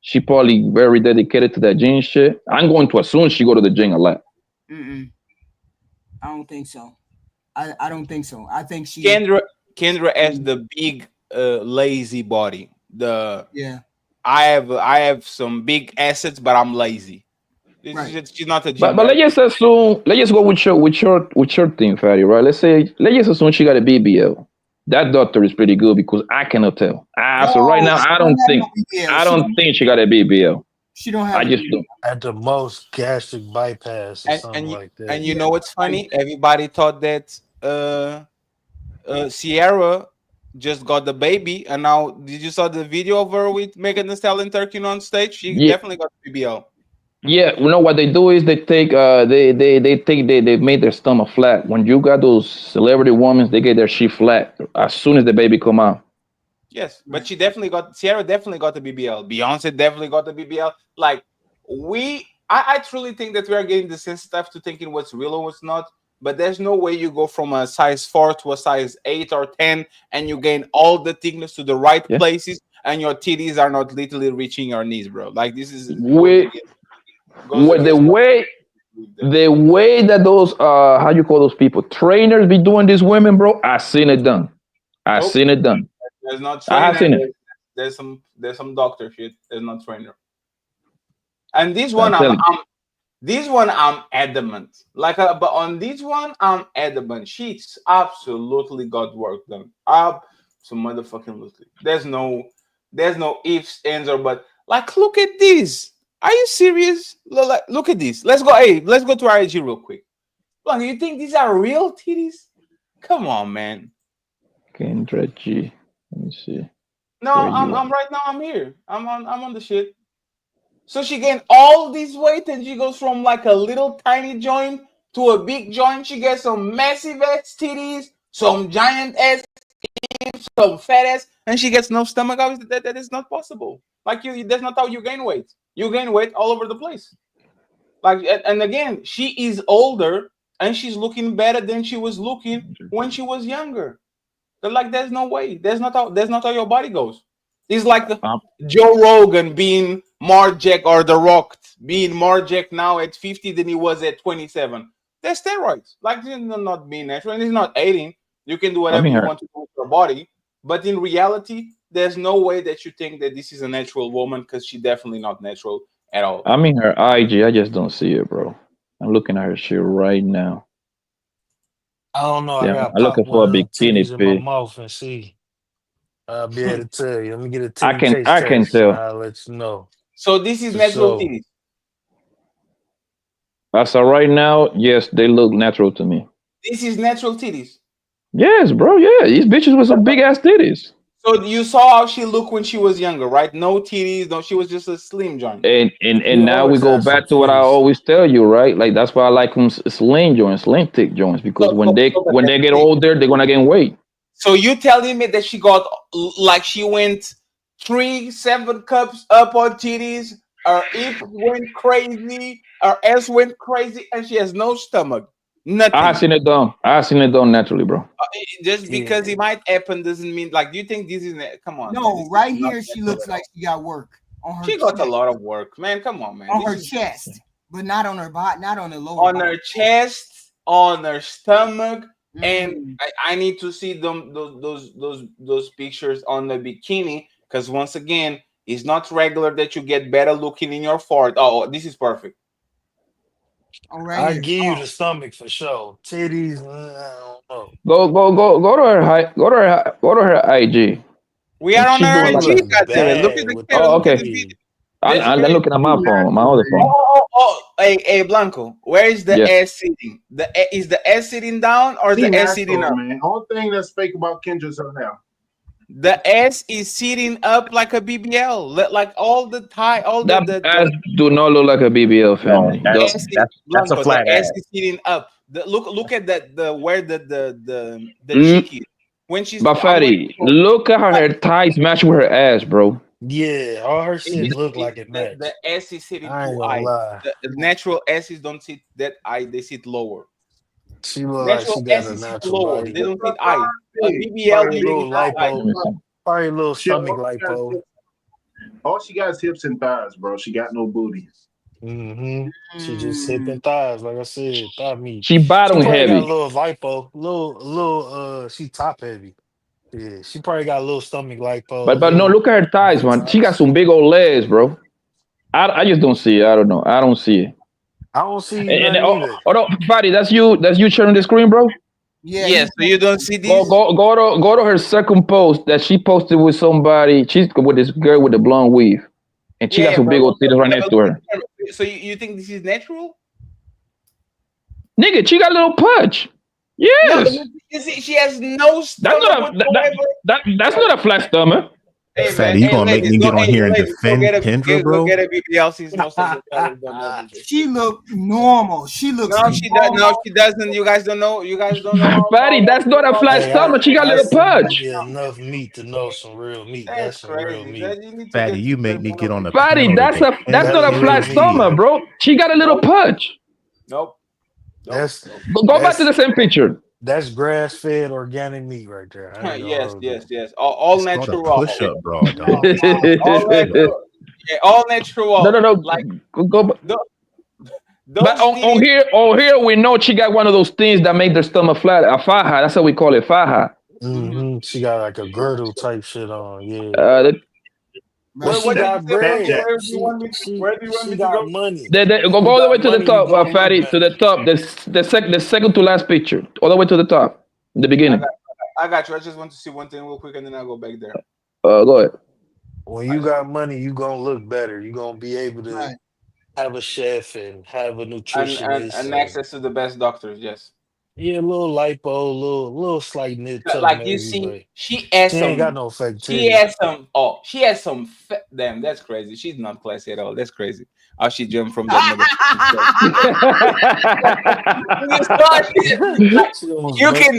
She probably very dedicated to that gym shit. I'm going to assume she go to the gym a lot. I don't think so. I don't think so. I think she. Kendra has the big lazy body. I have some big assets, but I'm lazy. She's not a gym But rat. let's just assume, let's just go with your thing, Fatty, right? Let's just assume she got a BBL. That doctor is pretty good because I cannot tell. So right No, now she I don't don't have no think BBL. I don't think she got a BBL. She don't have I a just BBL. don't. At the most, gastric bypass or And something and you, like and that. you Yeah, know what's like funny? Everybody thought that Sierra just got the baby, and now did you saw the video of her with Megan Thee Stallion Turkey on stage? She Yeah, definitely got BBL. yeah. You know what they do is they take they made their stomach flat. When you got those celebrity women, they get their shit flat as soon as the baby come out. Yes, but Sierra definitely got the BBL. Beyonce definitely got the BBL. Like I truly think that we are getting desensitized to thinking what's real or what's not. But there's no way you go from a size 4 to a size 8 or 10 and you gain all the thickness to the right Yeah. places and your titties are not literally reaching your knees, bro. Like this is With goes the against what way that those how you call those people trainers be doing these women, bro, I seen it done. I nope. seen it done. There's not I have trainer. seen it. There's some doctor shit. There's not trainer. And this I'm one, telling you. this one I'm adamant. But on this one, I'm adamant. She's absolutely got work done. Motherfucking. There's no ifs, ands, or but. Like, look at this. Are you serious? Look at this. Let's go. Hey, let's go to our IG real quick. Look, you think these are real titties? Come on, man. Kendra G. Let me see. No, Where you I'm right now. I'm here. I'm on the shit. So she gained all this weight and she goes from like a little tiny joint to a big joint. She gets some massive ass titties, some giant ass hips, some fat ass, and she gets no stomach. Obviously, that is not possible. Like that's not how you gain weight. You gain weight all over the place. Like, and again, she is older and she's looking better than she was looking when she was younger. They're like, there's no way. That's not how your body goes. It's like Joe Rogan being more jack or The Rock being more jack now at 50 than he was at 27. They're steroids. Like, they're not being natural. And it's not aiding. You can do whatever you want to do with your body. But in reality, there's no way that you think that this is a natural woman because she's definitely not natural at all. I mean her IG. I just don't see it, bro. I'm looking at her shit right now. I don't know. I Yeah, gotta I'm pop looking for one a of them bikini titties in my pic. mouth and see. I'll be able to tell you. Let me get a I titty taste can test, and tell. I'll let you know. So this is For natural sure. titties. As of right now, yes, they look natural to me. This is natural titties. Yes, bro. Yeah, these bitches with some big ass titties. So you saw how she looked when she was younger, right? No titties, no. She was just a slim joint. And now we go back to what I always tell you, right? Like that's why I like them slim joints, slim thick joints, because when they get older, they're gonna gain weight. So you telling me that she got like she went 7 cups up on titties, her hips went crazy, her ass went crazy, and she has no stomach, nothing. I seen it done. I seen it done naturally, bro. Just because it might happen doesn't mean like. Do you think this is? Come on. No, man, right here she looks like she got work on her. She got a lot of work, man. Come on, man. On her chest, but not on her body, not on the lower. On her chest, on her stomach, and I need to see those pictures on the bikini because once again, it's not regular that you get better looking in your fort. Oh, this is perfect. I give you the stomach for sure. Titties, I don't know. Go to her go to her IG. We are on her IG. Look Look at the camera. Oh, Look at okay. the video. I'm looking at my phone, my other phone. Hey, Blanco, where is the ass sitting? Is the ass sitting down or the ass sitting up? Man, only thing that's fake about Kendra's her hair. The ass is sitting up like a BBL, like all the tie, all that the ass do not look like a BBL family. that's a flat ass. Is sitting up. Look at that where the cheek is when she's. But fatty, look at her thighs match with her ass, bro. Yeah, all her shit look like it match. The ass is sitting I ain't too gonna high. lie. The natural asses don't sit that high; they sit lower. She look like she got a natural lower. body. They don't sit high. A BBL, Probably a little lipo. Probably a little stomach lipo. All she got is hips and thighs, bro. She got no booty. She just hip and thighs, like I said, thigh meat. She bottom probably heavy. got a little lipo, little. She top heavy. Yeah, she probably got a little stomach lipo. But no, look at her thighs, man. She got some big old legs, bro. I just don't see it. I don't know. I don't see it. I don't see And nothing either. no, Fatty, that's you. That's you sharing the screen, bro. Yeah. Yes, so you don't see Go, these? go to her second post that she posted with somebody. She's with this girl with the blonde weave, and she got some big old titties right next to her. So you think this is natural? Nigga, she got a little punch. Yes. No, you see, she has no stomach That's not a flat stomach. Hey, Fatty, you gonna make me get on here and defend Kendra, bro? Go get a BBL. She's most of the fellas don't know this. She look normal. She looks. No, she does. No, she doesn't. You guys don't know. You guys don't know. Fatty, that's not a flat stomach. She got a little punch. Enough meat to know some real meat. That's some real meat. Fatty, you make me get on the Fatty, panel that's to not a flat stomach, bro. She got a little punch. Nope. That's go back to the same picture. That's grass-fed organic meat right there. Yes. All natural. Push-up, bro. all natural. Yeah, all natural. No. Like go. But on here, we know she got one of those things that make their stomach flat. A faja. That's how we call it, faja. Mm-hmm. She got like a girdle type shit on. Yeah. She got bread. She got money. Go all the way to the top, Fatty. To the top. The second to last picture. All the way to the top. The beginning. I got you. I just want to see one thing real quick, and then I'll go back there. Go ahead. When you got money, you gonna look better. You gonna be able to have a chef and have a nutritionist and access to the best doctors. Yes. Yeah, a little lipo, little slight nip. Like you see, she has some. Ain't got no fake. She has some. Oh, she has some. Damn, that's crazy. She's not classy at all. That's crazy. How she jumped from that.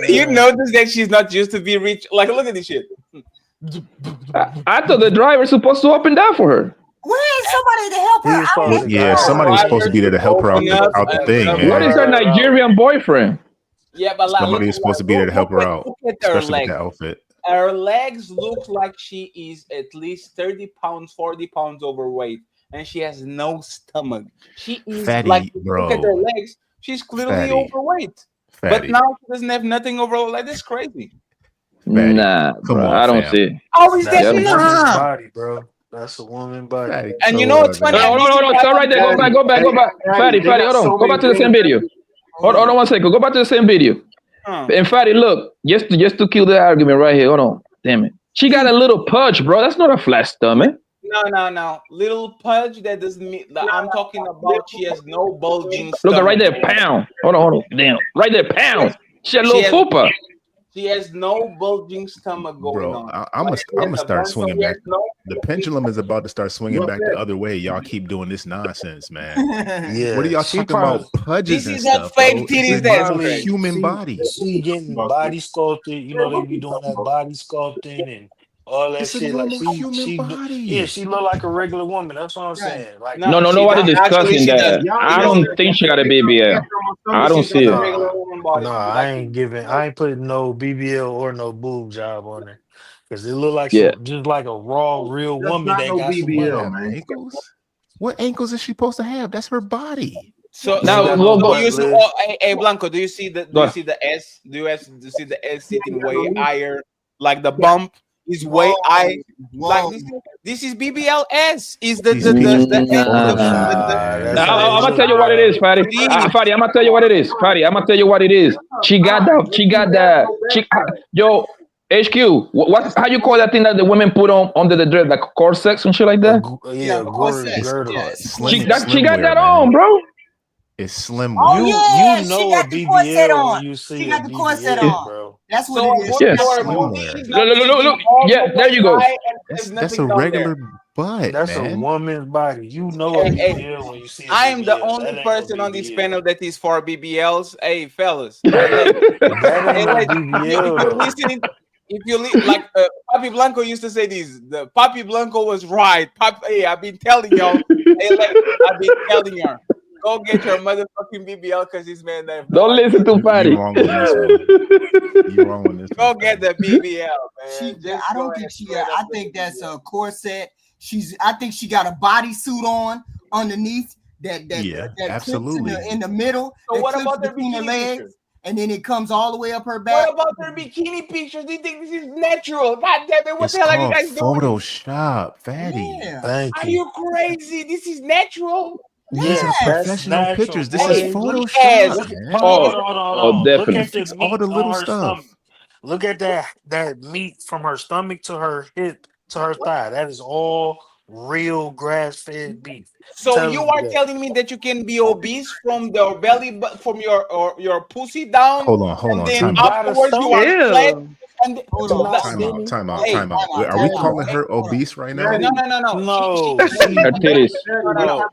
You notice that she's not used to be rich. Like, look at this shit. I thought the driver's supposed to up and down for her. Where is somebody to help her? Yeah, somebody was supposed to be there to help her out the thing, man. What is her Nigerian boyfriend? Yeah, but like, somebody is supposed to be there to help her out, especially with that outfit. Her legs look like she is at least 30 pounds, 40 pounds overweight, and she has no stomach. She is Fatty, like, bro. look at her legs. She's clearly overweight. But now she doesn't have nothing over. Like, that's crazy. Fatty. Nah, bro, I don't see it. How is that not? Body, bro. That's a woman body. And you know what's funny? No, stop right there. Go back. Fatty, hold on. Go back to the same video. Hold on 1 second. Go back to the same video. And Fatty, look, just to kill the argument right here. Hold on. Damn it. She got a little pudge, bro. That's not a flat stomach. No. Little pudge, that doesn't mean. I'm talking about she has no bulging stomach. Look, right there, pound. Hold on. Damn. Right there, pound. She had a little fupa. She has no bulging stomach going on. I'm gonna start swinging back. The pendulum is about to start swinging back the other way. Y'all keep doing this nonsense, man. Yeah. What are y'all talking about? Pudges and stuff. Fake titties. That's a human body. She getting body sculpted. You know they be doing that body sculpting and all that shit. Like she look like a regular woman. That's what I'm saying. Like no, nobody discussing that. I don't think she got a BBL. I don't see it. No, I ain't putting no BBL or no boob job on her because it look like just like a raw, real woman that got BBL, some ankles. What ankles is she supposed to have? That's her body. So now, hey Blanco, do you see the S? Do you see the S sitting way higher? Like the bump is way high. Like this is BBLS. Is the I'm gonna tell you what it is, Fatty. Fatty, I'm gonna tell you what it is. Fatty, I'm gonna tell you what it is. She got that. Yo, HQ. What? How you call that thing that the women put on under the dress, like corsets and shit like that? Yeah, girdle. She got that on, bro. It's slim. Oh, you know a BBL when you see she got the corset BBL, on, bro. That's what it is. Yes. Look. Yeah, there you go. That's a regular butt. That's man. a woman's body. You know a BBL when you see. I am the only person on this panel that is for BBLs. Hey, fellas. If you like, Papi Blanco used to say this. The Papi Blanco was right. Hey, I've been telling y'all. I've been telling y'all. Go get your motherfucking BBL because this man. Don't listen to Fatty. You're wrong on this. Go get the BBL, man. I don't think she. I think that's a corset. I think she got a bodysuit on underneath that absolutely in the middle. So what about the between the bikini legs? pictures? And then it comes all the way up her back. What about their bikini pictures? Do you think this is natural? God damn it! What the hell are you guys doing? Photoshop, Fatty. Yeah. Thank you. Are you crazy? This is natural. Yeah, These are that's professional natural, pictures. This is boy. Photoshop, Look at, man. hold on. Look definitely. at the Fix all the meat little on her stuff. stomach. Look at that meat from her stomach to her hip to her thigh. That is all real grass-fed beef. So you Telling you are that. telling me that you can be obese from the belly, but from your pussy down, Hold and on, then time out. By the afterwards you are stomach, flat, Ew. and Hold she on, not hold on, Time out, skinny. time out, hold on, hey, time out. time out, Wait, are we hold on. calling her Hold on. obese right now? no. No, Her titties. No.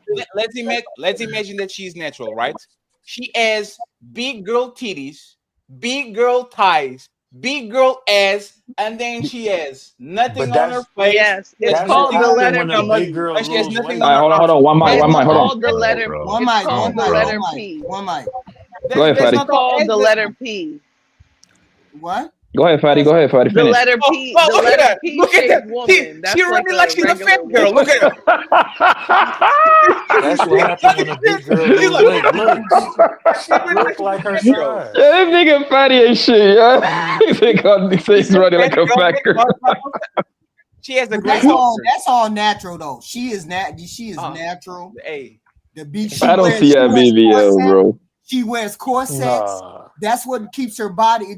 Let's imagine that she's natural, right? She has big girl titties, big girl thighs, big girl ass, and then she has nothing but on her that's face. Yes, She has it's that's what called nothing the on her happens letter when a stomach, big P. girl and she has lose nothing All on weight. right, her hold on, arm. hold on. One mic, That's one It's mic. not Hold on. called the obese. letter. Bro. One It's mic, called one the mic, Bro. one letter mic, P. one mic. Go ahead, That's Fatty. It's not all called the ass. letter P. What? Go ahead, Fatty. Go ahead, Fatty. The Finish. letter Oh, P. well, The look at letter that! P Look at shaped that! woman. She That's like really like a she's a regular fat girl. Look woman. at her. That's what happens when a big girl She's lose like, weight. she's really like Look like her a fat girl. size. Yeah, this nigga Fatty ain't shit, yeah. He said he's She's a running fat like a girl. fat girl. She has a But great that's all. culture. That's all natural though. She is Uh, natural. hey, The beat. I don't see that BBL, bro. She wears corsets. Nah. That's what keeps her body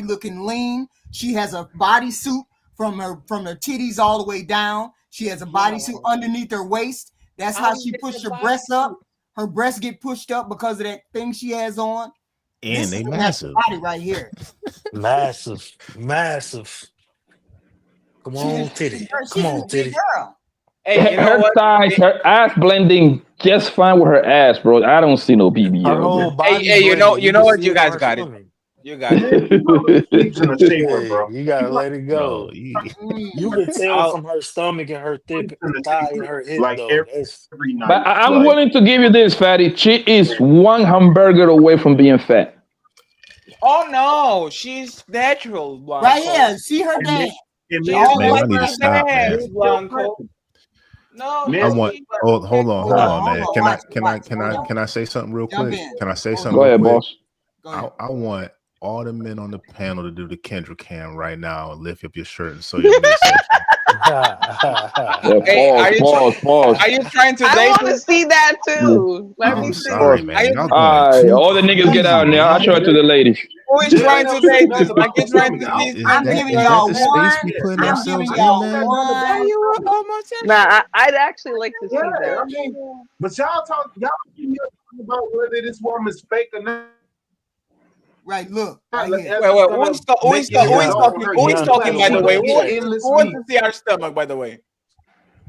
looking lean. She has a bodysuit from her titties all the way down. She has a bodysuit underneath her waist. That's how she pushed her breasts up. Her breasts get pushed up because of that thing she has on. And This they is a natural massive. body right here. Massive. Come on, titty. Come She's a on, big titty. girl. hey, you know Her what? thighs, her ass blending just fine with her ass, bro. I don't see no BBL, Her whole bro. body Hey, blended. you You know can what? see You it on guys her got it. stomach. You got it. Sleeps in a shaper, Hey, bro. you gotta let it Bro, go. You can tell I'll, from her stomach and her Sleeps tip, in a thigh and shaper her hip, like though. That's every But night. I'm Like, willing to give you this, Fatty. She is one hamburger away from being fat. oh no, she's natural, Right Blanco. here. See her and dance. and She men don't man, like y'all need to to stop, man. dance, Blanco. No, I men want. she. Oh, hold on, Hold hold on, on, hold man. on. Can I, Watch it. can I, Watch it. can Hold I, on. can I say something real Jump quick? in. Can I say Hold something Go on. real ahead, quick? boss. Go ahead. I want all the men on the panel to do the Kendra cam right now and lift up your shirt and show your midsection. Yeah, Hey, pause. are you trying to I date want to us? see that Yeah. too. Let I'm me see. sorry, Pause. Are man. you? Y'all All going right, too all the niggas get crazy, out now. I'll man. show it to the ladies. Who is trying to date us? Like you're trying to see Is I'm Kendra that giving is shirt? that y'all the one. space we putting I'm giving ourselves in, y'all man? Are one. you a homosexual? Nah, I'd actually like to yeah, see that. I mean, but y'all talking about whether this woman's fake or not. Right, look, right Like, here. that's Wait, wait. gonna Who make is it Gianna, result in talking? her Who is getting Gianna, talking? pull By up the on way, that chat. who wants to see our stomach? By the way,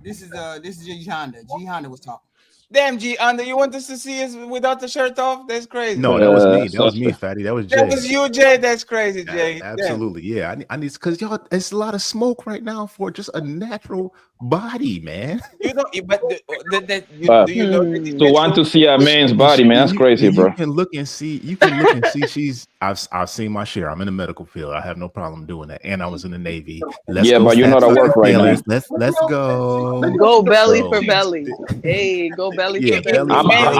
This is G Honda. G Honda was talking. damn, G, Under, you want us to see us without the shirt off? That's crazy. No, that was me. That was me, Suspect. Fatty. That was That Jay. was you, Jay. That's crazy, Jay. Damn. Absolutely, yeah. I need because y'all. It's a lot of smoke right now for just a natural body, man. You don't. But But do you know that to it's want natural? to see a man's And body, man, that's crazy, you bro. can look and see. You can look and see. I've seen my share. I'm in the medical field. I have no problem doing that. And I was in the Navy. Let's Yeah, go, but you're fat not at fucking work right now. sailors. Let's go. Go belly So for belly. Hey, go belly yeah, for belly belly. for belly.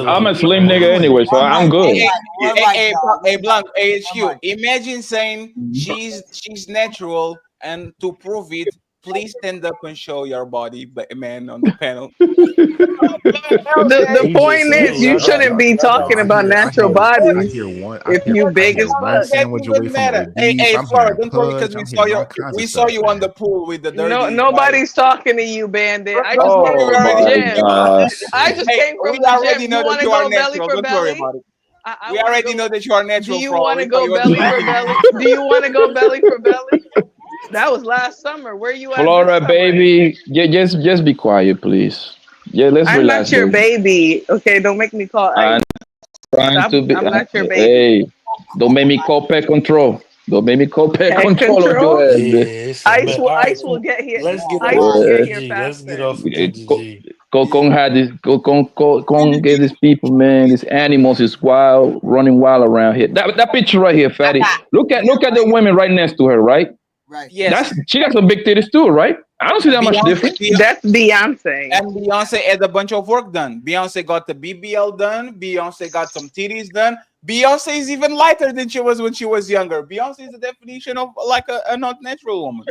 I'm a slim By the nigga way, anyway, so I'm good. Hey, Blanc, HQ. Imagine saying she's natural, and to prove it, please stand up and show your body, but man on the panel. The He just point said is, you y'all got shouldn't be y'all talking got I about too hear, I natural hear, exposed. I bodies hear one. I if hear, you I big hear as one fuck. That sandwich away even from matter. obese. Hey, I'm Flora, hearing don't worry because pudge. I'm hearing all kinds of we saw stuff, you on man. the pool with the No, dirty white. nobody's talking to you, Bandit. I just Don't came worry, we Oh from the my already. gym. gosh. I just Hey, came we from the already gym. know You that want to you are go belly natural. for Don't worry belly? about it. I We want to already go. know that you are Do natural, you Flora. want to We saw go you on the belly for pool. belly? Do you want to go belly for belly? That was last summer. Where you at this Flora, summer? baby, just be quiet, please. Yeah, let's I'm not relax, your baby. baby. Okay, don't make me call I'm ICE. trying Stop. to be. I'm not your baby. Hey, don't make me call pet control. Don't make me call pet Pet control on your control. head, man. Yeah, it's a man. All right, Ice will get here. let's get off Ice of will get Yeah. here Kendra G. Let's get faster. off of Kendra Go, G. con had this. Con get these people, man. These animals is wild, running wild around here. That picture right here, fatty. Look at the women right next to her, right? Right. Yes, She got some big titties too, right? I don't see that much Beyonce, difference. That's Beyonce. and Beyonce had a bunch of work done. Beyonce got the BBL done. Beyonce got some titties done. Beyonce is even lighter than she was when she was younger. Beyonce is the definition of like a not natural woman.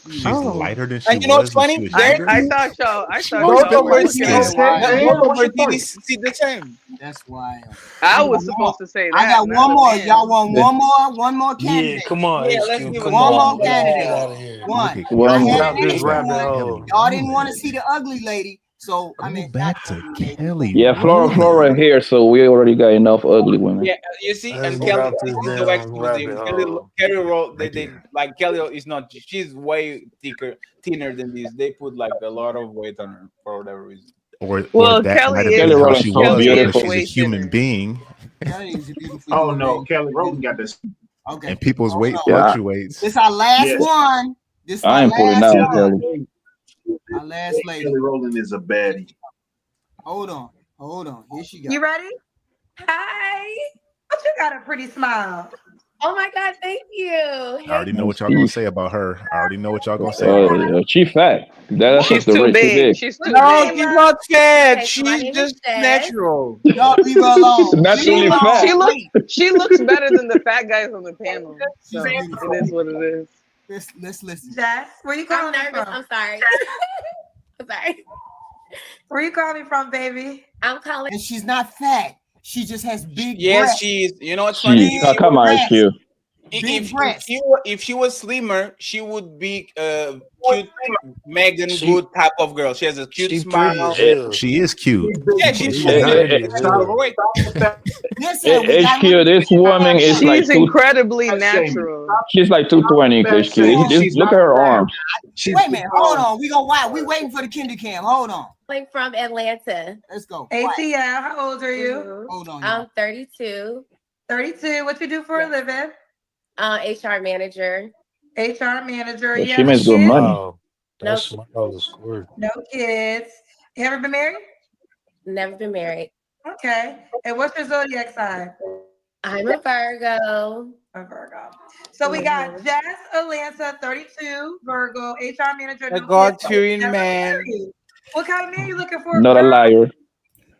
She's lighter than she And you know what's was when funny? she was Derek, younger. I thought y'all both were of her looking at titties, it like that. both of her titties see the same. That's wild. I was supposed to say I that. got Not one the more. man. Y'all want one more Yeah, candidate? come on, Yeah, let's HQ. give Come us One more on. one. Let's candidate. get out of here. One. Look at I One had more. Stop an this extra rabbit one. hole. Y'all didn't want to see the ugly lady, so I Go mean, not back to ugly lady. Kelly Yeah, Flora Rowland. here, so we already got enough ugly women. Yeah, you see, Let's and get Kelly, out this this is the wax damn museum. rabbit hole. Kelly wrote Right they there. like Kelly is not. She's way thinner than this. They put like a lot of weight on her for whatever reason. Or Well, that might Kelly have is been Kelly how Rowland's she so was Kelly is because beautiful. she's a way human thinner. being Kelly is a beautiful Oh human no, being. Kelly Rowland got this. Okay. and people's Hold weight on. Yeah, fluctuates. This our last Yes, one. This I my ain't pulling last out, Kelly, one. Kelly. Our last lady. Kelly Rowland is a baddie. Hold on. Here she goes. You ready? Hi. But you got a pretty smile. Oh my God, thank you. I Hey, already know what y'all She, gonna say about her. I already know what y'all gonna say about her. she fat. That's She's just the too rich. She big. big. She's too No, big. she's not fat. okay, so my She's name is just Jess. natural. Y'all leave her alone. Leave She her Naturally look, fat. she alone. look, Wait. she looks better than the fat guys on the panel. She's So beautiful. it is what it is. Let's listen. Jess, where you I'm calling me nervous. from? I'm sorry. I'm sorry. Where you calling me from, baby? I'm calling. And she's not fat. She just has big Yes, breasts. she is. You know what's She, funny? come on, breasts. HQ. Big breasts. If she was slimmer, she would be cute Megan She Good type of girl. She has a cute she pretty smile. as hell. She is cute. Yeah, she's She's pretty. pretty as She's hell. overweight. Listen, we got HQ, this woman is like She's incredibly natural. she's like 220. HQ. Look at her arms. Wait a minute. Hold on. We gonna watch. We waiting for the kinder cam. Hold on. From Atlanta. Let's go. ATL, how old are you? Hold on. I'm 32. 32. What you do for a living? HR manager. HR manager. But You she have makes good kids? money. Wow. That's my squirt. No kids. You ever been married? Never been married. Okay. And what's your zodiac sign? I'm a Virgo. A Virgo. So we got Jess Atlanta, 32, Virgo, HR manager. A No God-fearing kids, never man. married. What kind of man you looking for? Not a girl? liar.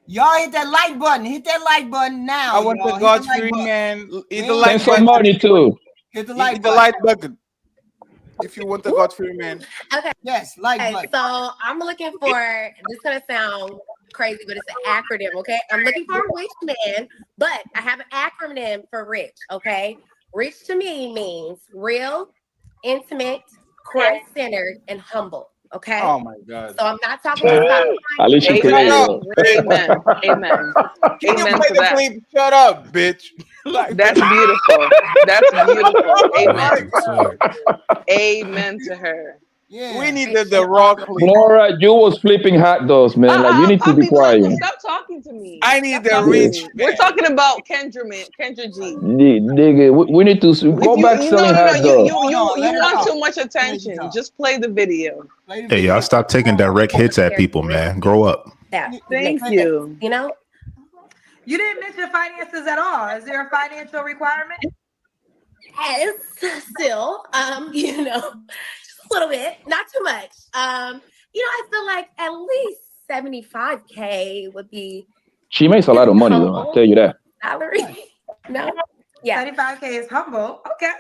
Y'all hit that like button. Hit that like button now. I want y'all. a Hit the like God-fearing button. man. Hit the Send like Send some button. money too. Hit the like Hit the button. like button. If you want a God-fearing man. Okay. Yes, like Okay, button. so I'm looking for, this is gonna sound crazy, but it's an acronym, okay? I'm looking for a rich man, but I have an acronym for rich, okay? Rich to me means real, intimate, Christ-centered, and humble, okay? Oh my God. So I'm not talking about At least you could. Amen. Amen. Can you Amen play to the that. clip? Shut up, bitch. Like, That's beautiful. That's beautiful. Amen. Sorry. Amen to her. we needed the raw clip. Flora, you was flipping hot dogs, man. Like you need to be Poppy quiet. Blanco, stop talking to me. I need Stop the talking to rich me. man. We're talking about Kendra, man. Kendra G. Nigga, we need to go You, back you selling no, hot you dogs. want too much attention. Just play the video. Hey, y'all stop taking direct hits at people, man. Grow up. that. Thank you. You know? You didn't mention finances at all. Is there a financial requirement? Yes, still, you know, just a little bit, not too much. You know, I feel like at least 75K would be She makes a lot of money though, I'll tell you that. salary. No, yeah, 35K is humble. Okay.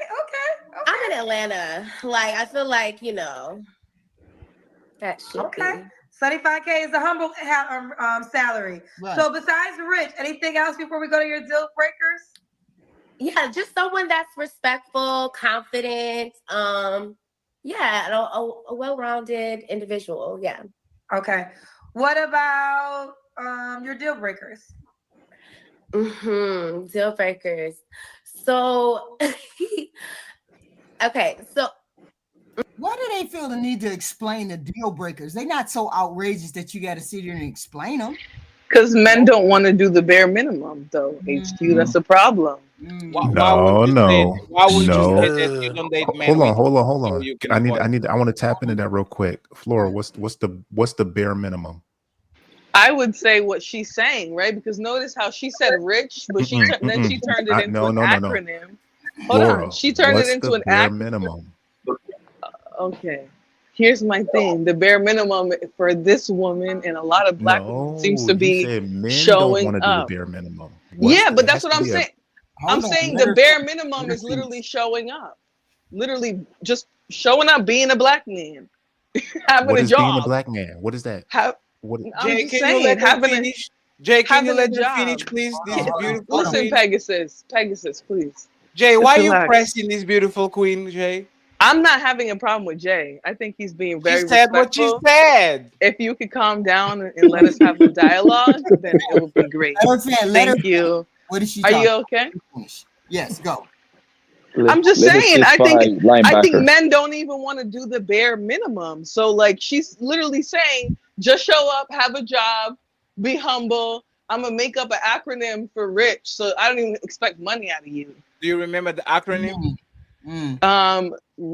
I'm in Atlanta. Like, I feel like, you know, that should Okay. 75K is a humble salary. Right. So besides rich, anything else before we go to your deal breakers? Yeah, just someone that's respectful, confident, yeah, and a well-rounded individual. Yeah. Okay. What about your deal breakers? Deal breakers. So, okay, so why do they feel the need to explain the deal breakers? They're not so outrageous that you got to sit here and explain them. Because men don't want to do the bare minimum, though. HQ, that's a problem. No. Why would you say that you don't date men? Hold on. So you can I want to tap into that real quick. Flora, what's the bare minimum? I would say what she's saying, right? Because notice how she said rich, but then she turned it into an acronym. Hold Flora, on. She turned it into an bare acronym. minimum. Okay. Here's my thing. The bare minimum for this woman and a lot of black women seems to be showing up. Do the bare minimum. But that's what I'm saying. I'm saying the bare minimum is literally showing up. Literally just showing up, being a black man, having What a is being a job. black man? What is that? What? I'm Jay, just can you saying, let her having finish? Jay, can you having a let her finish, job. please? This beautiful Listen, queen. Pegasus, please. Jay, Just why are you relax. pressing this beautiful queen, Jay? I'm not having a problem with Jay. I think he's being She very said what she respectful. said. If you could calm down and let us have the dialogue, then it would be great. Thank you. What is she Are talking you okay? Yes, go. I'm just Let her saying. I think linebacker. men don't even want to do the bare minimum. So like she's literally saying, just show up, have a job, be humble. I'm gonna make up an acronym for rich, so I don't even expect money out of you. Do you remember the acronym?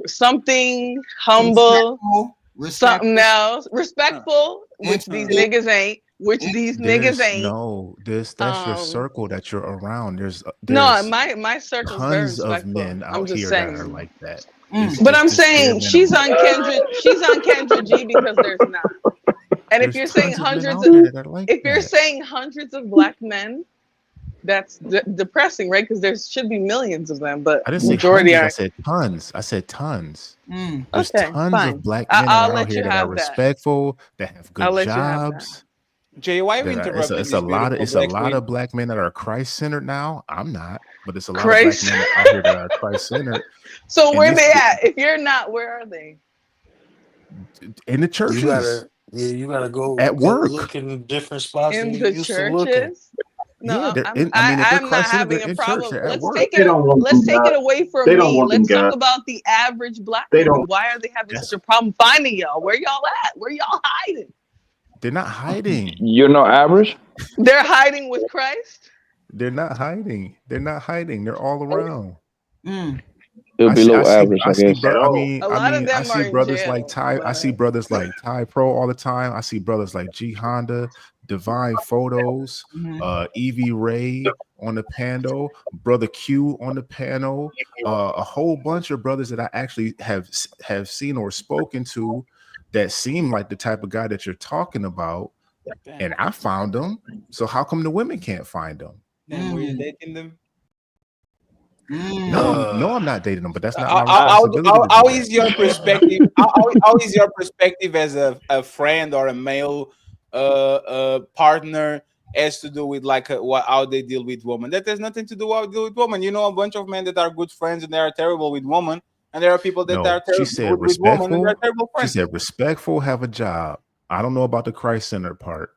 Something humble, respectful, something else, respectful, which these niggas ain't. That's your circle that you're around. There's No, my circle's very tons of respectful. men I'm out just here saying. that are like that. But I'm saying she's on Kendra G because there's not. And if you're saying hundreds of black men, that's depressing, right? Because there should be millions of them, but I didn't say majority hundreds. are. I said tons. I said tons. There's Okay, tons fine. of black men I'll that are out let here you that are have that. respectful, that have good I'll let you have that. jobs. Jay, why are you It's interrupting a this lot of beautiful black lot queen? of black men that are Christ centered now. I'm not, but it's a lot of black men out here that are Christ centered. So where they at? If you're not, where are they? In the churches. You gotta go at work. look in different spots In than you the used to look in. churches? No, Yeah, if I'm they're not Christ centered, having they're a in church, problem. they're at Let's work. take it away from me. Let's talk about the average black woman. Why are they having such a problem finding y'all? Where y'all at? Where y'all hiding? They're not hiding. You're not average? They're hiding with Christ? They're not hiding. They're not hiding. They're all around. They're below average, I guess. I see brothers like Ty. I see brothers like Ty Pro all the time. I see brothers like G Honda, Divine Photos, Evie Ray on the panel, Brother Q on the panel, a whole bunch of brothers that I actually have seen or spoken to that seem like the type of guy that you're talking about, and I found them. So how come the women can't find them? Then were you dating them? No, I'm not dating them, but that's not my responsibility. How is your perspective? How is your perspective as a friend or a male partner has to do with like how they deal with women? That has nothing to do with how they deal with women. You know, a bunch of men that are good friends and they are terrible with women, and there are people that are terrible she said with women and they're respectful. terrible friends. She said respectful, have a job. I don't know about the Christ Center part.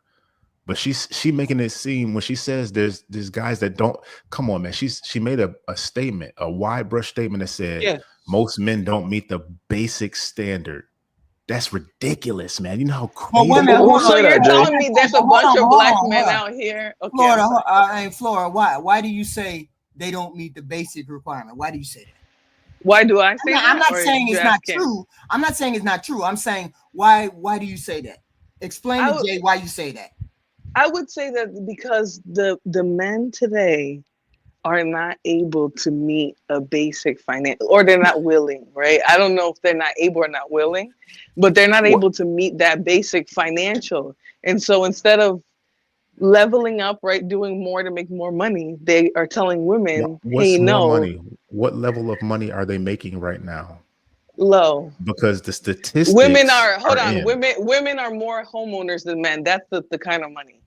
But she making it seem when she says there's guys that don't come on, man. She made a statement, a wide brush statement that said most men don't meet the basic standard. That's ridiculous, man. You know how crazy. So you're telling me there's a bunch of black men out here? Okay, Flora, why do you say they don't meet the basic requirement? Why do you say that? Why do I say that? I'm not saying it's not true. I'm not saying it's not true. I'm saying why do you say that? Explain to Jay why you say that. I would say that because the men today are not able to meet a basic financial, or they're not willing, right? I don't know if they're not able or not willing, but they're not able to meet that basic financial. And so instead of leveling up, right, doing more to make more money, they are telling women, what's more money? What level of money are they making right now? Low. Because the statistics women are women are more homeowners than men. That's the kind of money.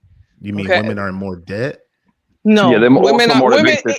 You mean women are in more debt? No, yeah, women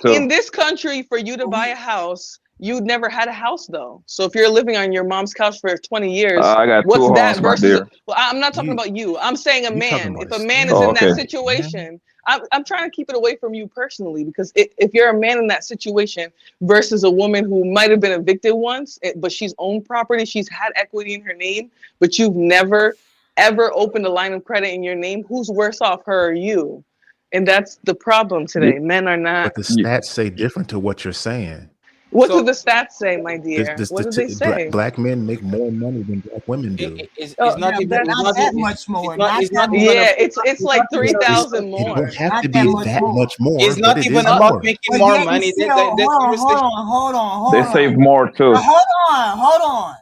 in this country, for you to buy a house, you never had a house though. So if you're living on your mom's couch for 20 years, I got what's two that houses, versus? Well, I'm not talking about you. I'm saying a man. If a man is in that situation, I'm trying to keep it away from you personally, because if you're a man in that situation versus a woman who might have been evicted once, but she's owned property, she's had equity in her name, but you've never ever opened a line of credit in your name, who's worse off, her or you? And that's the problem today. Men are not. But the stats say different to what you're saying. What do the stats say, my dear? What do they say? Black men make more money than black women do. It's not even that much more. It's like 3,000 more. It don't have to be that much more. It's not even about making more money. Hold on. They save more too. Hold on.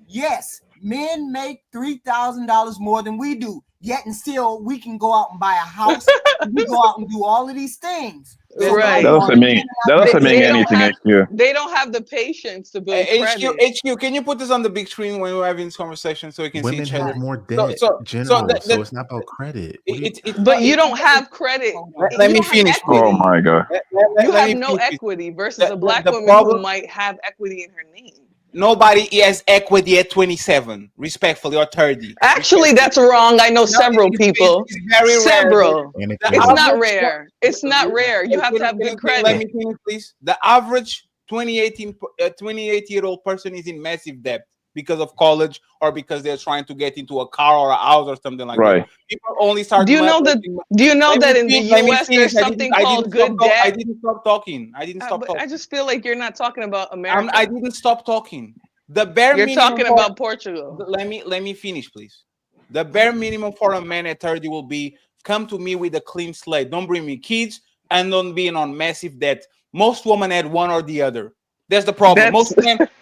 Yes, men make $3,000 more than we do. yet and still we can go out and buy a house. We go out and do all of these things. So Right. That doesn't mean anything, HQ. They don't have the patience to build credit. HQ, can you put this on the big screen when we're having this conversation so we can see Women each have other? more debt, so it's not about credit. But you don't have credit. Let me finish. Oh my God. You have no equity versus a black woman who might have equity in her name. Nobody has equity at 27, respectfully, or 30. Actually, that's wrong. I know several people. It's very several. rare. It's not rare. It's not rare. You have to have good credit. Let me finish, please. The average 28-year-old person is in massive debt because of college or because they're trying to get into a car or a house or something like that. People only start. Do you know that in the U.S. there's something called good debt? I didn't stop talking. I just feel like you're not talking about America. I didn't stop talking. The bare You're minimum talking about Portugal. Let me finish, please. The bare minimum for a man at 30 will be come to me with a clean slate. Don't bring me kids and don't be on massive debt. Most women had one or the other. That's the problem.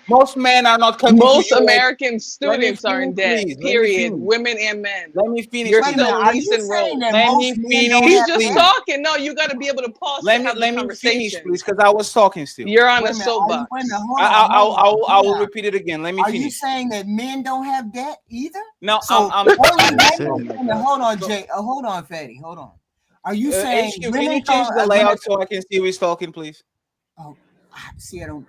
Most men are not coming. Most American students are in debt. Period. Women and men. Let me finish. You're still least enrolled. Let me finish. He's just talking. No, you got to be able to pause. Let me finish, please, because I was talking still. You're on a soapbox. I will repeat it again. Let me finish. Are you saying that men don't have debt either? No, so I'm hold on, Jay. Hold on, Fatty. Hold on. Are you saying HQ, can you change the layout so I can see who's talking, please? Oh, see, I don't.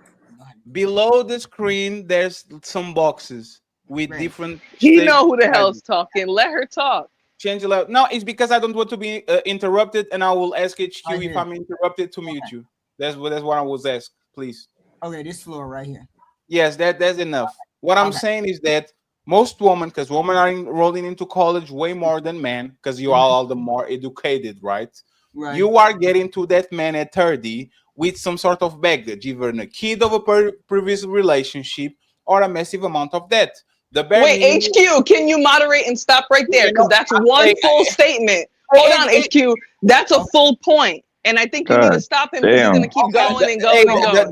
Below the screen, there's some boxes with different. You know who the hell's talking. Let her talk. Change the layout. No, it's because I don't want to be interrupted, and I will ask HQ if I'm interrupted to mute you. That's what I was asked. Please. Okay, this floor right here. Yes, that's enough. What I'm saying is that most women, because women are enrolling into college way more than men, because you are all the more educated, right? You are getting to that man at 30 with some sort of baggage, either a kid of a previous relationship or a massive amount of debt. Wait, HQ, can you moderate and stop right there? Because that's one full statement. Hold on, HQ. That's a full point. And I think you need to stop him because he's going to keep going and going and going.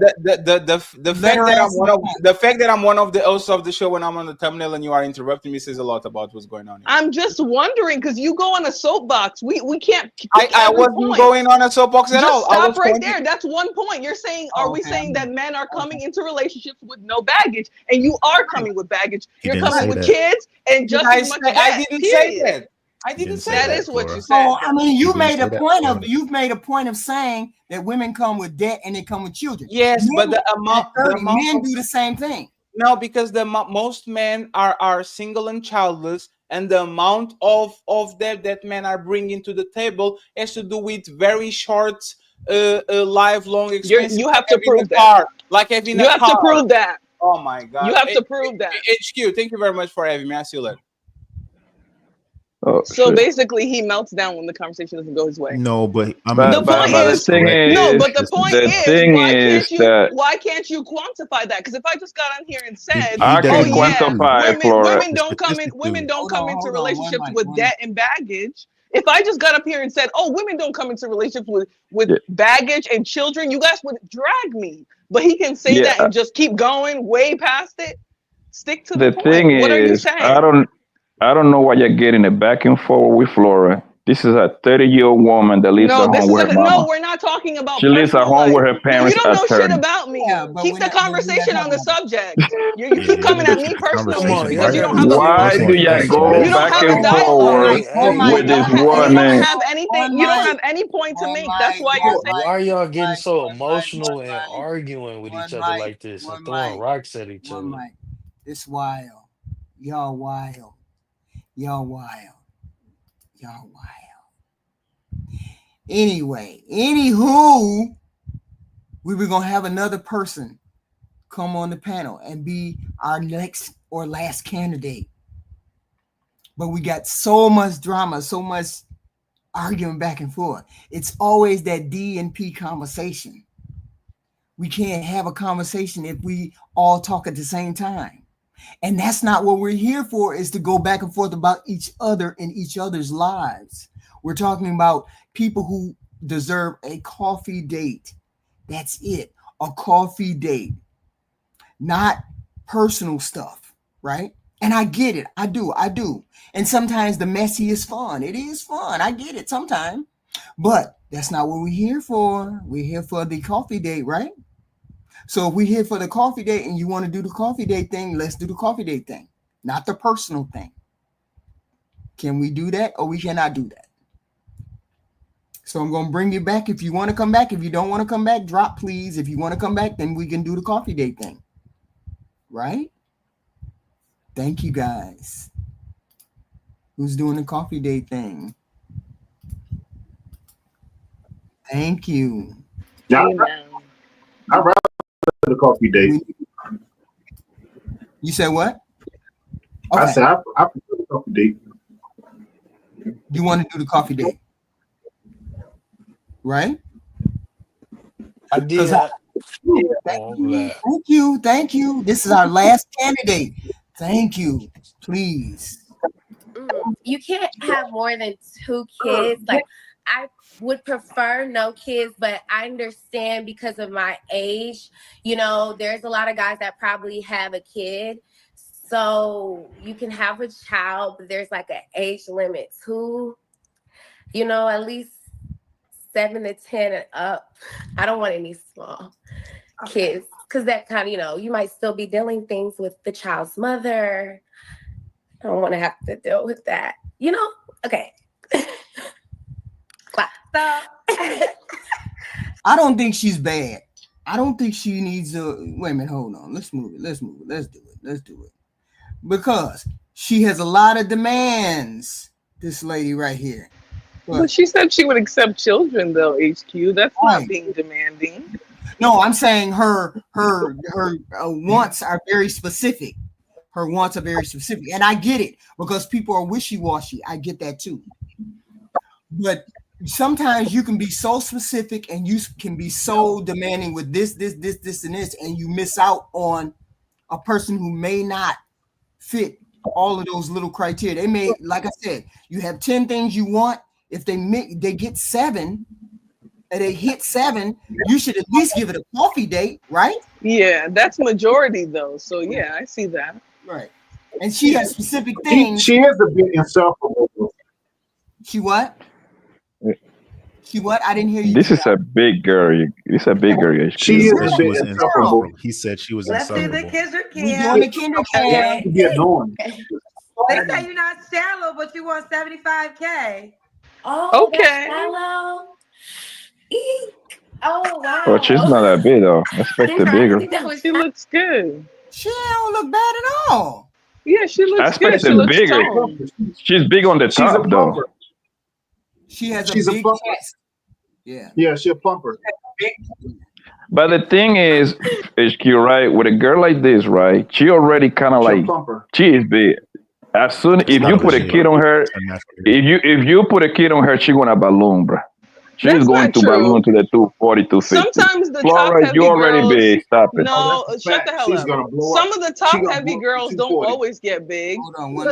The fact that I'm one of the hosts of the show when I'm on the thumbnail and you are interrupting me says a lot about what's going on here. I'm just wondering because you go on a soapbox. We can't. I wasn't going on a soapbox at all. Stop right there. That's one point. You're saying, are we saying that men are coming into relationships with no baggage? And you are coming with baggage. You're coming with kids and just as much debt. I didn't say that. I didn't say that. Is what you said. So I mean, you've made a point of saying that women come with debt and they come with children. Yes, men, but the amount men do the same thing. No, because most men are single and childless, and the amount of debt that men are bringing to the table has to do with very short, lifelong experience. You have to prove that. Like having you have to prove that. Oh my God! You have to prove that. HQ, thank you very much for having me. I'll see you later. Oh, so basically, he melts down when the conversation doesn't go his way. No, but the point is, why can't you quantify that? Because if I just got on here and said, women don't come into relationships with debt and baggage. If I just got up here and said, oh, women don't come into relationships with baggage and children, you guys would drag me. But he can say that and just keep going way past it. Stick to the point. Thing what is, are you saying? I don't know why you're getting it back and forth with Flora. This is a 30-year-old woman that lives at home with her mama. No, we're not talking about. She lives at home with her parents. You don't know shit about me. Keep the conversation on the subject. You keep coming at me personally because you don't have. Why do you go back and forth with this woman? You don't have anything. You don't have any point to make. That's why you're saying. Why are y'all getting so emotional and arguing with each other like this and throwing rocks at each other? It's wild. Y'all wild. Y'all wild. Y'all wild. Anyway, anywho, we were going to have another person come on the panel and be our next or last candidate. But we got so much drama, so much arguing back and forth. It's always that D and P conversation. We can't have a conversation if we all talk at the same time. And that's not what we're here for, is to go back and forth about each other and each other's lives. We're talking about people who deserve a coffee date. That's it. A coffee date. Not personal stuff, right? And I get it. I do. And sometimes the messy is fun. It is fun. I get it sometimes. But that's not what we're here for. We're here for the coffee date, right? So if we're here for the coffee date and you want to do the coffee date thing, let's do the coffee date thing, not the personal thing. Can we do that or we cannot do that? So I'm going to bring you back if you want to come back. If you don't want to come back, drop please. If you want to come back, then we can do the coffee date thing. Right? Thank you guys. Who's doing the coffee date thing? Thank you. I'd rather the coffee date. You said what? Okay. I said I prefer the coffee date. You want to do the coffee date, right? I did. Thank you. This is our last candidate. Thank you. Please. You can't have more than 2 kids. Like, I would prefer no kids, but I understand because of my age. You know, there's a lot of guys that probably have a kid. So you can have a child, but there's like an age limit too. You know, at least 7 to 10 and up. I don't want any small kids because that kind of, you know, you might still be dealing things with the child's mother. I don't want to have to deal with that. You know? Okay. I don't think she's bad. I don't think she needs a wait a minute, hold on. Let's move it. Let's do it. Because she has a lot of demands, this lady right here. But she said she would accept children though, HQ. That's not being demanding. No, I'm saying her wants are very specific. Her wants are very specific. And I get it because people are wishy-washy. I get that too. But sometimes you can be so specific and you can be so demanding with this, and this, and you miss out on a person who may not fit all of those little criteria. They may, like I said, you have 10 things you want. If they get 7 and they hit 7, you should at least give it a coffee date, right? Yeah, that's majority though. So yeah, I see that. Right. And she has specific things. She has a bit insufferable. She what? She what? I didn't hear you. This is a big girl. It's a big girl. She is a bit insufferable. He said she was Let's do insufferable. the Kendra We're doing the Kendra cam. They say you're not shallow, but you want 75K. Oh, okay. That's shallow. Eek. Oh wow. But she's not that big though. Expect the bigger. She looks good. She don't look bad at all. Yeah, she looks good. She looks bigger. toned. She's big on the top though. She has She's a big plumper. chest. Yeah, she's a plumper. But the thing is, HQ, right? With a girl like this, right? She already kind of like she is big. As soon if you put a kid on her, if you put a kid on her, she gonna balloon, bro. She's going to balloon to the 240, 250. Sometimes the Flora, top heavy you already girls, big. Stop it. No, shut the hell up. Some of the top heavy girls don't always get big. Hold on, one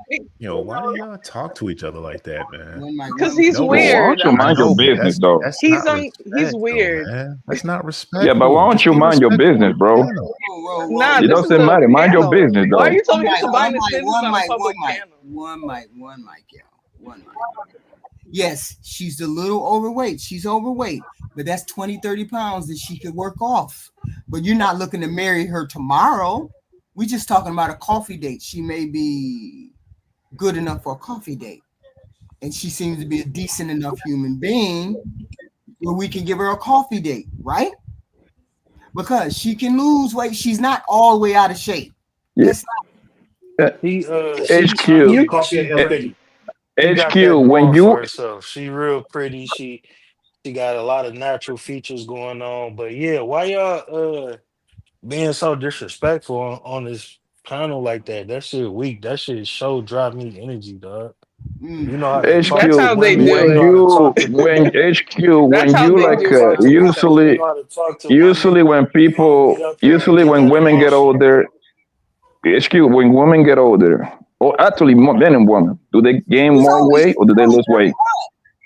mic. Yo, why do y'all talk to each other like that, man? Because he's weird. Why don't you mind your business, though? He's weird. Man. That's not respect. Yeah, but why don't you mind your business, bro? Nah, It doesn't matter. Mind your business, though. Why are you telling me to mind his business on a public channel? One mic, y'all. Yes, she's a little overweight. She's overweight, but that's 20, 30 pounds that she could work off. But you're not looking to marry her tomorrow. We're just talking about a coffee date. She may be good enough for a coffee date. And she seems to be a decent enough human being where we can give her a coffee date, right? Because she can lose weight. She's not all the way out of shape. Yeah. HQ, when you she real pretty, she got a lot of natural features going on. But yeah, why y'all being so disrespectful on this panel like that? That shit weak. That shit drive me energy, dog. You know how to HQ, That's how they do when women get older, HQ, when women get older, or actually more men and women, do they gain more weight or do they lose weight?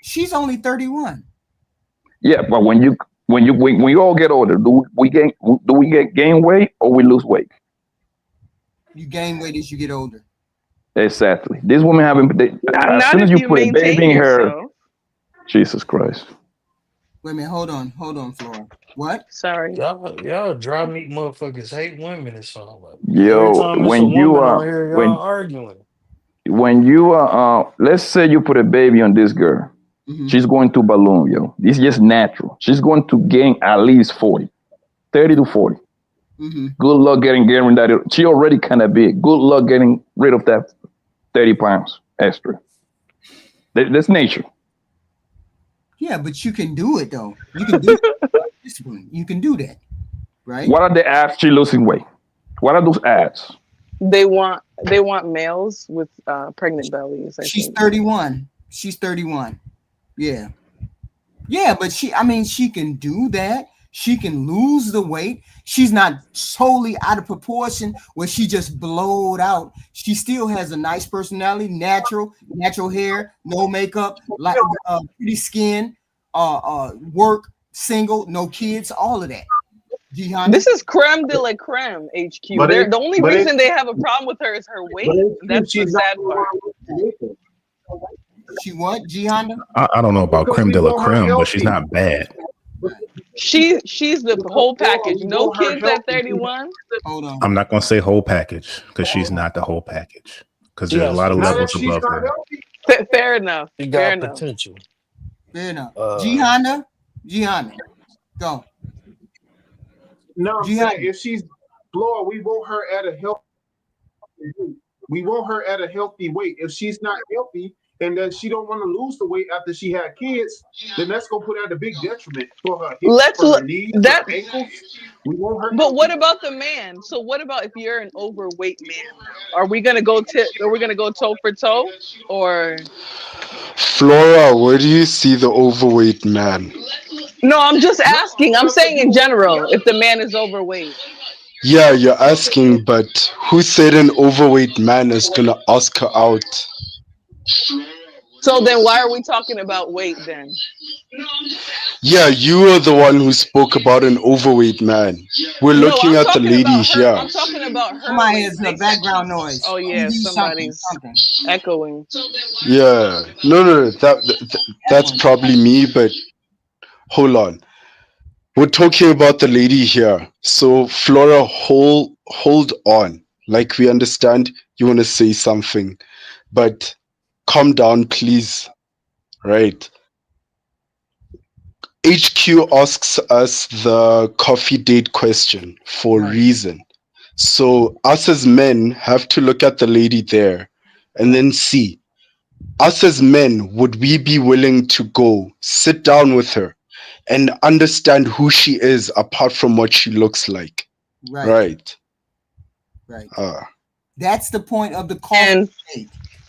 She's only 31. Yeah, but when you all get older, do we gain weight or we lose weight? You gain weight as you get older. Exactly. This woman as soon as you put a baby in her. Jesus Christ. Wait a minute. Hold on, Flora. What? Sorry. Y'all dry meat motherfuckers hate women or something. Every Yo, time it's a woman on here, y'all arguing. When you let's say you put a baby on this girl, she's going to balloon, yo. This is just natural. She's going to gain at least 30 to 40. Good luck getting that. She already kind of big. Good luck getting rid of that 30 pounds extra. That's nature. Yeah, but you can do it though. You can do discipline. You can do that, right? What are the abs she losing weight? What are those abs? They want males with pregnant bellies. She's 31. She's 31. Yeah. Yeah, but she can do that. She can lose the weight. She's not totally out of proportion where she just blowed out. She still has a nice personality, natural hair, no makeup, like pretty skin, work, single, no kids, all of that. This is creme de la creme, HQ. The only reason they have a problem with her is her weight. That's the sad part. She what, G Honda? I don't know about creme de la creme, but she's not bad. She's the whole package. No kids at 31. Hold on. I'm not gonna say whole package because she's not the whole package. Because there's a lot of levels above her. Fair enough. She got potential. Fair enough. G Honda, go. No, I'm saying if she's Flora, we want her at a healthy weight. If she's not healthy and then she don't want to lose the weight after she had kids, then that's gonna put her at a big detriment for her hips, for her knees, her ankles. We want her. But what about the man? So what about if you're an overweight man? Are we gonna go toe for toe, or? Flora, where do you see the overweight man? No, I'm just asking. I'm saying in general, if the man is overweight. Yeah, you're asking, but who said an overweight man is gonna ask her out? So then why are we talking about weight then? Yeah, you are the one who spoke about an overweight man. We're looking at the lady here. I'm talking about her. Somebody has a background noise. Oh yeah, somebody's echoing. Yeah, no, that's probably me, but hold on. We're talking about the lady here. So Flora, hold on. Like, we understand you want to say something, but calm down, please. Right. HQ asks us the coffee date question for a reason. So us as men have to look at the lady there and then see. Us as men, would we be willing to go sit down with her and understand who she is apart from what she looks like? Right. That's the point of the call.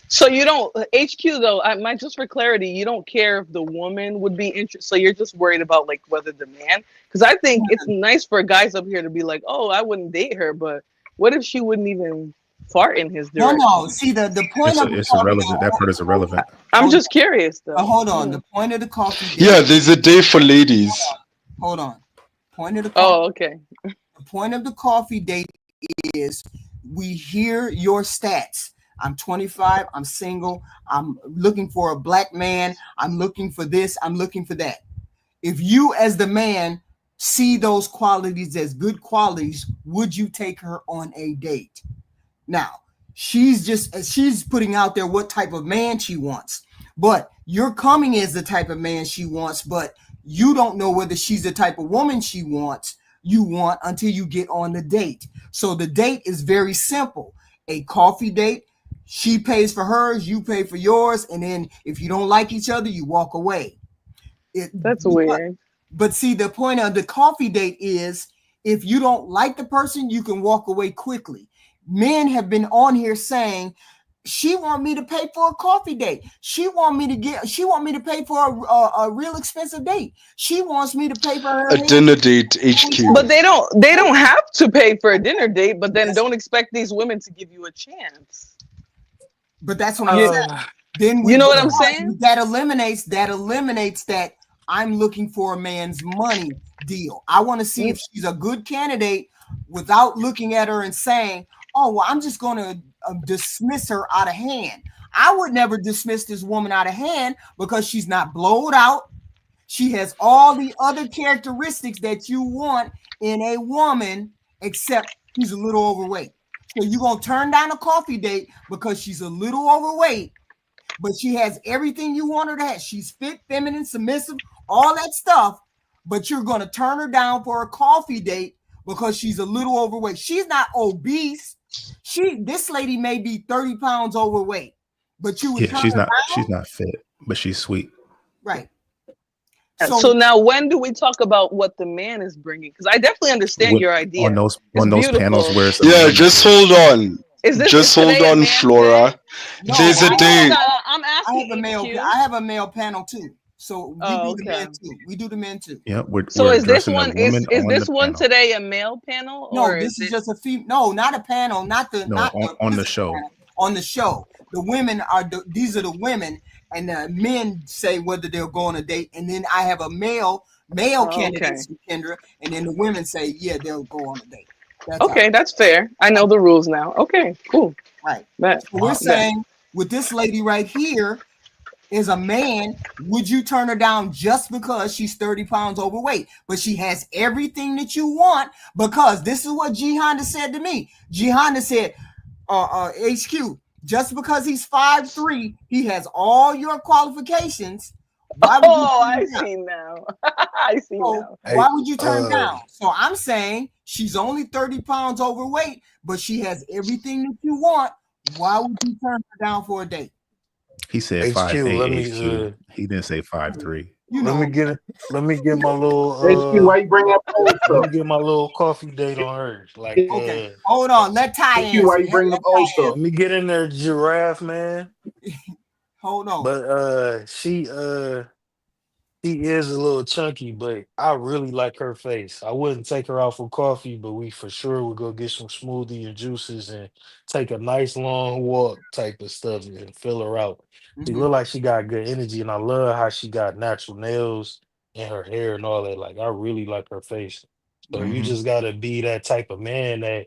So you don't, HQ though, just for clarity, you don't care if the woman would be interested. So you're just worried about like whether the man, because I think it's nice for guys up here to be like, oh, I wouldn't date her, but what if she wouldn't even fart in his direction? No. See, the point of it's irrelevant. That part is irrelevant. I'm just curious though. Hold on. The point of the coffee date. Yeah, there's a day for ladies. Hold on. Point of the okay. The point of the coffee date is we hear your stats. I'm 25. I'm single. I'm looking for a black man. I'm looking for this. I'm looking for that. If you, as the man, see those qualities as good qualities, would you take her on a date? Now, she's putting out there what type of man she wants, but you're coming as the type of man she wants, but you don't know whether she's the type of woman you want until you get on the date. So the date is very simple. A coffee date. She pays for hers, you pay for yours, and then if you don't like each other, you walk away. That's weird. But see, the point of the coffee date is if you don't like the person, you can walk away quickly. Men have been on here saying, she want me to pay for a coffee date. She want me to pay for a real expensive date. She wants me to pay for her a dinner date, HQ. But they don't have to pay for a dinner date, but then don't expect these women to give you a chance. But that's what I'm saying. Then you know what I'm saying? That eliminates that I'm looking for a man's money deal. I want to see if she's a good candidate without looking at her and saying, oh, well, I'm just going to dismiss her out of hand. I would never dismiss this woman out of hand because she's not blowed out. She has all the other characteristics that you want in a woman, except she's a little overweight. So you're going to turn down a coffee date because she's a little overweight, but she has everything you want her to have. She's fit, feminine, submissive, all that stuff, but you're going to turn her down for a coffee date because she's a little overweight. She's not obese. This lady may be 30 pounds overweight, but you would turn her down? She's not fit, but she's sweet. Right. So now, when do we talk about what the man is bringing? Because I definitely understand your idea. On those panels where it's just hold on. Just hold on, Flora. No, There's a day. I'm asking. I have a male panel too. So we do the men too. We do the men too. Yeah. So is this one this one today a male panel? No, this is just a female. No, not a panel. On the show. Panel, on the show, the women these are the women, and the men say whether they'll go on a date, and then I have a male candidate, Kendra, and then the women say they'll go on a date. That's fair. I know the rules now. Okay, cool. Right. So we're saying with this lady right here, as a man, would you turn her down just because she's 30 pounds overweight? But she has everything that you want, because this is what G Honda said to me. G Honda said, HQ, just because he's 5'3", he has all your qualifications. Why would I see now. I see now. Why would you turn down? So I'm saying she's only 30 pounds overweight, but she has everything that you want. Why would you turn her down for a date? He said 5'8". He didn't say 5'3". Let me get my little why you bring up old stuff? Let me get my little coffee date on her. Like, hold on, let Ty answer. Why you bring up old stuff? Let me get in there, giraffe man. Hold on. But she is a little chunky, but I really like her face. I wouldn't take her out for coffee, but we for sure would go get some smoothie and juices and take a nice long walk type of stuff and fill her out. She look like she got good energy, and I love how she got natural nails and her hair and all that. Like, I really like her face. So you just gotta be that type of man that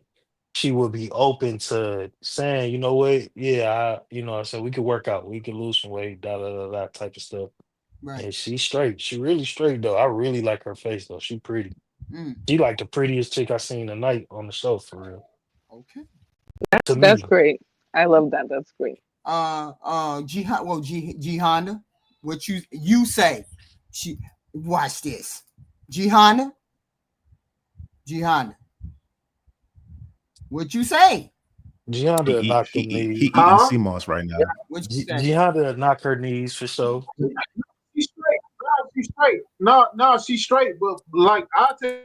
she would be open to saying, you know what, I said we could work out, we could lose some weight, that type of stuff. Right. And she's straight. She really straight though. I really like her face though. She pretty. She like the prettiest chick I seen tonight on the show for real. Okay. That's great. I love that. That's great. G Honda, what you say? Watch this. G Honda, what you say? G Honda knock her knees. He eating CMOS right now. G Honda knock her knees for sure. She's straight. She's straight. No, she's straight. But like, I'll take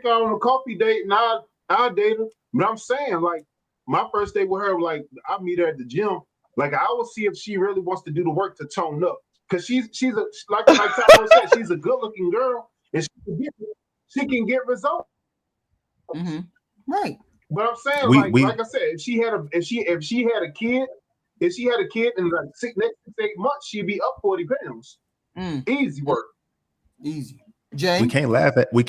her on a coffee date and I'll date her. But I'm saying, like, my first date with her, like, I'll meet her at the gym. Like, I will see if she really wants to do the work to tone up. Because she's like Tyler said, she's a good looking girl and she can get results. Right. But I'm saying, like I said, if she had a kid in like next 6 to 8 months, she'd be up 40 pounds. Easy work. Easy. Jay? We can't laugh at G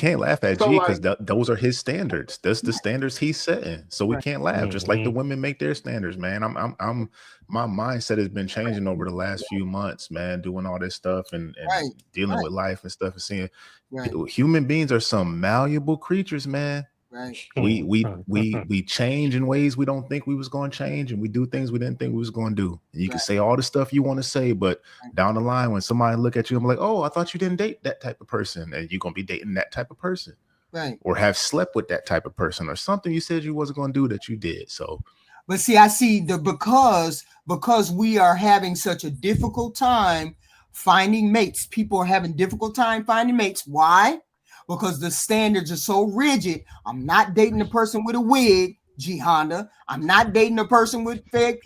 because those are his standards. That's the standards he's setting. So we can't laugh. Just like the women make their standards, man. I'm my mindset has been changing over the last few months, man, doing all this stuff and dealing with life and stuff and seeing human beings are some malleable creatures, man. Right. We change in ways we don't think we was going to change, and we do things we didn't think we was going to do. And you can say all the stuff you want to say, but down the line, when somebody look at you, I'm like, oh, I thought you didn't date that type of person, and you're going to be dating that type of person, right? Or have slept with that type of person, or something you said you wasn't going to do that you did. So, but see, I see because we are having such a difficult time finding mates. People are having difficult time finding mates. Why? Because the standards are so rigid. I'm not dating a person with a wig, G Honda. I'm not dating a person with fake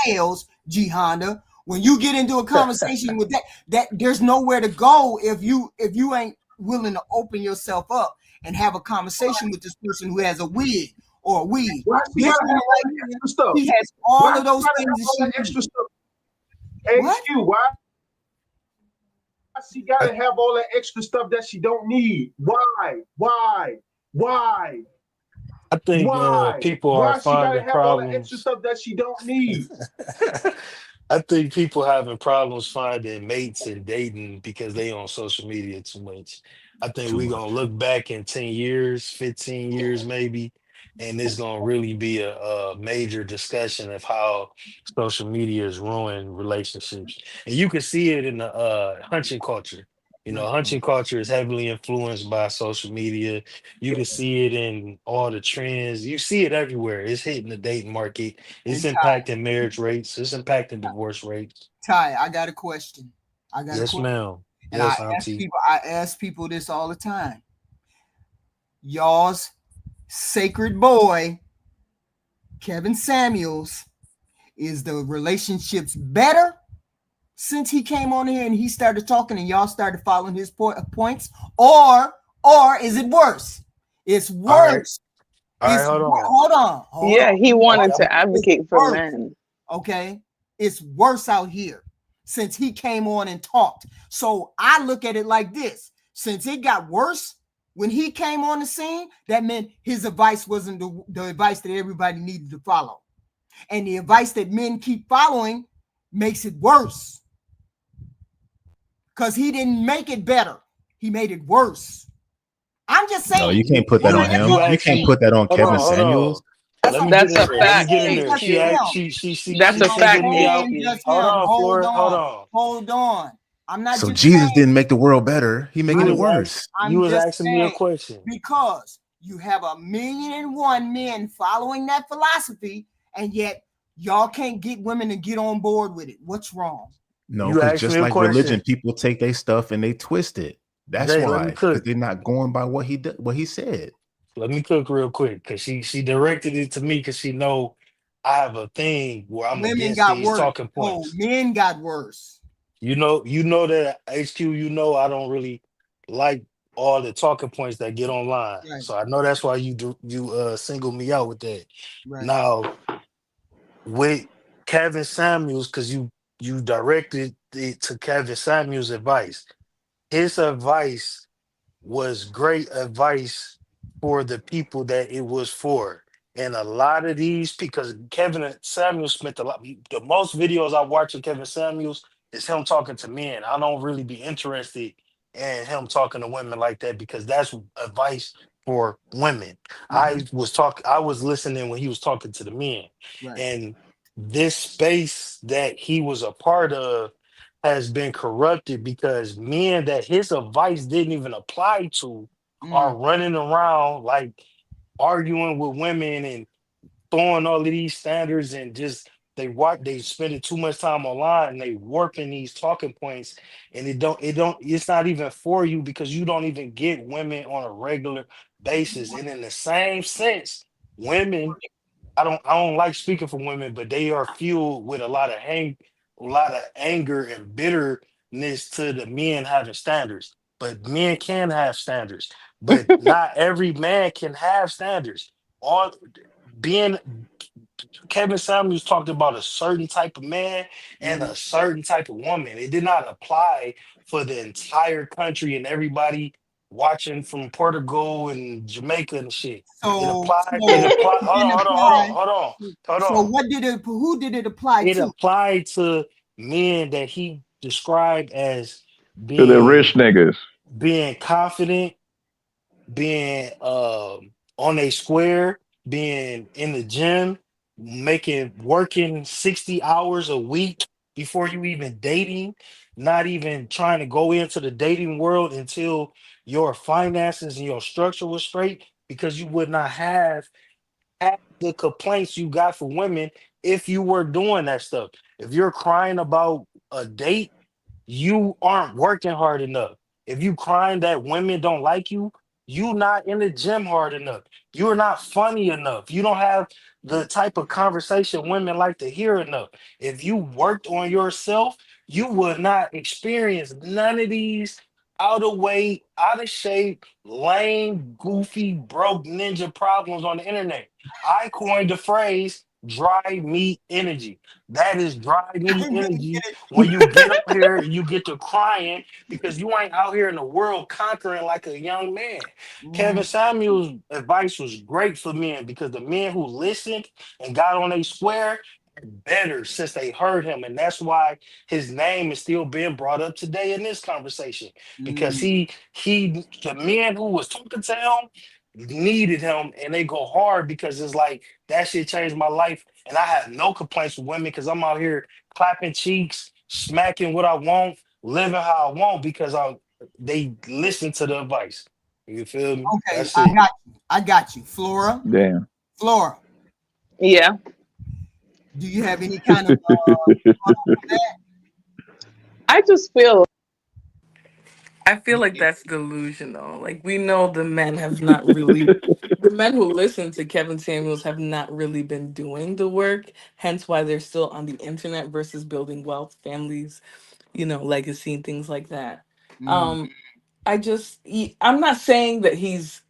nails, G Honda. When you get into a conversation with that there's nowhere to go if you ain't willing to open yourself up and have a conversation with this person who has a wig or a weed. He has all of those things. Extra stuff. Why? She gotta have all that extra stuff that she don't need. Why? I think Why? people are Why she gotta finding have all the extra problems. stuff that she don't need? I think people having problems finding mates and dating because they on social media too much. I think Too we much. gonna look back in 10 years, 15 years maybe, and it's gonna really be a major discussion of how social media has ruined relationships. And you can see it in the hunching culture. You know, hunching culture is heavily influenced by social media. You can see it in all the trends. You see it everywhere. It's hitting the dating market. It's And Ty, impacting marriage rates. It's impacting divorce rates. Ty, I got a question. I got a Yes, question. ma'am. And I Yes, ask auntie. people, this all the time. Y'all's sacred boy, Kevin Samuels, is the relationships better since he came on here and he started talking and y'all started following his points, or is it worse? It's worse. All right, hold on. Hold on. He wanted It's to advocate for worse. men. Okay, it's worse out here since he came on and talked. So I look at it like this: since it got worse when he came on the scene, that meant his advice wasn't the advice that everybody needed to follow, and the advice that men keep following makes it worse because he didn't make it better; he made it worse. I'm just saying. No, you can't put that on him. You can't put that on Kevin Samuels. Let me get in there. Let me get in there. That's a She fact, singled me out. HQ. Hold on, Flora. Hold on. I'm not So just Jesus saying. didn't make the world better. He making it worse. You was just asking me a question. Because you have 1,000,001 men following that philosophy, and yet y'all can't get women to get on board with it. What's wrong? No, You because asked just me a like religion, question. people take their stuff and they twist it. That's Jay, let me why, because cook. they're not going by what he said. Let me cook real quick because she directed it to me because she know I have a thing where I'm Women against got these worse. talking Oh, points. men got worse. You know that HQ. You know I don't really like all the talking points that get online. Right. So I know that's why you single me out with that. Right. Now with Kevin Samuels, because you directed it to Kevin Samuels' advice. His advice was great advice for the people that it was for. And a lot of these, because Kevin Samuels spent the most videos I watch of Kevin Samuels is him talking to men. I don't really be interested in him talking to women like that because that's advice for women. I was listening when he was talking to the men. Right. And this space that he was a part of has been corrupted because men that his advice didn't even apply to are running around like arguing with women and throwing all of these standards and just they spending too much time online and they warping these talking points and it's not even for you because you don't even get women on a regular basis. And in the same sense, women I don't like speaking for women, but they are fueled with a lot of anger and bitterness to the men having standards. But men can have standards, but not every man can have standards. All being Kevin Samuels talked about a certain type of man and a certain type of woman. It did not apply for the entire country and everybody watching from Portugal and Jamaica and shit. It So applied. It applied. Hold it on. Hold on. Hold on. apply. Hold on. Hold So on. what did it? Who did it apply It to? applied to men that he described as To the rich being niggas. confident, being on a square, being in the gym, working 60 hours a week before you even dating, not even trying to go into the dating world until your finances and your structure was straight, because you would not have half the complaints you got for women if you were doing that stuff. If you're crying about a date, you aren't working hard enough. If you crying that women don't like you, you not in the gym hard enough. You're not funny enough. You don't have the type of conversation women like to hear enough. If you worked on yourself, you would not experience none of these out of weight, out of shape, lame, goofy, broke ninja problems on the internet. I coined the phrase dry meat energy. That is dry meat energy when you get up here and you get to crying because you ain't out here in the world conquering like a young man. Kevin Samuel's advice was great for men because the men who listened and got on a square are better since they heard him. And that's why his name is still being brought up today in this conversation. Because the men who was talking to him needed him and they go hard because it's like that shit changed my life and I have no complaints with women because I'm out here clapping cheeks, smacking what I want, living how I want because they listen to the advice. You feel me? Okay, That's it. I got you. Flora. Damn. Flora. Yeah. Do you have any kind of I just feel I feel like that's delusional. Like we know the men have not really the men who listen to Kevin Samuels have not really been doing the work, hence why they're still on the internet versus building wealth, families, legacy and things like that. Um I'm not saying that he's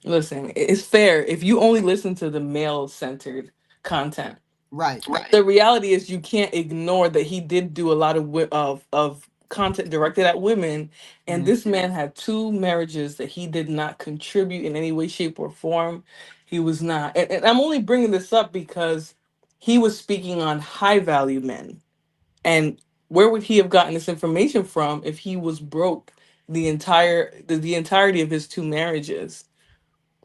listen, it's fair if you only listen to the male centered content. Right. The reality is you can't ignore that he did do a lot of content directed at women, and this man had 2 marriages that he did not contribute in any way, shape, or form. He was not, and I'm only bringing this up because he was speaking on high value men, and where would he have gotten this information from if he was broke the entirety of his 2 marriages?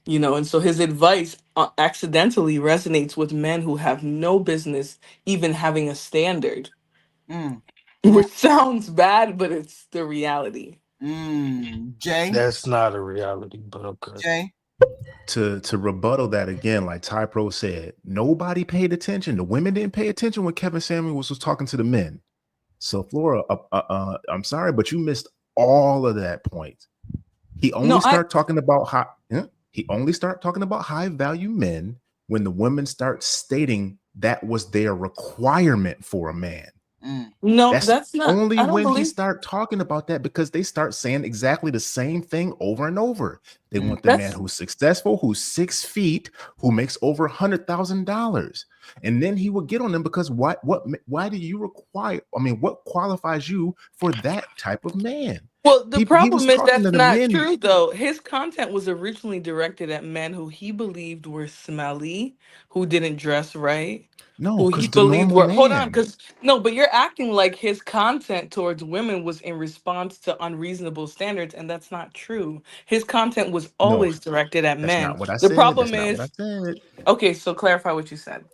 And so his advice accidentally resonates with men who have no business even having a standard, which sounds bad, but it's the reality. Jay? That's not a reality, but okay. Jay? To rebuttal that again, like Ty Pro said, nobody paid attention. The women didn't pay attention when Kevin Samuels was talking to the men. So Flora, I'm sorry, but you missed all of that point. He only started talking about high value men when the women start stating that was their requirement for a man. No, that's not only I don't when he believe start talking about that because they start saying exactly the same thing over and over. They want the man who's successful, who's 6 feet, who makes over $100,000, and then he will get on them because why do you require? I mean, what qualifies you for that type of man? Well, the He problem was is talking to that's the not men. true, though. His content was originally directed at men who he believed were smelly, who didn't dress right, No, who because he the believed normal were. Hold on, man. because no, but you're acting like his content towards women was in response to unreasonable standards, and that's not true. His content was No, always directed at that's men. not what I The said. problem That's not what I is, said. okay, so clarify what you said.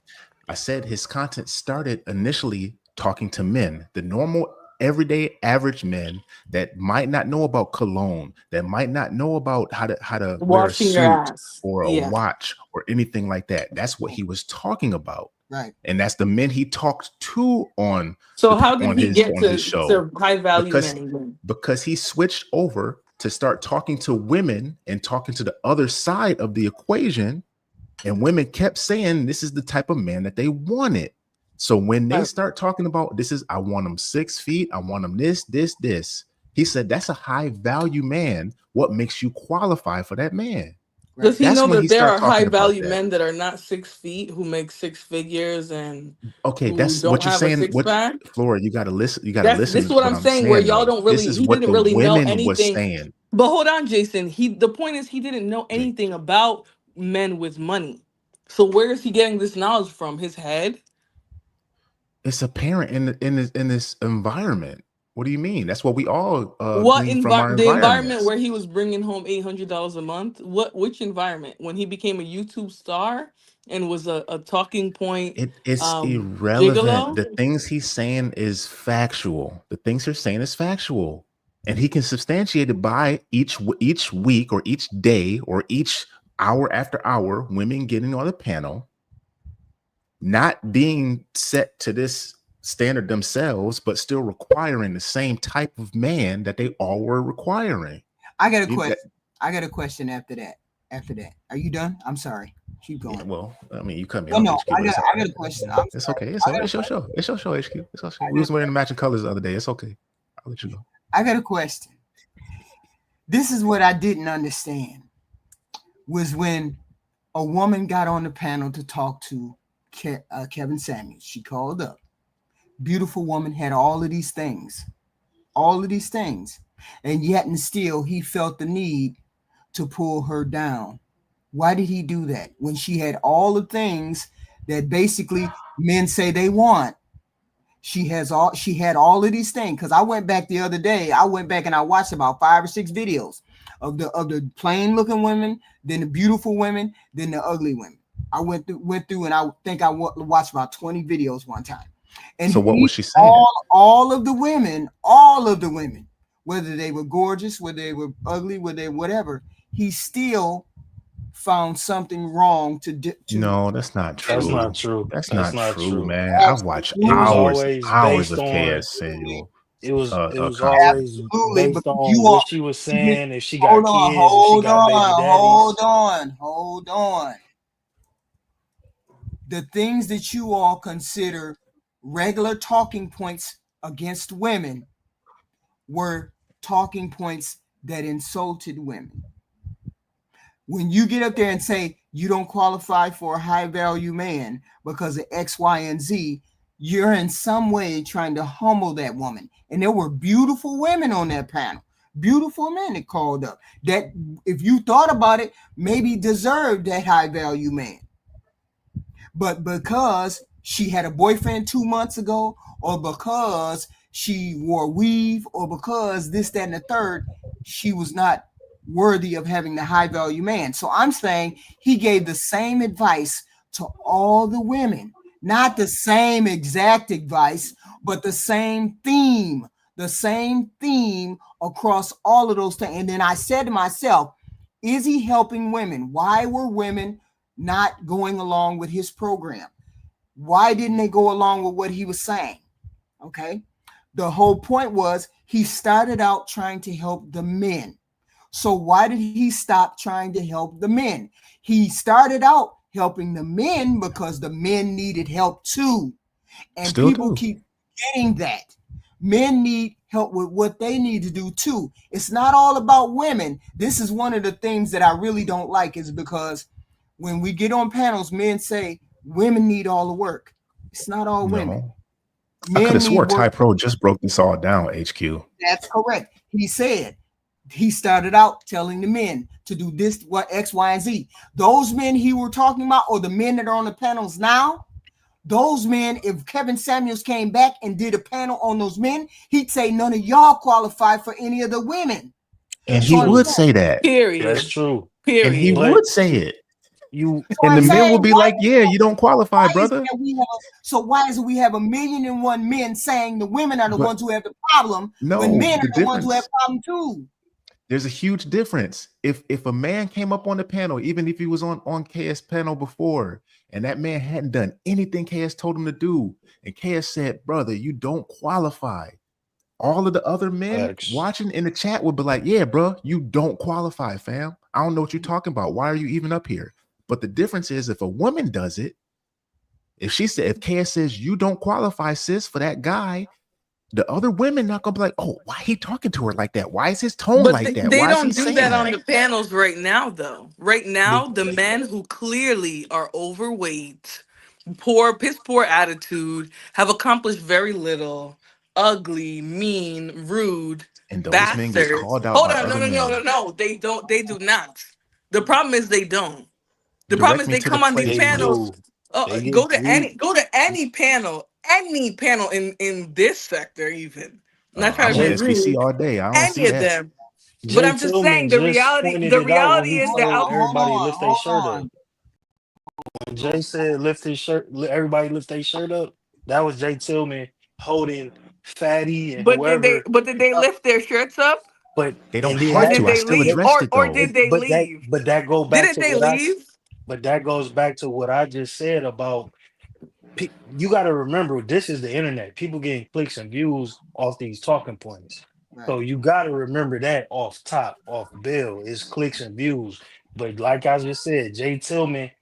I said his content started initially talking to men, the normal, everyday, average men that might not know about cologne, that might not know about how to wear a Washing your suit ass. or a Yeah. watch or anything like that. That's what he was talking about. Right. And that's the men he talked to on So how did he get his show. to high value Because men? then? because he switched over to start talking to women and talking to the other side of the equation. And women kept saying this is the type of man that they wanted. So when they start talking about I want him 6 feet, I want him this. He said that's a high value man. What makes you qualify for that man? Does he That's know when that he there started are high talking about value that. men that are not 6 feet who make 6 figures and Okay, who that's don't what you're have a saying. six pack? Flora, you gotta listen. You gotta This listen is to what what I'm I'm saying, where saying, y'all though. don't This really, is he what didn't the really know women was anything. saying. But hold on, Jason. The point is he didn't know anything about men with money. So where is he getting this knowledge from? His head? It's apparent in this environment. What do you mean? That's what we all What glean from our the environment environments. where he was bringing home $800 a month? Which environment? When he became a YouTube star and was a talking point It's irrelevant. gigolo? The things he's saying is factual. The things he's saying is factual, and he can substantiate it by each week or each day or each hour after hour. Women getting on the panel, not being set to this standard themselves, but still requiring the same type of man that they all were requiring. I got a question. I got a question after that. Are you done? I'm sorry. Keep going. Yeah, well, I mean, you cut me Oh, off. no, HQ, I got a question. It's okay. It's your show. It's your show, HQ. It's your show. We was wearing the matching colors the other day. It's okay. I'll let you go. I got a question. This is what I didn't understand was when a woman got on the panel to talk to Kevin Samuels. She called up. Beautiful woman, had all of these things. And yet and still he felt the need to pull her down. Why did he do that? When she had all the things that basically men say they want. She had all of these things. Because I went back the other day, and I watched about 5 or 6 videos of the plain looking women, then the beautiful women, then the ugly women. I went through and I think I watched about 20 videos one time. And so what was she saying? All of the women, whether they were gorgeous, whether they were ugly, whether they whatever, he still found something wrong to No, that's not true. That's not true. That's not true, man. Absolutely. I've watched It was hours always of based on. KS Samuel. It was content. always based on what she was saying. If she got kids, if she got baby daddies. Hold on. The things that you all consider regular talking points against women were talking points that insulted women. When you get up there and say you don't qualify for a high value man because of X, Y, and Z, you're in some way trying to humble that woman. And there were beautiful women on that panel, beautiful men that called up that, if you thought about it, maybe deserved that high value man. But because she had a boyfriend 2 months ago, or because she wore weave, or because this, that, and the third, she was not worthy of having the high value man. So I'm saying he gave the same advice to all the women, not the same exact advice, but the same theme across all of those things. And then I said to myself, is he helping women? Why were women not going along with his program? Why didn't they go along with what he was saying? Okay. The whole point was he started out trying to help the men. So why did he stop trying to help the men? He started out helping the men because the men needed help too. And Still people do. keep getting that. Men need help with what they need to do too. It's not all about women. This is one of the things that I really don't like, is because when we get on panels, men say women need all the work. It's not all women. I could have swore need work. Ty Pro just broke this all down, HQ. That's correct. He said he started out telling the men to do this, what, X, Y, and Z. Those men he were talking about, or the men that are on the panels now, those men, if Kevin Samuels came back and did a panel on those men, he'd say none of y'all qualify for any of the women. And he would say that. Period. That's true. Period. And he would say it. And the men will be like, yeah, you don't qualify, brother. So why is it we have 1,000,001 men saying the women are the ones who have the problem, when men are the ones who have the problem too? There's a huge difference. If a man came up on the panel, even if he was on KS panel before, and that man hadn't done anything KS told him to do, and KS said, brother, you don't qualify, all of the other men watching in the chat would be like, yeah, bro, you don't qualify, fam. I don't know what you're talking about. Why are you even up here? But the difference is, if a woman does it, if KS says you don't qualify, sis, for that guy, the other women not gonna be like, oh, why he talking to her like that? Why is his tone like that? They Why don't is he do saying that on the panels right now, though. Right now, the men who clearly are overweight, piss poor attitude, have accomplished very little, ugly, mean, rude, and those men get bastards. called out Hold by on, other men. no. They don't. They do not. The problem is they don't. The problem Direct is me they to the come on these place. panels. They get Go to any panel in this sector even. I'm not trying I'm to on be SBC rude. all day. I don't Any see of that. them. But Jay I'm just saying Tillman the just reality. pointed The it out when reality he is that told everybody lift their shirt up. When Jay said lift his shirt, everybody lift their shirt up. That was Jay Tillman holding Fatty and But did they? whoever. But did they lift their shirts up? But They don't and then Or have that, did to. I they still leave? addressed it Or though. did they leave? but that go back Didn't to they what leave? but that goes back to what I just said about you got to remember, this is the internet. People getting clicks and views off these talking points. So you got to remember that off top, off bill, is clicks and views. But like I just said, Jay Tillman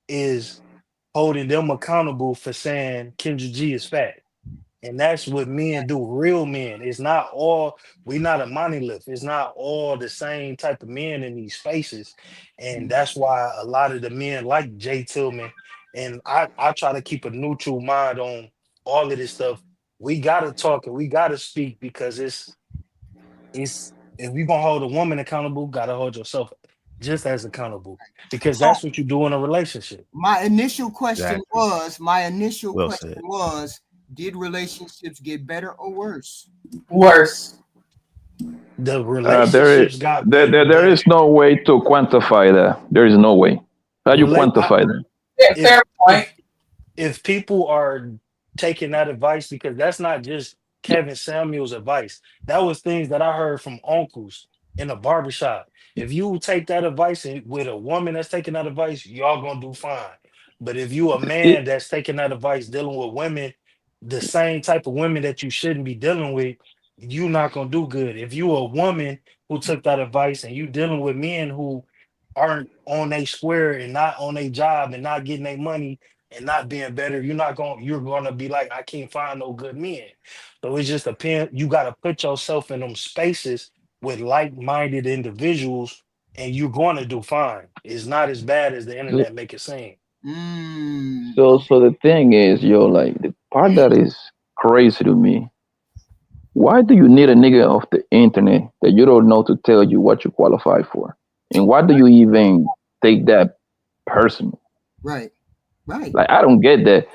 is holding them accountable for saying Kendra G is fat. And that's what men do, real men. It's not all, we not a monolith. It's not all the same type of men in these spaces. And that's why a lot of the men like Jay Tillman, and I try to keep a neutral mind on all of this stuff. We gotta talk and we gotta speak because it's if we gonna hold a woman accountable, gotta hold yourself just as accountable. Because So that's what you do in a relationship. my initial question Exactly. Well said. was, did relationships get better or worse? Worse. The There is relationships got better, there but is no way to quantify that. There is no way. How you relate I, quantify that? if if people are taking that advice, because that's not just Kevin Samuel's advice. That was things that I heard from uncles in a barbershop. If you take that advice with a woman that's taking that advice, y'all gonna do fine. But if you a It, man that's taking that advice, dealing with women, the same type of women that you shouldn't be dealing with, you not gonna do good. If you a woman who took that advice and you dealing with men who aren't on a square and not on a job and not getting their money and not being better, you're gonna be like, I can't find no good men. So it's just a pen, you gotta put yourself in them spaces with like-minded individuals and you're gonna do fine. It's not as bad as the so, internet make it seem. so the thing is, yo, like the part that is crazy to me. Why do you need a nigga off the internet that you don't know to tell you what you qualify for? And why do you even take that personal? Right. Right. Like I don't get that.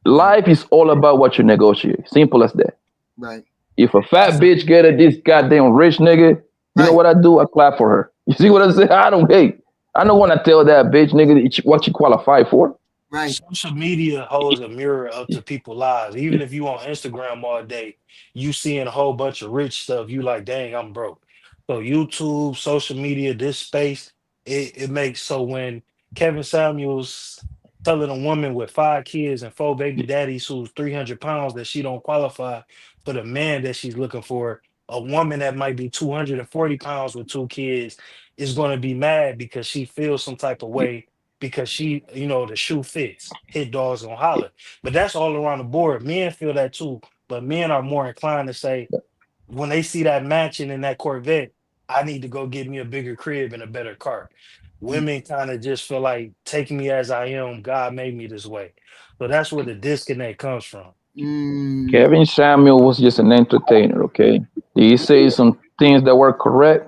Life is all about what you negotiate. Simple as that. Right. If a fat bitch get at this goddamn rich nigga, you know what I do? I clap for her. You see what I say? I don't hate. I don't want to tell that bitch nigga what she qualify for. Right. Social media holds a mirror up to people's lives. Even if you on Instagram all day, you seeing a whole bunch of rich stuff, you like, dang, I'm broke. So YouTube, social media, this space, it makes so when Kevin Samuels telling a woman with 5 kids and 4 baby daddies who's 300 pounds that she don't qualify for the man that she's looking for, a woman that might be 240 pounds with 2 kids is going to be mad because she feels some type of way because she, the shoe fits. Hit dogs gonna holler. But that's all around the board. Men feel that too. But men are more inclined to say, when they see that matching in that Corvette, I need to go get me a bigger crib and a better car. Women kind of just feel like, take me as I am. God made me this way. So that's where the disconnect comes from. Kevin Samuel was just an entertainer, okay? Did he say some things that were correct?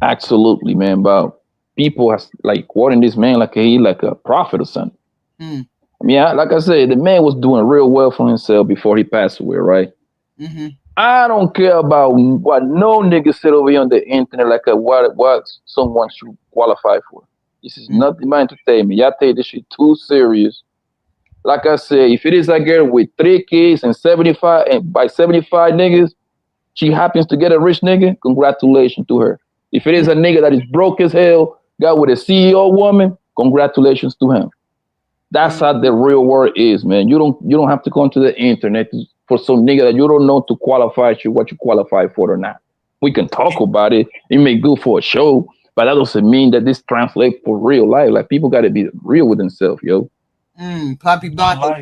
Absolutely, man. But people has like quoting this man like he like a prophet or something. Mm. I mean, like I said, the man was doing real well for himself before he passed away, right? Mm-hmm. I don't care about what no nigga said over here on the internet, like what someone should qualify for. This is nothing but entertainment. Y'all take this shit too serious. Like I said, if it is a girl with 3 kids and 75 and by 75 niggas, she happens to get a rich nigga, congratulations to her. If it is a nigga that is broke as hell, got with a CEO woman, congratulations to him. That's how the real world is, man. You don't have to go into the internet for some nigga that you don't know to qualify you what you qualify for or not. We can talk about it. It may go for a show, but that doesn't mean that this translates for real life. Like people got to be real with themselves, yo. Poppy Blanco,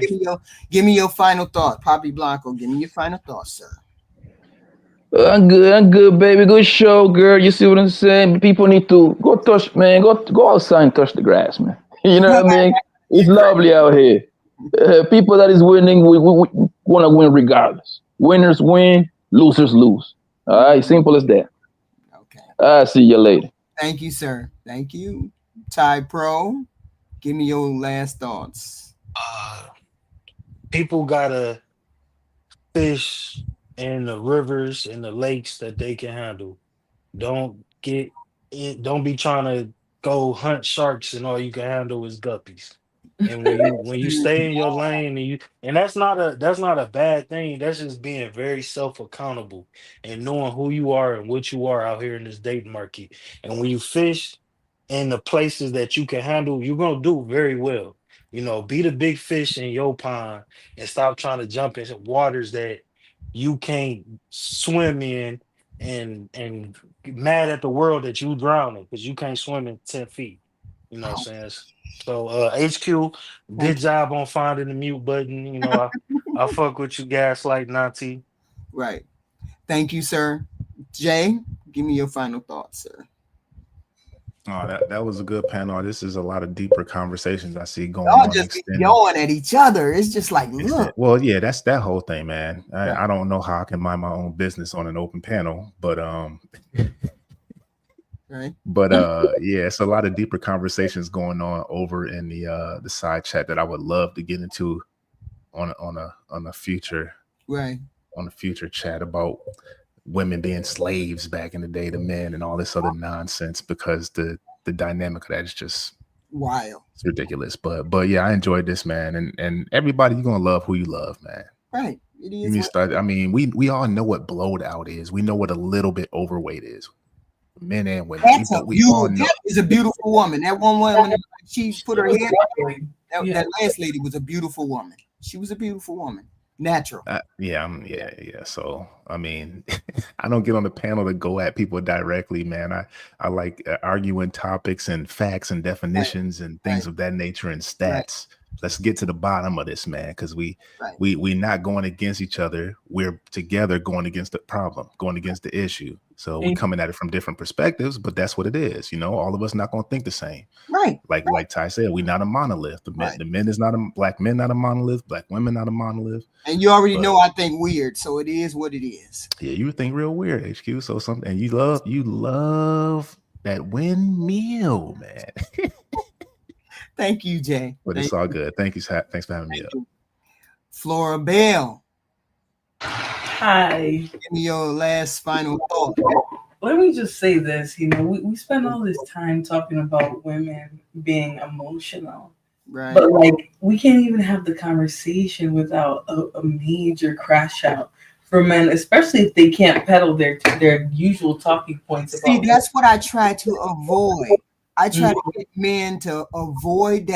give me your final thought. Poppy Blanco, give me your final thoughts, sir. I'm good, baby. Good show, girl. You see what I'm saying? People need to go touch, man. Go outside and touch the grass, man. You know what I mean? It's lovely out here. People that is winning, we want to win regardless. Winners win, losers lose. All right, simple as that. Okay. I'll see you later. Thank you, sir. Thank you. Ty Pro, give me your last thoughts. People gotta fish in the rivers and the lakes that they can handle. Don't get it. Don't be trying to go hunt sharks and all you can handle is guppies. And when you stay in your lane and that's not a bad thing. That's just being very self accountable and knowing who you are and what you are out here in this dating market. And when you fish in the places that you can handle, you're gonna do very well. Be the big fish in your pond and stop trying to jump into waters that you can't swim in and mad at the world that you drowning because you can't swim in 10 feet. You know what I'm saying? So HQ, good job on finding the mute button. I fuck with you, Gaslight Nati. Right. Thank you, sir. Jay, give me your final thoughts, sir. Oh, that was a good panel. This is a lot of deeper conversations I see going Y'all on. just be yelling at each other. It's just like, look. Well, yeah, that's that whole thing, man. Right. I don't know how I can mind my own business on an open panel, but right. But yeah, it's a lot of deeper conversations going on over in the side chat that I would love to get into on a future chat about women being slaves back in the day to men and all this other nonsense, because the dynamic of that is just wild. It's ridiculous. But yeah, I enjoyed this, man. And everybody, you're gonna love who you love, man. Right. It is. I mean, we all know what blowed out is. We know what a little bit overweight is. Men and women. That is a beautiful woman. That one woman, she put her head up. That last lady was a beautiful woman. She was a beautiful woman. Natural. Yeah. So, I mean, I don't get on the panel to go at people directly, man. I like arguing topics and facts and definitions and things of that nature and stats. Right. Let's get to the bottom of this, man, because we not going against each other. We're together going against the problem, going against the issue. So we're coming at it from different perspectives, but that's what it is. You know, all of us not going to think the same. Right. Like Ty said, we're not a monolith. The men is not black men, not a monolith. Black women, not a monolith. And you already know I think weird, so it is what it is. Yeah, you think real weird, HQ. So something, and you love that windmill, man. Thank you, Jay. But it's all good. Thank you. Thanks for having me up. Flora Bell. Hi. Give me your last final thought. Let me just say this. You know, we spend all this time talking about women being emotional. Right. But like, we can't even have the conversation without a major crash out for men, especially if they can't peddle their usual talking points. See, that's what I try to avoid. I try to get men to avoid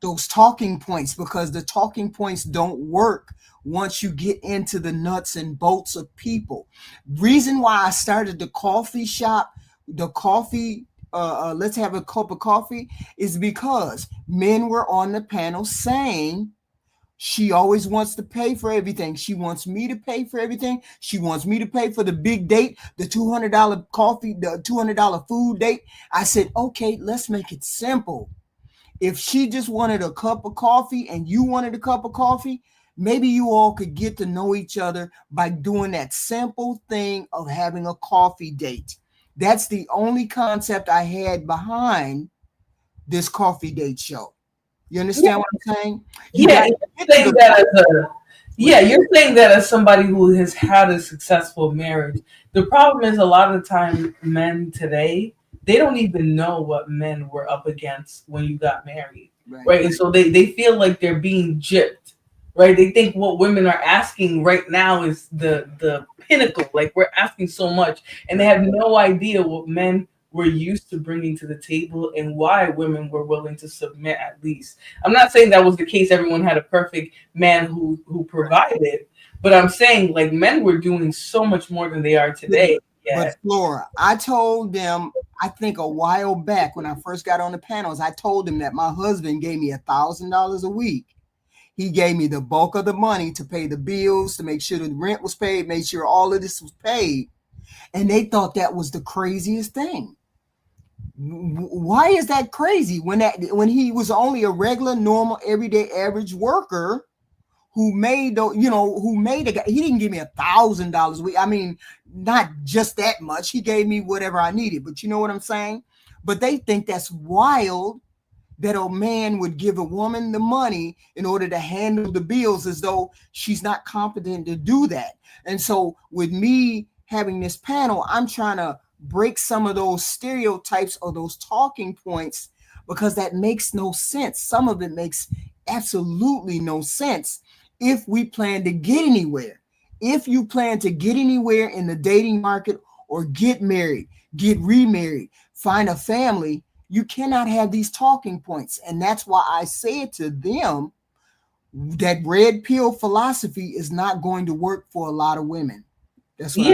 those talking points, because the talking points don't work once you get into the nuts and bolts of people. Reason why I started the coffee shop, let's have a cup of coffee, is because men were on the panel saying, she always wants to pay for everything. She wants me to pay for everything. She wants me to pay for the big date, the $200 coffee, the $200 food date. I said, okay, let's make it simple. If she just wanted a cup of coffee and you wanted a cup of coffee, maybe you all could get to know each other by doing that simple thing of having a coffee date. That's the only concept I had behind this coffee date show. You understand what I'm saying? You're saying that as somebody who has had a successful marriage. The problem is a lot of the time men today, they don't even know what men were up against when you got married. Right? And so they feel like they're being gypped. Right? They think what women are asking right now is the pinnacle. Like, we're asking so much, and they have no idea what men were used to bringing to the table and why women were willing to submit. At least, I'm not saying that was the case. Everyone had a perfect man who provided, but I'm saying, like, men were doing so much more than they are today. Yeah. But Flora, I told them, I think a while back when I first got on the panels, I told them that my husband gave me $1,000 a week. He gave me the bulk of the money to pay the bills, to make sure the rent was paid, make sure all of this was paid. And they thought that was the craziest thing. Why is that crazy when he was only a regular, normal, everyday, average worker who made he didn't give me $1,000 a week. I mean, not just that much. He gave me whatever I needed, but you know what I'm saying? But they think that's wild that a man would give a woman the money in order to handle the bills, as though she's not competent to do that. And so with me having this panel, I'm trying to break some of those stereotypes or those talking points, because that makes no sense. Some of it makes absolutely no sense if we plan to get anywhere. If you plan to get anywhere in the dating market, or get married, get remarried, find a family, you cannot have these talking points. And that's why I said to them that red pill philosophy is not going to work for a lot of women. That's what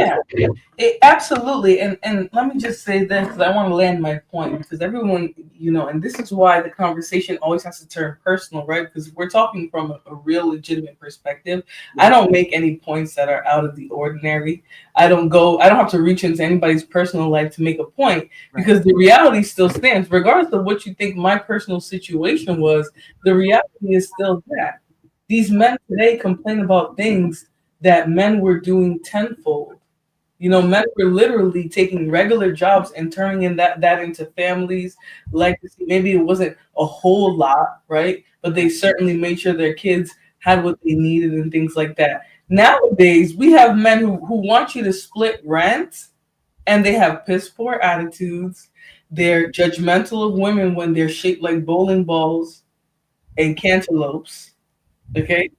absolutely. And let me just say this, because I want to land my point, because everyone, and this is why the conversation always has to turn personal, right? Because we're talking from a real legitimate perspective. I don't make any points that are out of the ordinary. I don't have to reach into anybody's personal life to make a point, because the reality still stands. Regardless of what you think my personal situation was, the reality is still that these men today complain about things that men were doing tenfold. Men were literally taking regular jobs and turning in that into families, legacy. Maybe it wasn't a whole lot, right? But they certainly made sure their kids had what they needed and things like that. Nowadays, we have men who want you to split rent, and they have piss poor attitudes. They're judgmental of women when they're shaped like bowling balls and cantaloupes. Okay.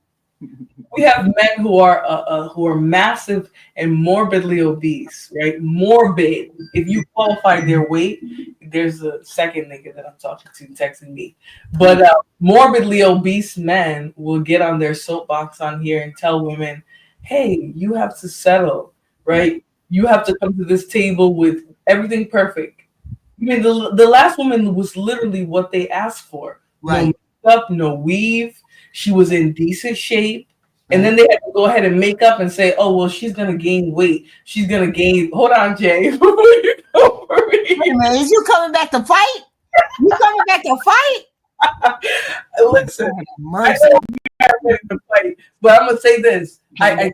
We have men who are massive and morbidly obese, right? Morbid. If you qualify their weight, there's a second nigga that I'm talking to texting me. But morbidly obese men will get on their soapbox on here and tell women, "Hey, you have to settle, right? You have to come to this table with everything perfect." I mean, the last woman was literally what they asked for. Right. No makeup, no weave. She was in decent shape. And then they had to go ahead and make up and say, "Oh, well, she's gonna gain weight. She's gonna gain." Hold on, Jay. Wait a minute, is you coming back to fight? You coming back to fight? Listen, I know you're ready to fight, but I'm gonna say this. I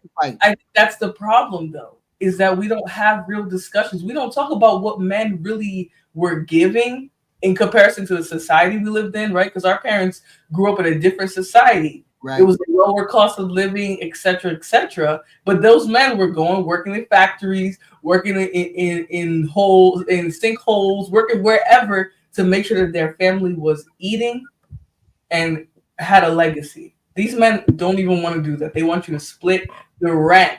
that's the problem, though, is that we don't have real discussions. We don't talk about what men really were giving in comparison to the society we lived in, right? Because our parents grew up in a different society. Right. It was a lower cost of living, et cetera, but those men were working in factories, working in holes, in sinkholes, working wherever to make sure that their family was eating and had a legacy. These men don't even want to do that. They want you to split the rent.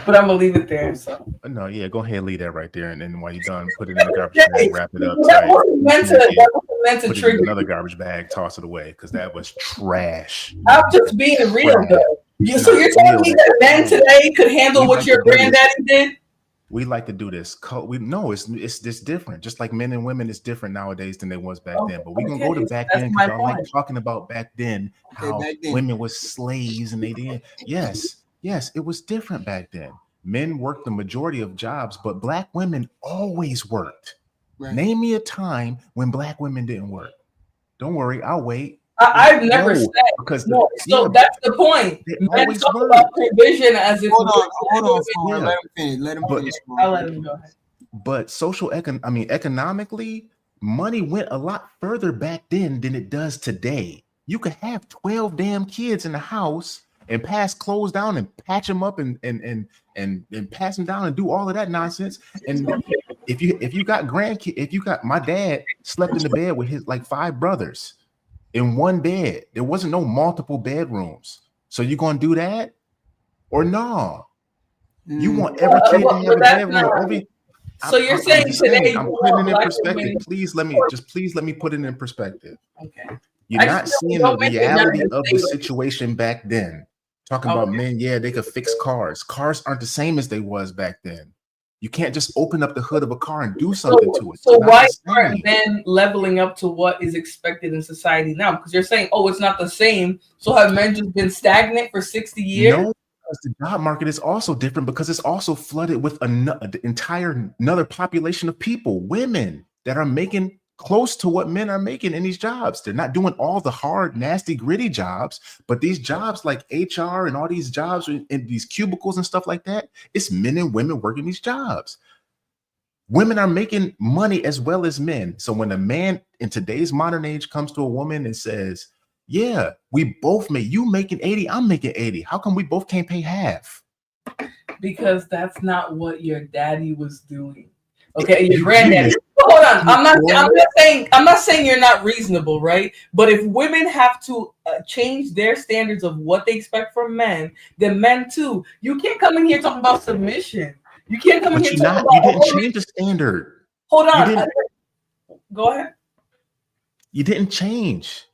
But I'm gonna leave it there. So no, yeah, go ahead and leave that right there, and then while you're done, put it in the garbage bag, wrap it up tight. Put it in another garbage bag, toss it away, because that was trash. I'm just being real, though. So you're telling me that men today could handle what your granddaddy did? We like to do this. It's just different. Just like men and women is different nowadays than they was back then. But we're gonna go to back then because I like talking about back then how women were slaves and they didn't. Yes, it was different back then. Men worked the majority of jobs, but black women always worked. Right. Name me a time when black women didn't work. Don't worry, I'll wait. I've never said because that's the point. Men talk about provision as if hold on, let him finish. I'll let him go ahead. But economically, money went a lot further back then than it does today. You could have 12 damn kids in the house and pass clothes down and patch them up and pass them down and do all of that nonsense. And if you got grandkids, my dad slept in the bed with his 5 brothers in one bed. There wasn't no multiple bedrooms. So you gonna do that or no? You want every kid to have a bedroom? So you're saying today? I'm putting it in perspective. Please let me put it in perspective. Okay. You're not seeing the reality of the situation back then. Talking about men, they could fix cars. Cars aren't the same as they was back then. You can't just open up the hood of a car and do something to it. So why aren't men leveling up to what is expected in society now? Because you're saying, it's not the same. So have men just been stagnant for 60 years? No, because the job market is also different because it's also flooded with another population of people, women that are making close to what men are making in these jobs. They're not doing all the hard, nasty, gritty jobs, but these jobs like HR and all these jobs in these cubicles and stuff like that, it's men and women working these jobs. Women are making money as well as men. So when a man in today's modern age comes to a woman and says, "Yeah, we both you making 80, I'm making 80. How come we both can't pay half?" Because that's not what your daddy was doing. Okay, your granddaddy. Hold on. I'm not saying you're not reasonable, right? But if women have to change their standards of what they expect from men, then men too. You can't come in here talking about submission. You can't come in here talking about. You didn't change the standard. Hold on. Go ahead. You didn't change.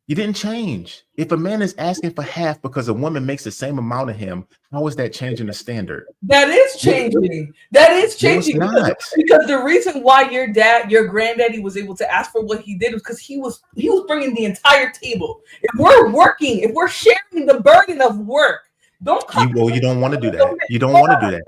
You didn't change. If a man is asking for half because a woman makes the same amount of him, how is that changing the standard? That is changing. That is changing. No, it's not. Because the reason why your granddaddy was able to ask for what he did was because he was bringing the entire table. If we're working, if we're sharing the burden of work, don't come. You don't want to do that. You don't want to do that.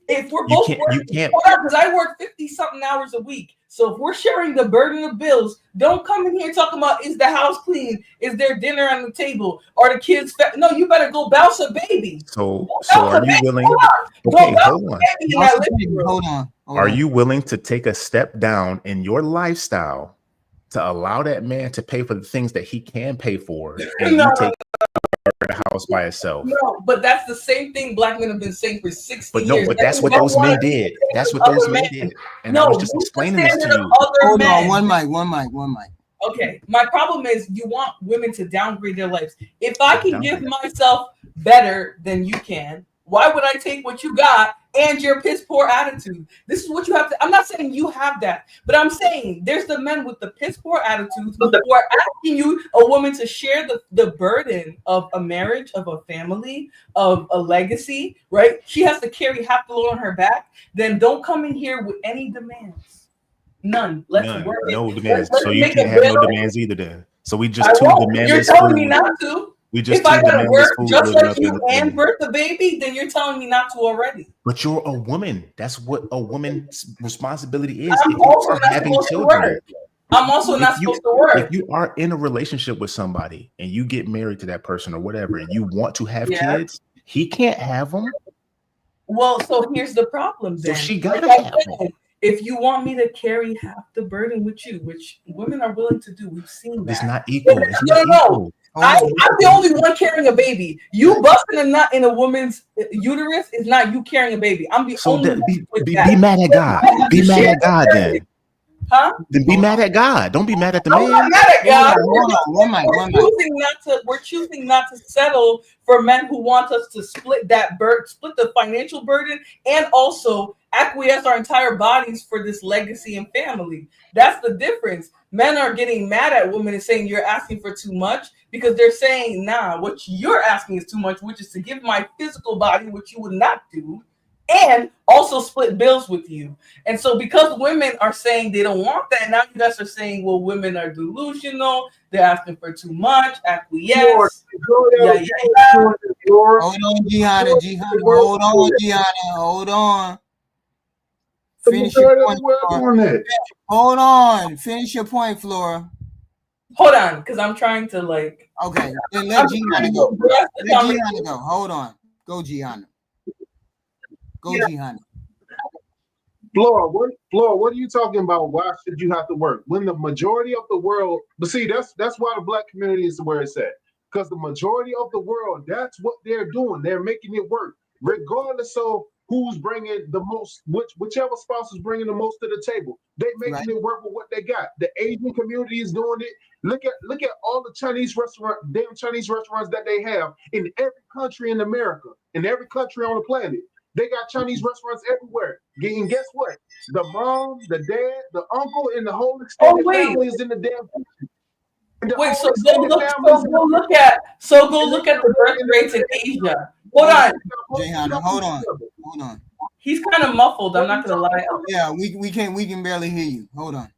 If we're both working, because I work 50-something hours a week. So if we're sharing the burden of bills, don't come in here talking about is the house clean? Is there dinner on the table? Are the kids fat? No, you better go bounce a baby. So are you willing? Okay, hold on. Are you willing to take a step down in your lifestyle to allow that man to pay for the things that he can pay for, and you take the house by itself? No, but that's the same thing black men have been saying for 60 years. But that's what those men did. That's what those men did. And I was just explaining this to you. Hold on, one mic. Okay, my problem is you want women to downgrade their lives. If I can give myself better than you can, why would I take what you got and your piss poor attitude? This is what you have to. I'm not saying you have that, but I'm saying there's the men with the piss poor attitudes who are asking you, a woman, to share the burden of a marriage, of a family, of a legacy, right? She has to carry half the load on her back. Then don't come in here with any demands. None. Let's work. No demands. So you can't have no demands either then. So we just two demandless. You're telling me not to. We just if I gotta work just like you and birth the baby, then you're telling me not to already. But you're a woman. That's what a woman's responsibility is. I'm also not supposed to work. I'm also not supposed to work. If you are in a relationship with somebody and you get married to that person or whatever, and you want to have kids, he can't have them. Well, so here's the problem then. So she gotta have them. If you want me to carry half the burden with you, which women are willing to do, we've seen that. It's not equal. It's not equal. I'm the only one carrying a baby. You busting a nut in a woman's uterus is not you carrying a baby. I'm the only one. Be mad at God. Be mad at God then. Huh? Then be mad at God. Don't be mad at the man. I'm not mad at God. We're choosing not to settle for men who want us to split the financial burden, and also acquiesce our entire bodies for this legacy and family. That's the difference. Men are getting mad at women and saying you're asking for too much because they're saying, nah, what you're asking is too much, which is to give my physical body, which you would not do, and also split bills with you. And so because women are saying they don't want that, now you guys are saying, well, women are delusional, they're asking for too much, acquiesce. Hold on, Gianna. Hold on. Finish your point, Flora. Hold on. Finish your point, Flora. Hold on, because I'm trying to Okay, then let Gianna go. Let Gianna go. Hold on. Go, Gianna. Gianna. Flora, what are you talking about? Why should you have to work when the majority of the world? But see, that's why the black community is where it's at. Because the majority of the world, that's what they're doing. They're making it work, regardless of who's bringing the most, whichever spouse is bringing the most to the table. They're making it work with what they got. The Asian community is doing it. Look at all the Chinese restaurants that they have in every country in America, in every country on the planet. They got Chinese restaurants everywhere. And guess what? The mom, the dad, the uncle, and the whole extended family is in the damn kitchen. Wait, so go look at the birth rates in Asia. Hold on. Hold on. He's kind of muffled. I'm not gonna lie. Yeah, we can barely hear you. Hold on.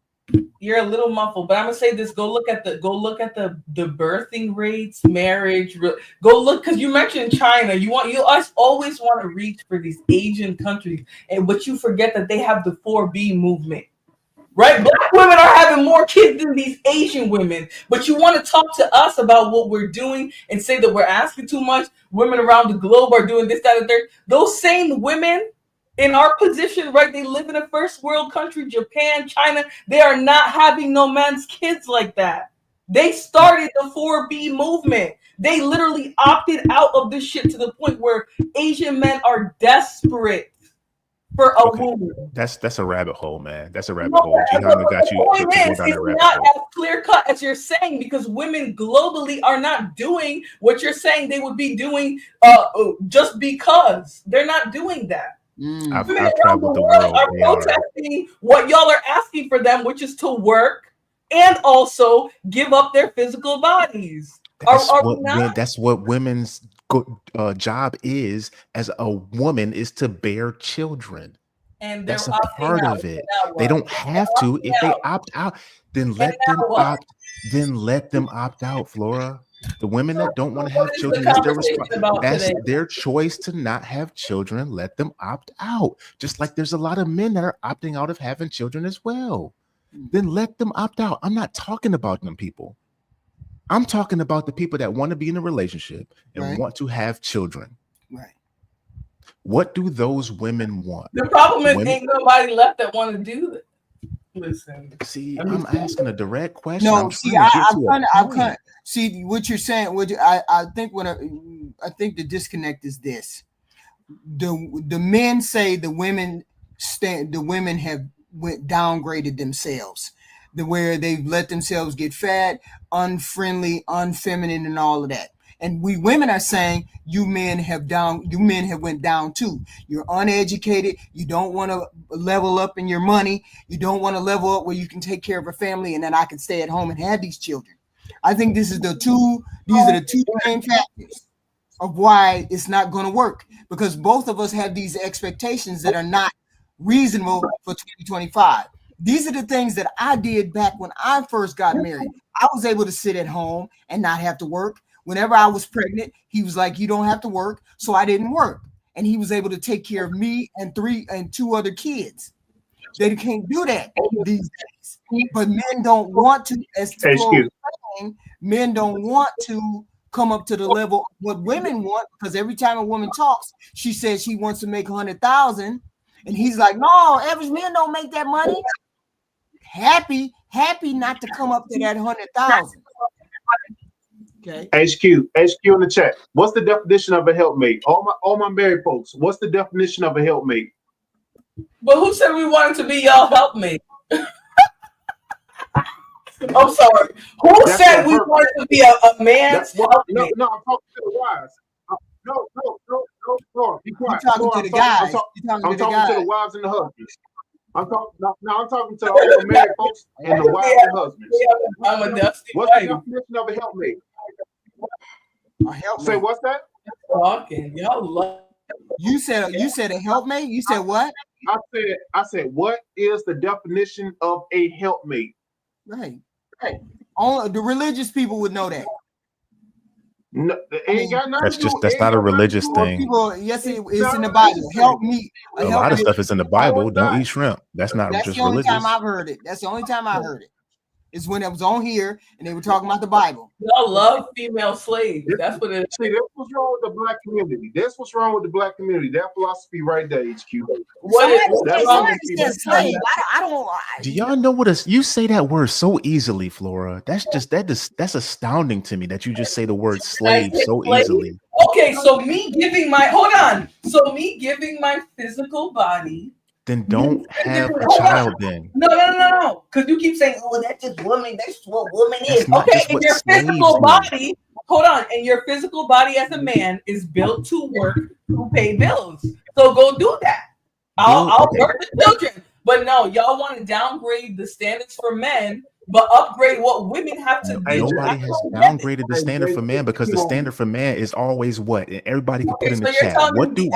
You're a little muffled, but I'm gonna say this: go look at the birthing rates, marriage. Go look, because you mentioned China. You always want to reach for these Asian countries, but you forget that they have the 4B movement. Right? Black women are having more kids than these Asian women, but you want to talk to us about what we're doing and say that we're asking too much. Women around the globe are doing this, that, and third. Those same women in our position, right? They live in a first world country, Japan, China. They are not having no man's kids like that. They started the 4B movement. They literally opted out of this shit to the point where Asian men are desperate for a woman. That's a rabbit hole, man. That's a rabbit hole. Gianna got you. The point is, it's not as clear cut as you're saying, because women globally are not doing what you're saying they would be doing just because. They're not doing that. I've traveled the world. Are protesting what y'all are asking for them, which is to work, and also give up their physical bodies. That's what women's job is as a woman, is to bear children. And that's a part of it. They don't have to. If they opt out, then let them opt. Then let them opt out, Flora. The women that don't want to have children, that's their choice to not have children. Let them opt out. Just like there's a lot of men that are opting out of having children as well. Then let them opt out. I'm not talking about them people. I'm talking about the people that want to be in a relationship and want to have children. Right. What do those women want? The problem is ain't nobody left that want to do that. Listen. See, I'm asking a direct question. No, see, I can't see what you're saying. I think I think the disconnect is this: the men say the women have downgraded themselves, where they've let themselves get fat, unfriendly, unfeminine, and all of that. And we women are saying you men have went down too. You're uneducated. You don't want to level up in your money. You don't want to level up where you can take care of a family and then I can stay at home and have these children. I think these are the two main factors of why it's not going to work, because both of us have these expectations that are not reasonable for 2025. These are the things that I did back when I first got married. I was able to sit at home and not have to work. Whenever I was pregnant, he was like, you don't have to work. So I didn't work. And he was able to take care of me and 2 other kids. They can't do that these days. But men don't want to, as saying, men don't want to come up to the level of what women want, because every time a woman talks, she says she wants to make 100,000. And he's like, no, average men don't make that money. Happy not to come up to that 100,000. Okay. HQ in the chat. What's the definition of a helpmate? All my married folks. What's the definition of a helpmate? But who said we wanted to be y'all helpmate? I'm sorry. Who said we wanted to be a man's helpmate? No, I'm talking to the wives. No. Be quiet. You're talking to the guys. I'm talking to the wives and the husbands. I'm talking to all the married folks and the wives and husbands. I'm a dusty What's the definition of a helpmate? Say what's that? Talking. Y'all love. You said a helpmate? You said what? I said what is the definition of a helpmate? Right. Only the religious people would know that. No, that's not a religious thing. Yes, it's in the Bible. Help me. A lot of stuff is in the Bible. Don't eat shrimp. That's not just religious. That's the only time I've heard it. That's the only time I heard it. It's when it was on here and they were talking about the Bible. Y'all love female slaves. That's what it is. See, that's what's wrong with the black community. That's what's wrong with the black community. That philosophy right there, HQ. Do y'all know what you say that word so easily, Flora? That's astounding to me that you just say the word slave so easily. Okay, so me giving my physical body. Then don't have a child then. No. Because you keep saying, oh, that's just woman. That's what woman is. Okay, and your physical body, hold on, and your physical body as a man is built to work to pay bills. So go do that. I'll work the children. But no, y'all want to downgrade the standards for men, but upgrade what women have to do. Nobody has downgraded the standard for man, because the standard for man is always what? And everybody can put in the chat.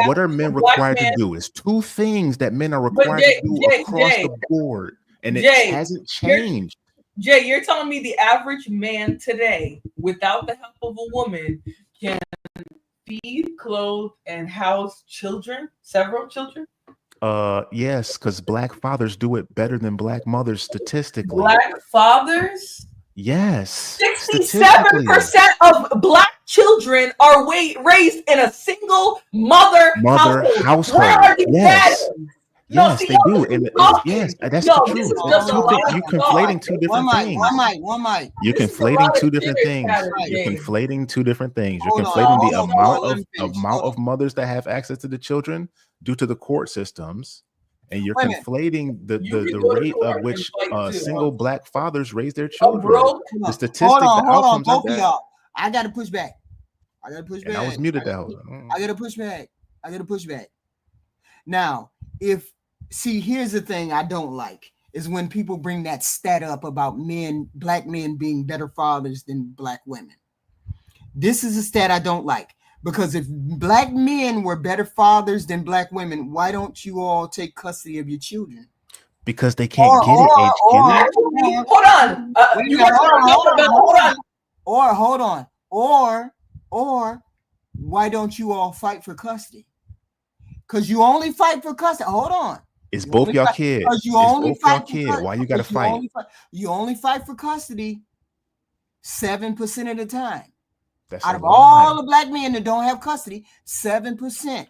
What are men required to do? It's 2 things that men are required to do across the board. And it hasn't changed. Jay, you're telling me the average man today, without the help of a woman, can feed, clothe, and house children, several children? Yes, because black fathers do it better than black mothers statistically. Black fathers? Yes. 67% of black children are raised in a single mother household. Where are these dads? Yes, they do. And yes, that's the truth. You're conflating 2 different things. One mic. You're conflating 2 different things. You're conflating 2 different things. You're conflating the amount of mothers that have access to the children due to the court systems, and you're conflating the rate of which single black fathers raise their children. The statistic, hold on, both of y'all. I got to push back. I was muted that whole time. I got to push back. Now, here's the thing I don't like. is when people bring that stat up about black men being better fathers than black women. This is a stat I don't like, because if black men were better fathers than black women, why don't you all take custody of your children? Because they can't get it. Hold on. Hold on. Or why don't you all fight for custody? Because you only fight for custody. Hold on. It's both y'all kids. Because you only fight for kid. Why you gotta fight? You only fight for custody 7% of the time. That's out of all the black men that don't have custody, 7%.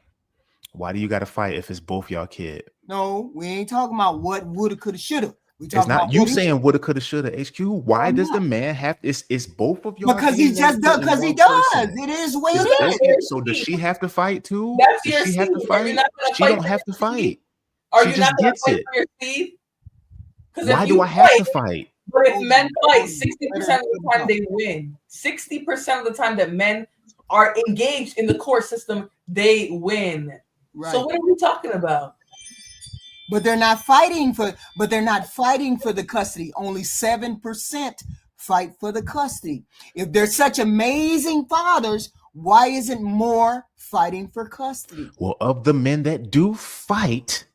Why do you gotta fight if it's both y'all kid? No, we ain't talking about what woulda, coulda, shoulda. It's not you saying woulda, coulda, shoulda. HQ. Why does the man have? It's both of y'all. Because he just does. Because he does. It is the way it is. So does she have to fight too? That's does your she seed. have to fight? She don't have to fight. Are she you just not going to gets fight it. for your seed? Why do I have to fight? But if men fight, 60% of the time they win. 60% of the time that men are engaged in the court system, they win. Right. So what are we talking about? But they're not fighting for. But they're not fighting for the custody. Only 7% fight for the custody. If they're such amazing fathers, why isn't more fighting for custody? Well, of the men that do fight,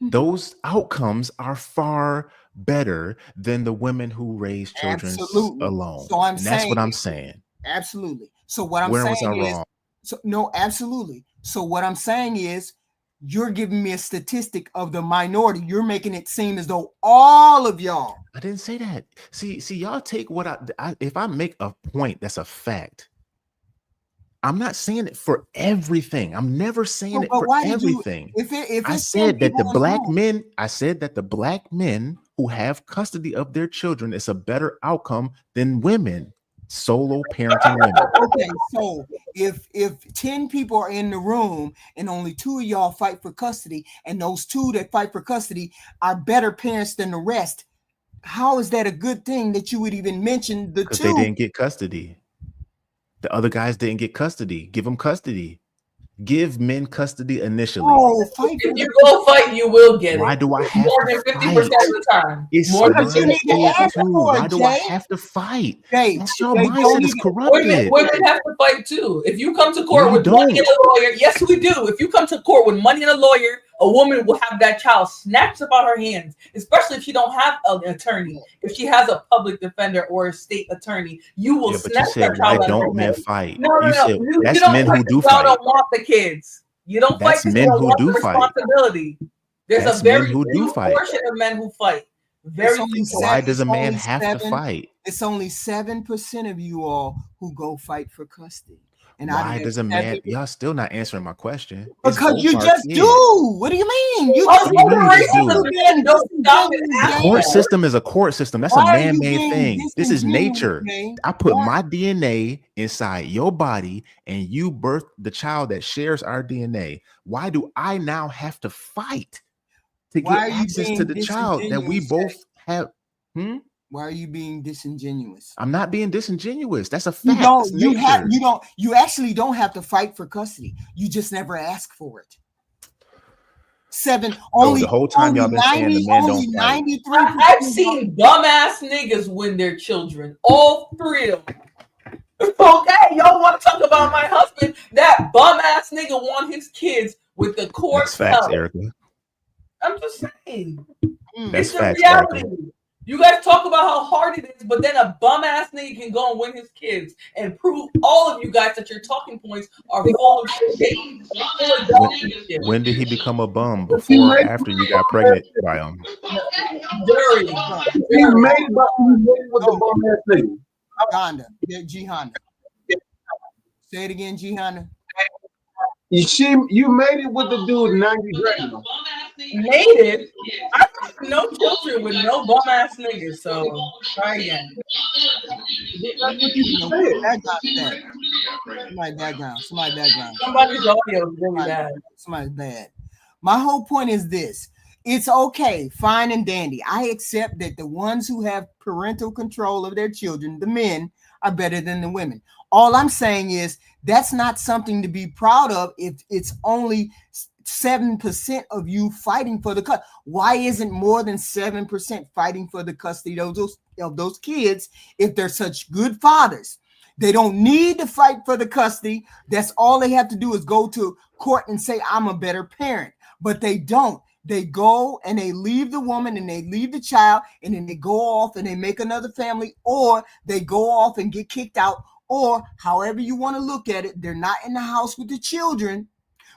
those outcomes are far better than the women who raise children alone. So that's what I'm saying. Absolutely. So what I'm Where saying was I is, wrong? No, absolutely. So what I'm saying is, you're giving me a statistic of the minority. You're making it seem as though all of y'all. I didn't say that. See, y'all take what if I make a point that's a fact. I'm not saying it for everything. I'm never saying it for everything. I said that the black men. I said that the black men who have custody of their children is a better outcome than women. Solo parenting women. Okay, so if 10 people are in the room and only 2 of y'all fight for custody, and those 2 that fight for custody are better parents than the rest, how is that a good thing that you would even mention the 2? Because they didn't get custody. The other guys didn't get custody. Give them custody. Give men custody initially. Oh, if you go fight, you will get it. Why do I have more to than 50% fight? of the time? It's more than you need to ask for it, Why do I have to fight? That's your mindset is corrupted. Women have to fight too. If you come to court with money and a lawyer, yes, we do. If you come to court with money and a lawyer, a woman will have that child snatched up out her hands, especially if she don't have an attorney. If she has a public defender or a state attorney, you will snatch that child. Why don't men fight? No. Said, that's you don't men who do y'all fight. don't want the kids. You don't That's fight because men you don't who want do the fight. responsibility. There's That's a very men who do few fight. portion of men who fight. Very few. Why does a man have to fight? It's only 7% of you all who go fight for custody. And why does a man? Y'all still not answering my question. Because you just do. What do you mean? You just do. The court system is a court system. That's a man-made thing. This is nature. I put my DNA inside your body, and you birth the child that shares our DNA. Why do I now have to fight to get access to the child that we both have? Why are you being disingenuous? I'm not being disingenuous. That's a fact. You actually don't have to fight for custody. You just never ask for it. The whole time y'all been saying the men don't fight. I've seen dumbass niggas win their children. All 3 of them. Okay, y'all want to talk about my husband? That bum ass nigga won his kids with the court. That's facts, Erica. I'm just saying. That's facts, reality. Erica. You guys talk about how hard it is, but then a bum ass nigga can go and win his kids and prove all of you guys that your talking points are full of shit. When did he become a bum? Before or after you got pregnant by him? During. You made with the bum ass nigga. Honda. G Honda. Say it again, G Honda. You made it with the dude 90 grand. Made it? I have no children with no bum ass niggas, so try again. Somebody background. Somebody's audio is really bad. Somebody's bad. My whole point is this. It's okay, fine and dandy. I accept that the ones who have parental control of their children, the men, are better than the women. All I'm saying is that's not something to be proud of if it's only 7% of you fighting for the cut. Why isn't more than 7% fighting for the custody of those kids if they're such good fathers? They don't need to fight for the custody. That's all they have to do is go to court and say, I'm a better parent. But they don't. They go and they leave the woman and they leave the child, and then they go off and they make another family, or they go off and get kicked out, or however you want to look at it, they're not in the house with the children.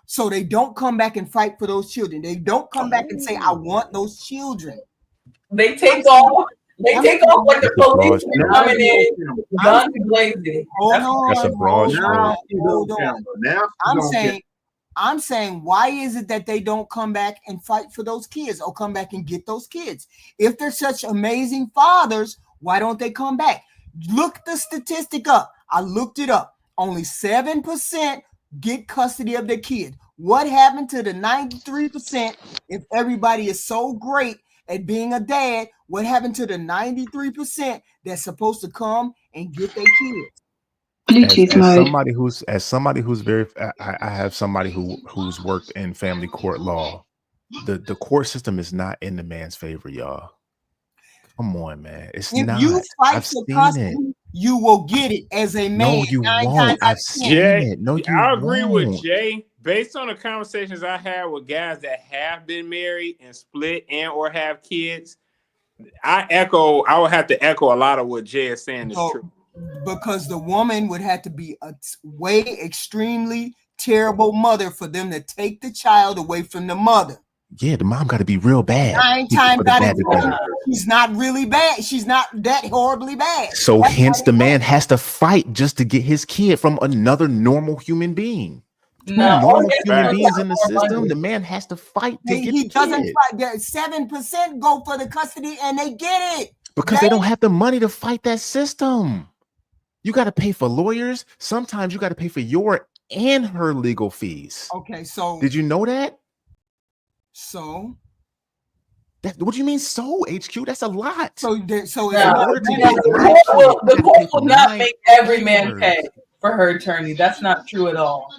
So they don't come back and fight for those children. They don't come back and say, I want those children. They take off. They take off like the police coming in, guns blazing. That's a broad stroke. Hold on. I'm saying, why is it that they don't come back and fight for those kids or come back and get those kids? If they're such amazing fathers, why don't they come back? Look the statistic up. I looked it up. Only 7% get custody of their kid. What happened to the 93%? If everybody is so great at being a dad, what happened to the 93% that's supposed to come and get their kids? As somebody who's very, I have somebody who's worked in family court law. The court system is not in the man's favor, y'all. Come on, man. It's if not. You fight I've for seen custody, it. You will get it as a man. No, you won't. I've seen it. No, you I agree won't. with Jay. Based on the conversations I had with guys that have been married and split and or have kids, I would have to echo a lot of what Jay is saying is true. Because the woman would have to be a way extremely terrible mother for them to take the child away from the mother. Yeah, the mom got to be real bad. 9 times out of 10, she's not really bad. She's not that horribly bad. So hence the man has to fight just to get his kid from another normal human being. Normal human beings in the system, the man has to fight to get he the doesn't kid. fight. 7% go for the custody and they get it. Because they don't have the money to fight that system. You got to pay for lawyers. Sometimes you got to pay for your and her legal fees. Okay, so did you know that? So what do you mean? So HQ? That's a lot. So the court will not make every man pay for her attorney. That's not true at all.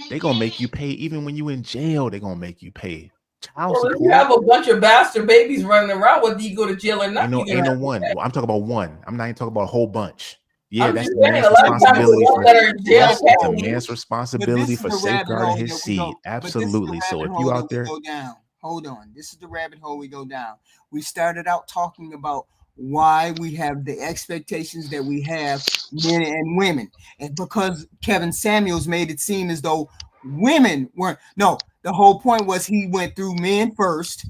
They gonna make you pay even when you in jail. They gonna make you pay child support. If you have a bunch of bastard babies running around, whether you go to jail or not, ain't no one. Well, I'm talking about one. I'm not even talking about a whole bunch. Yeah, I'm that's just the saying, man's responsibility. That's the man's responsibility for safeguarding his seed. Absolutely. So if you out there, hold on. This is the rabbit hole we go down. We started out talking about why we have the expectations that we have, men and women, and because Kevin Samuels made it seem as though women weren't. No, the whole point was he went through men first,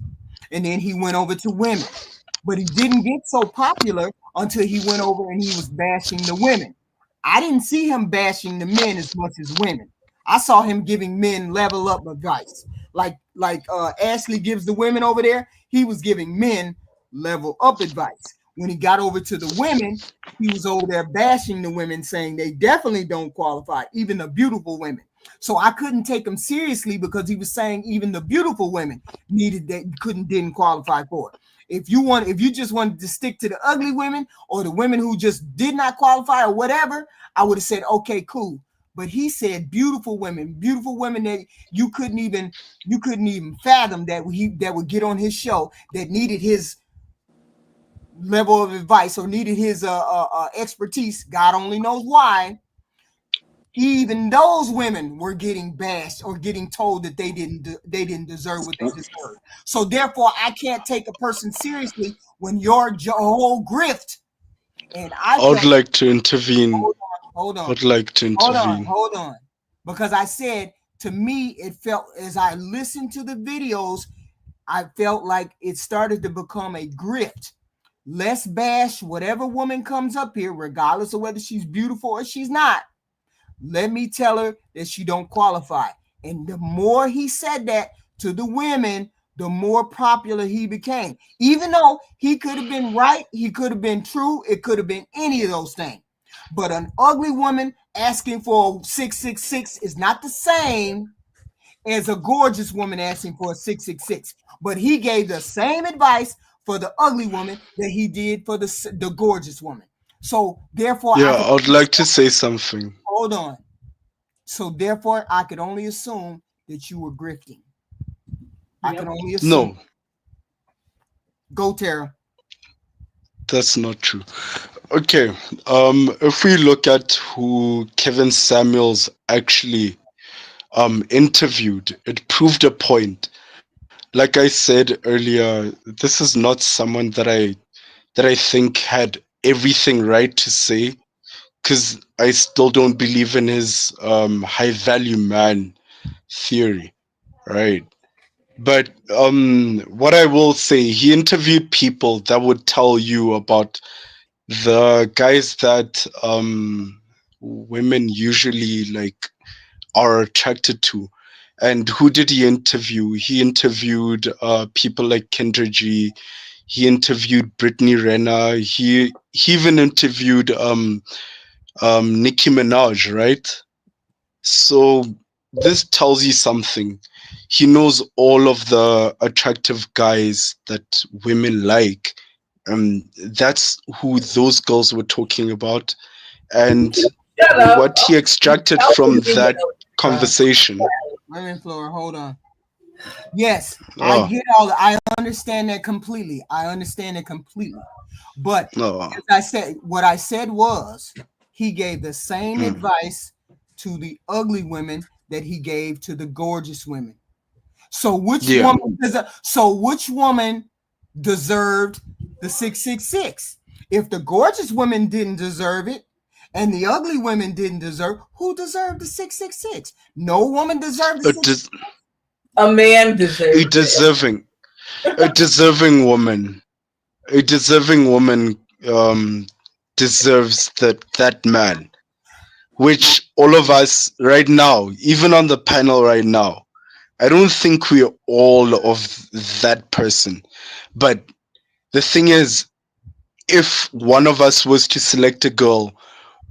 and then he went over to women. But he didn't get so popular until he went over and he was bashing the women. I didn't see him bashing the men as much as women. I saw him giving men level up advice. Like Ashley gives the women over there, he was giving men level up advice. When he got over to the women, he was over there bashing the women, saying they definitely don't qualify, even the beautiful women. So I couldn't take him seriously because he was saying even the beautiful women didn't qualify for it. If you just wanted to stick to the ugly women or the women who just did not qualify or whatever, I would have said, okay, cool. But he said beautiful women that you couldn't even fathom that would get on his show, that needed his level of advice or needed his expertise. God only knows why. Even those women were getting bashed or getting told that they didn't deserve what they deserved. So therefore, I can't take a person seriously when your whole grift. And I would like to intervene. Hold on. I'd like to intervene. Hold on. Because I said, to me, it felt, as I listened to the videos, I felt like it started to become a grift. Let's bash whatever woman comes up here, regardless of whether she's beautiful or she's not. Let me tell her that she don't qualify. And the more he said that to the women, the more popular he became. Even though he could have been right, he could have been true, it could have been any of those things. But an ugly woman asking for a 666 is not the same as a gorgeous woman asking for a 666. But he gave the same advice for the ugly woman that he did for the gorgeous woman. So therefore, I would like to say something. Hold on. So therefore, I could only assume that you were grifting. I can only assume. No. Go, Tara. That's not true. Okay. If we look at who Kevin Samuels actually interviewed, it proved a point. Like I said earlier, this is not someone that I think had everything right to say, because I still don't believe in his high value man theory, right? But what I will say, he interviewed people that would tell you about the guys that women usually like are attracted to. And who did he interview? He interviewed people like Kendra G. He interviewed Brittany Renner. He even interviewed Nicki Minaj, right? So this tells you something. He knows all of the attractive guys that women like. That's who those girls were talking about. And what he extracted from that conversation. Wait, Flora, hold on. Yes, I understand that completely. But as I said, what I said was he gave the same advice to the ugly women that he gave to the gorgeous women. So which woman deserved the 666? If the gorgeous women didn't deserve it, and the ugly women didn't deserve, who deserved the 666? No woman deserved the 666. A man deserves a deserving woman. A deserving woman deserves that man. Which all of us right now, even on the panel right now, I don't think we're all of that person. But the thing is, if one of us was to select a girl,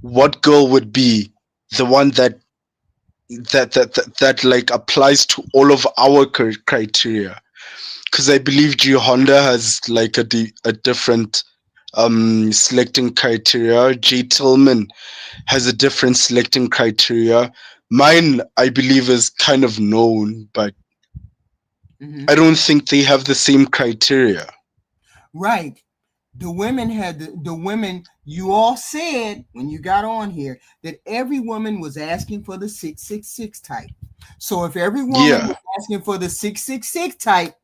what girl would be the one that like applies to all of our criteria? Because I believe G Honda has like a different selecting criteria. J Tillman has a different selecting criteria. Mine, I believe, is kind of known, but I don't think they have the same criteria. Right. The women had the women, you all said when you got on here that every woman was asking for the 666 type. So if every woman was asking for the 666 type,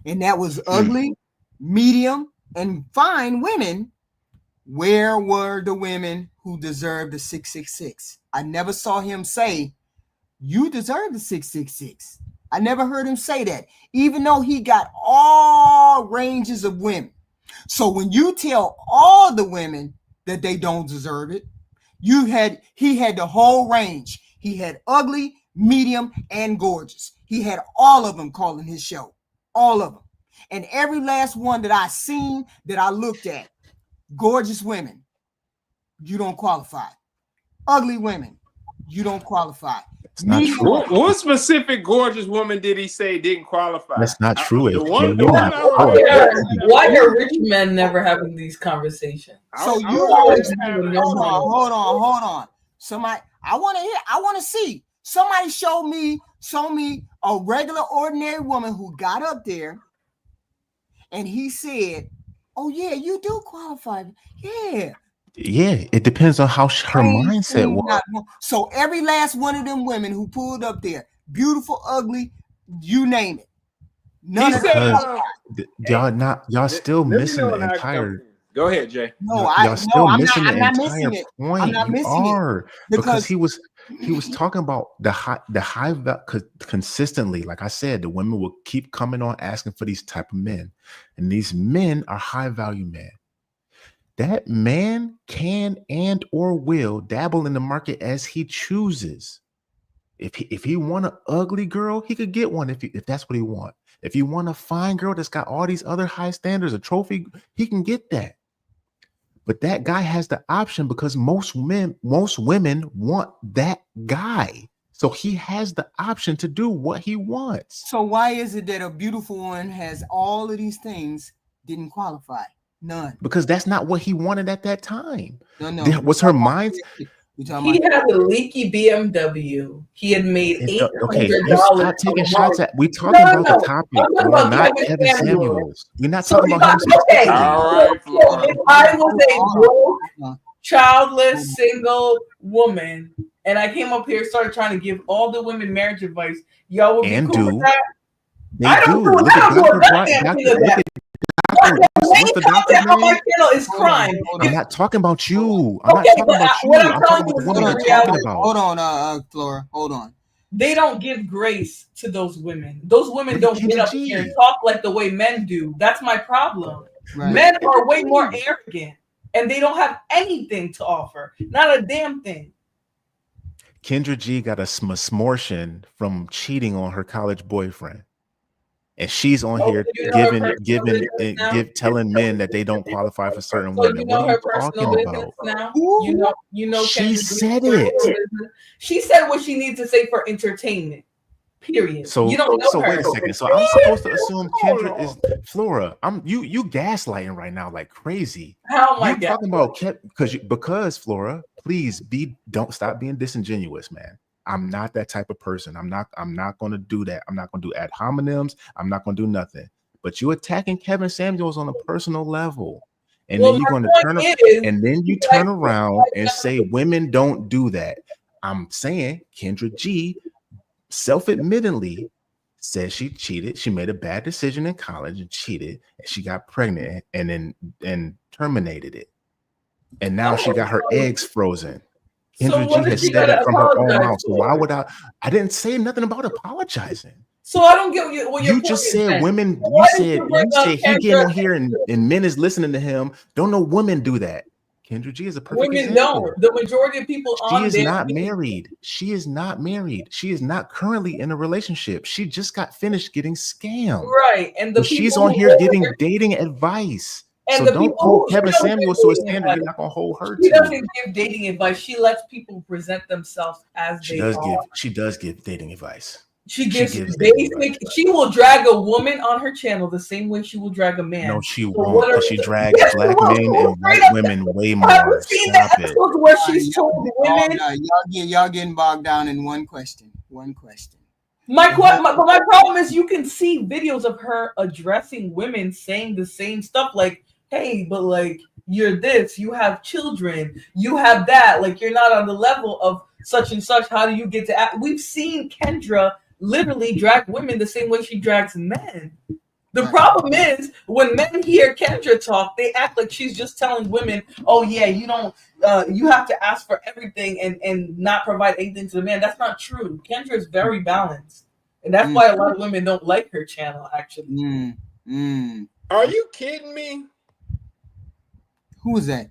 and that was ugly, medium, and fine women, where were the women who deserved the 666? I never saw him say, you deserve the 666. I never heard him say that, even though he got all ranges of women. So when you tell all the women that they don't deserve it, he had the whole range. He had ugly, medium, and gorgeous. He had all of them calling his show. All of them. And every last one that I seen, that I looked at, gorgeous women, you don't qualify. Ugly women, you don't qualify. It's not true. What specific gorgeous woman did he say didn't qualify? That's not true. Why are rich men never having these conversations? So you always hold on. Somebody, I want to see. Somebody show me a regular, ordinary woman who got up there and he said, oh yeah, you do qualify. Yeah. Yeah, it depends on how her mindset was. So every last one of them women who pulled up there, beautiful, ugly, you name it. None of them. Y'all still missing the entire. Go ahead, Jay. Y'all still missing the entire point. I'm not missing it because he was talking about the high consistently. Like I said, the women will keep coming on asking for these type of men, and these men are high value men. That man can and or will dabble in the market as he chooses. If he want an ugly girl, he could get one if that's what he want. If you want a fine girl that's got all these other high standards, a trophy, he can get that. But that guy has the option because most women want that guy. So he has the option to do what he wants. So why is it that a beautiful one has all of these things, didn't qualify? None. Because that's not what he wanted at that time. No. Was her mind? He had a leaky BMW. He had made Okay, $800. you stop taking shots at. We talking about the topic, Flora, not Kevin Samuels. We're not talking about him specifically. All right, Flora. If I was a broke, childless, single woman, and I came up here, started trying to give all the women marriage advice, y'all would be cool with that? I don't do that. What's the doctor's on my name? channel is crime. I'm not talking about you. I'm not talking about you. I'm talking about the woman you're talking about. Hold on, Flora. Hold on. They don't give grace to those women. Those women don't get up here and talk like the way men do. That's my problem. Right. Men are way more arrogant, and they don't have anything to offer. Not a damn thing. Kendra G got a smortion from cheating on her college boyfriend. And she's on here telling men that they don't qualify for certain women. What are you talking about? Now? You know. She said it. She said what she needs to say for entertainment. Period. So you don't know her. Wait a second. So I'm supposed to assume Kendra is Flora. You gaslighting right now like crazy. How am I talking about because Flora, please don't stop being disingenuous, man. I'm not that type of person. I'm not going to do that. I'm not going to do ad hominems. I'm not going to do nothing. But you attacking Kevin Samuels on a personal level. And then you're going to turn around and say women don't do that. I'm saying Kendra G self-admittedly says she cheated. She made a bad decision in college and cheated, and she got pregnant and terminated it. And now she got her eggs frozen. Kendra G has said that from her own mouth. So why would I didn't say nothing about apologizing. So I don't get what you just said women. You said he getting on here and men is listening to him. Don't know women do that. Kendra G is a perfect women example. don't. The majority of people she is not married. She is not married. She is not currently in a relationship. She just got finished getting scammed. Right. And she's on here giving dating advice. And so don't hold Kevin Samuels to a standard. You're not gonna hold her to. She doesn't give dating advice. She lets people present themselves as they are. She does give dating advice. She gives basic. She will drag a woman on her channel the same way she will drag a man. No, she won't. Because she drags black men and white women way more. Have you seen the episodes where she's told women? Y'all getting bogged down in one question. My problem is you can see videos of her addressing women saying the same stuff like, hey, but like you're this, you have children, you have that, like you're not on the level of such and such. How do you get to act? We've seen Kendra literally drag women the same way she drags men. The problem is when men hear Kendra talk, they act like she's just telling women, oh yeah, you don't you have to ask for everything and not provide anything to the man. That's not true. Kendra is very balanced. And that's why a lot of women don't like her channel, actually. Are you kidding me? Who is that?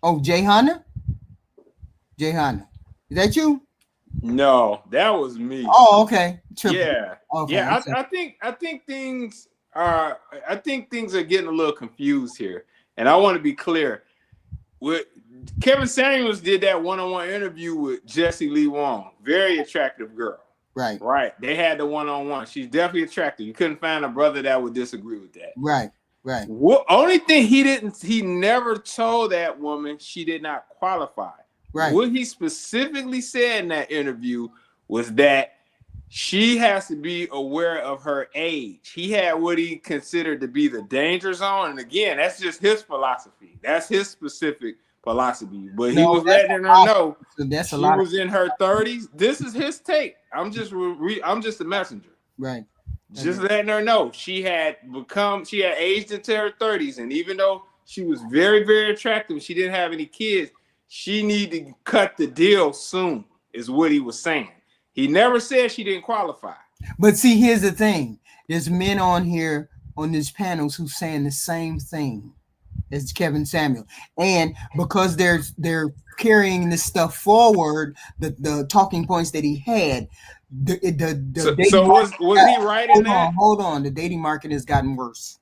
Oh, Jayhana? Is that you? No, that was me. Oh, okay. Triple. Yeah. Okay, yeah, I think things are getting a little confused here. And I want to be clear. Kevin Samuels did that one-on-one interview with Jessie Lee Wong. Very attractive girl. Right. They had the one-on-one. She's definitely attractive. You couldn't find a brother that would disagree with that. Right. Only thing he never told that woman she did not qualify. Right. What he specifically said in that interview was that she has to be aware of her age. He had what he considered to be the danger zone. And again, that's just his philosophy. That's his specific philosopy. But he was letting her know she was in her 30s. This is his take. I'm just a messenger. Right. Just letting her know she had aged into her 30s. And even though she was very, very attractive, she didn't have any kids, she needed to cut the deal soon, is what he was saying. He never said she didn't qualify. But see, here's the thing. There's men on here on these panels who's saying the same thing as Kevin Samuel. And because they're carrying this stuff forward, the talking points that he had, was he right in that? Hold on. The dating market has gotten worse.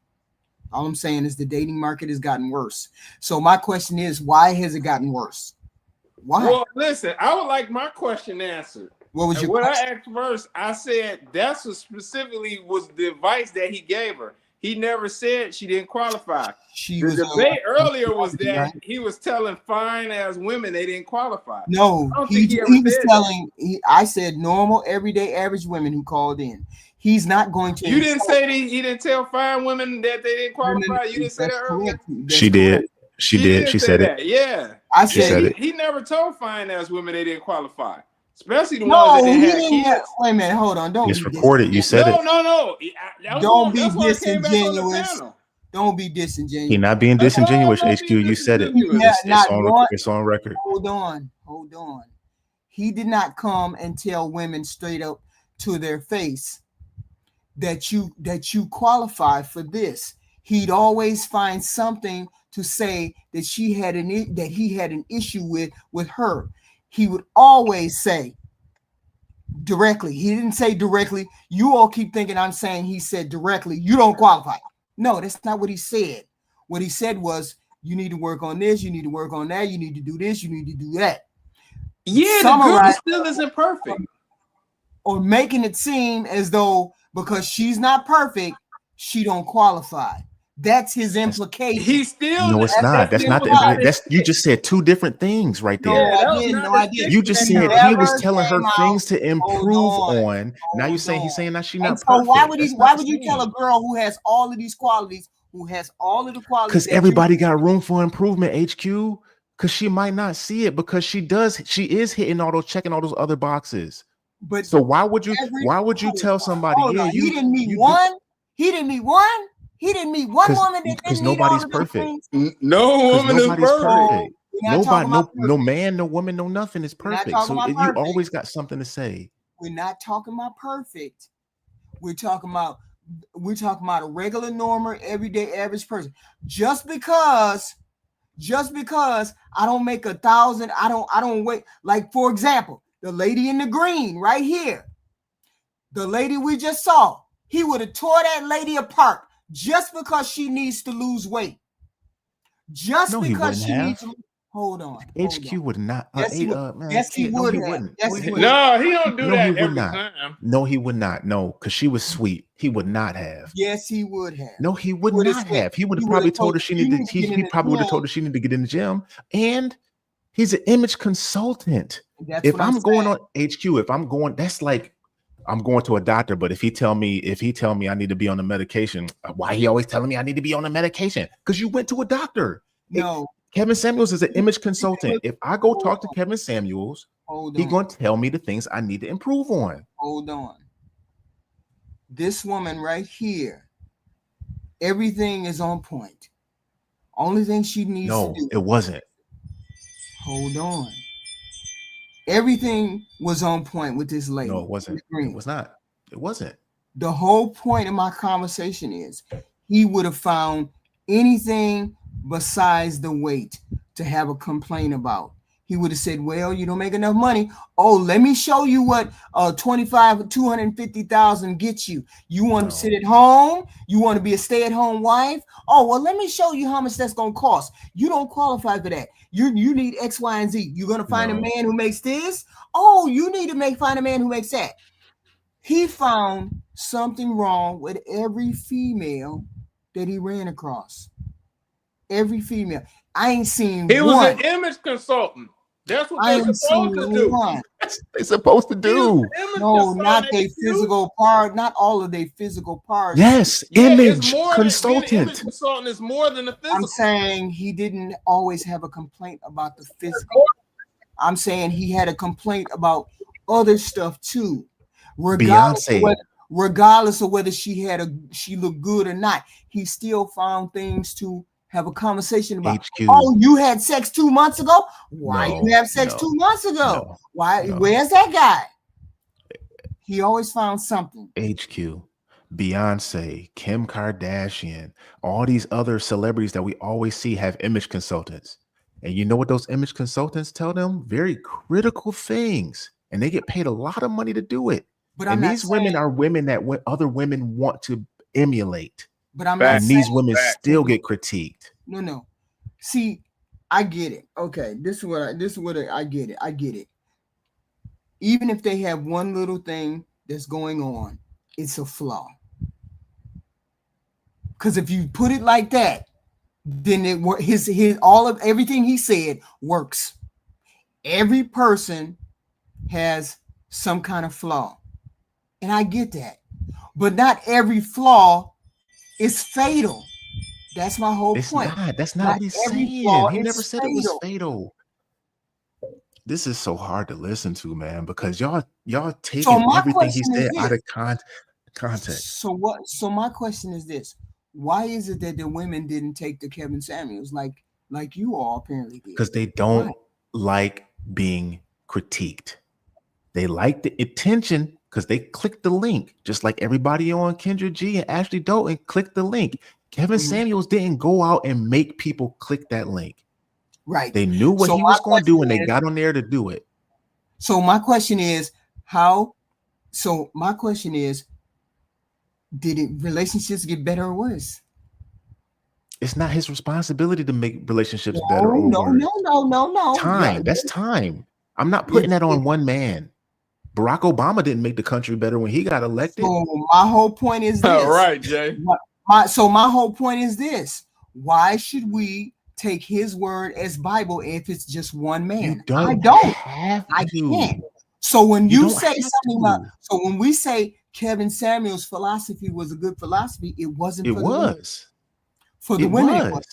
All I'm saying is the dating market has gotten worse. So my question is, why has it gotten worse? Why? Well, listen, I would like my question answered. What was your question? I asked first, I said that's what specifically was the advice that he gave her. He never said she didn't qualify. She The was debate earlier was right? that he was telling fine ass women they didn't qualify. No, I don't think he ever was said telling. I said normal, everyday, average women who called in. He's not going to. You didn't say that he didn't tell fine women that they didn't qualify. You didn't say that earlier. She did. She did. She said it. Yeah, I said he never told fine ass women they didn't qualify, especially the ones No, that he had didn't. kids. Wait a minute, hold on. Don't It's be recorded. You said it. No. Don't be That's why I came back on the disingenuous. panel. Don't be disingenuous. He not being disingenuous. HQ, you said it. It's on record. Hold on. He did not come and tell women straight up to their face that you qualify for this. He'd always find something to say that he had an issue with her. He would always say directly. He didn't say directly. You all keep thinking I'm saying he said directly, you don't qualify. No, that's not what he said. What he said was, you need to work on this, you need to work on that, you need to do this, you need to do that. Yeah, the girl still isn't perfect. Or making it seem as though because she's not perfect, she don't qualify. That's his implication. He's still No, it's not. That's not that's you just said two different things right there. No, I didn't. You just said he was telling her things to improve on. Now you're saying he's saying that she's not perfect. So why would you tell a girl who has all of these qualities, because everybody got room for improvement, HQ. Because she might not see it because she is hitting all those, checking all those other boxes. But so why would you tell somebody? Yeah, he didn't meet one. He didn't meet one. He didn't meet one woman that because nobody's perfect. No woman is perfect. Nobody, no man, no woman, no nothing is perfect. So you always got something to say. We're not talking about perfect. We're talking about a regular, normal, everyday, average person. Just because I don't make 1,000, I don't wait. Like, for example, the lady in the green right here, the lady we just saw, he would have tore that lady apart just because she needs to lose weight. Just because she needs to. Hold on. HQ would not. Yes, he would have. No, he don't do that every time. No, he would not. No, because she was sweet. He would not have. Yes, he would have. No, he would not have. He would have probably told her she needed. He probably would have told her she needed to get in the gym. And he's an image consultant. If I'm going on HQ, if I'm going, that's like I'm going to a doctor. But if he tell me I need to be on the medication, why he always telling me I need to be on the medication? Because you went to a doctor. No. Kevin Samuels is an image consultant. If I go talk to Kevin Samuels, he's going to tell me the things I need to improve on. Hold on. This woman right here, everything is on point. Only thing she needs to do. No, it wasn't. Hold on. Everything was on point with this lady. No, it wasn't. It was not. It wasn't. The whole point of my conversation is he would have found anything besides the weight to have a complaint about. He would have said, well, you don't make enough money. Oh, let me show you what 250,000 gets you. You want to sit at home? You want to be a stay-at-home wife? Oh, well, let me show you how much that's going to cost. You don't qualify for that. You need X, Y, and Z. You're going to find a man who makes this? Oh, you need to find a man who makes that. He found something wrong with every female that he ran across. Every female. I ain't seen He one. was an image consultant. That's what they're supposed to do. They're supposed to do. No, not their physical part. Not all of their physical parts. Yes, image consultant. Image consultant is more than a physical. I'm saying he didn't always have a complaint about the physical. I'm saying he had a complaint about other stuff too. Regardless of whether she looked good or not, he still found things to have a conversation about. HQ. Oh, you had sex 2 months ago? Why you have sex 2 months ago? Where's that guy? He always found something. HQ, Beyonce, Kim Kardashian, all these other celebrities that we always see have image consultants. And you know what those image consultants tell them? Very critical things. And they get paid a lot of money to do it. And these women are women that other women want to emulate. But I'm not saying these women still get critiqued. No. See, I get it. Okay, this is what I get it. I get it. Even if they have one little thing that's going on, it's a flaw. Because if you put it like that, then everything he said works. Every person has some kind of flaw, and I get that, but not every flaw is fatal. That's my whole point. That's not what he's saying. He never said it was fatal. This is so hard to listen to, man, because y'all taking everything he said out of context. So my question is this: why is it that the women didn't take the Kevin Samuels like you all apparently did? Because they don't like being critiqued. They like the attention because they clicked the link, just like everybody on Kendra G and Ashley Dalton clicked the link. Kevin Samuels didn't go out and make people click that link. Right. They knew what he was going to do, and they got on there to do it. So my question is, did relationships get better or worse? It's not his responsibility to make relationships better or worse. No. Time. That's time. I'm not putting that on one man. Barack Obama didn't make the country better when he got elected. So my whole point is this. All right, Jay. My whole point is this. Why should we take his word as Bible if it's just one man? I can't. So when you say something about, so when we say Kevin Samuels' philosophy was a good philosophy, it wasn't for the women. For the women, it was.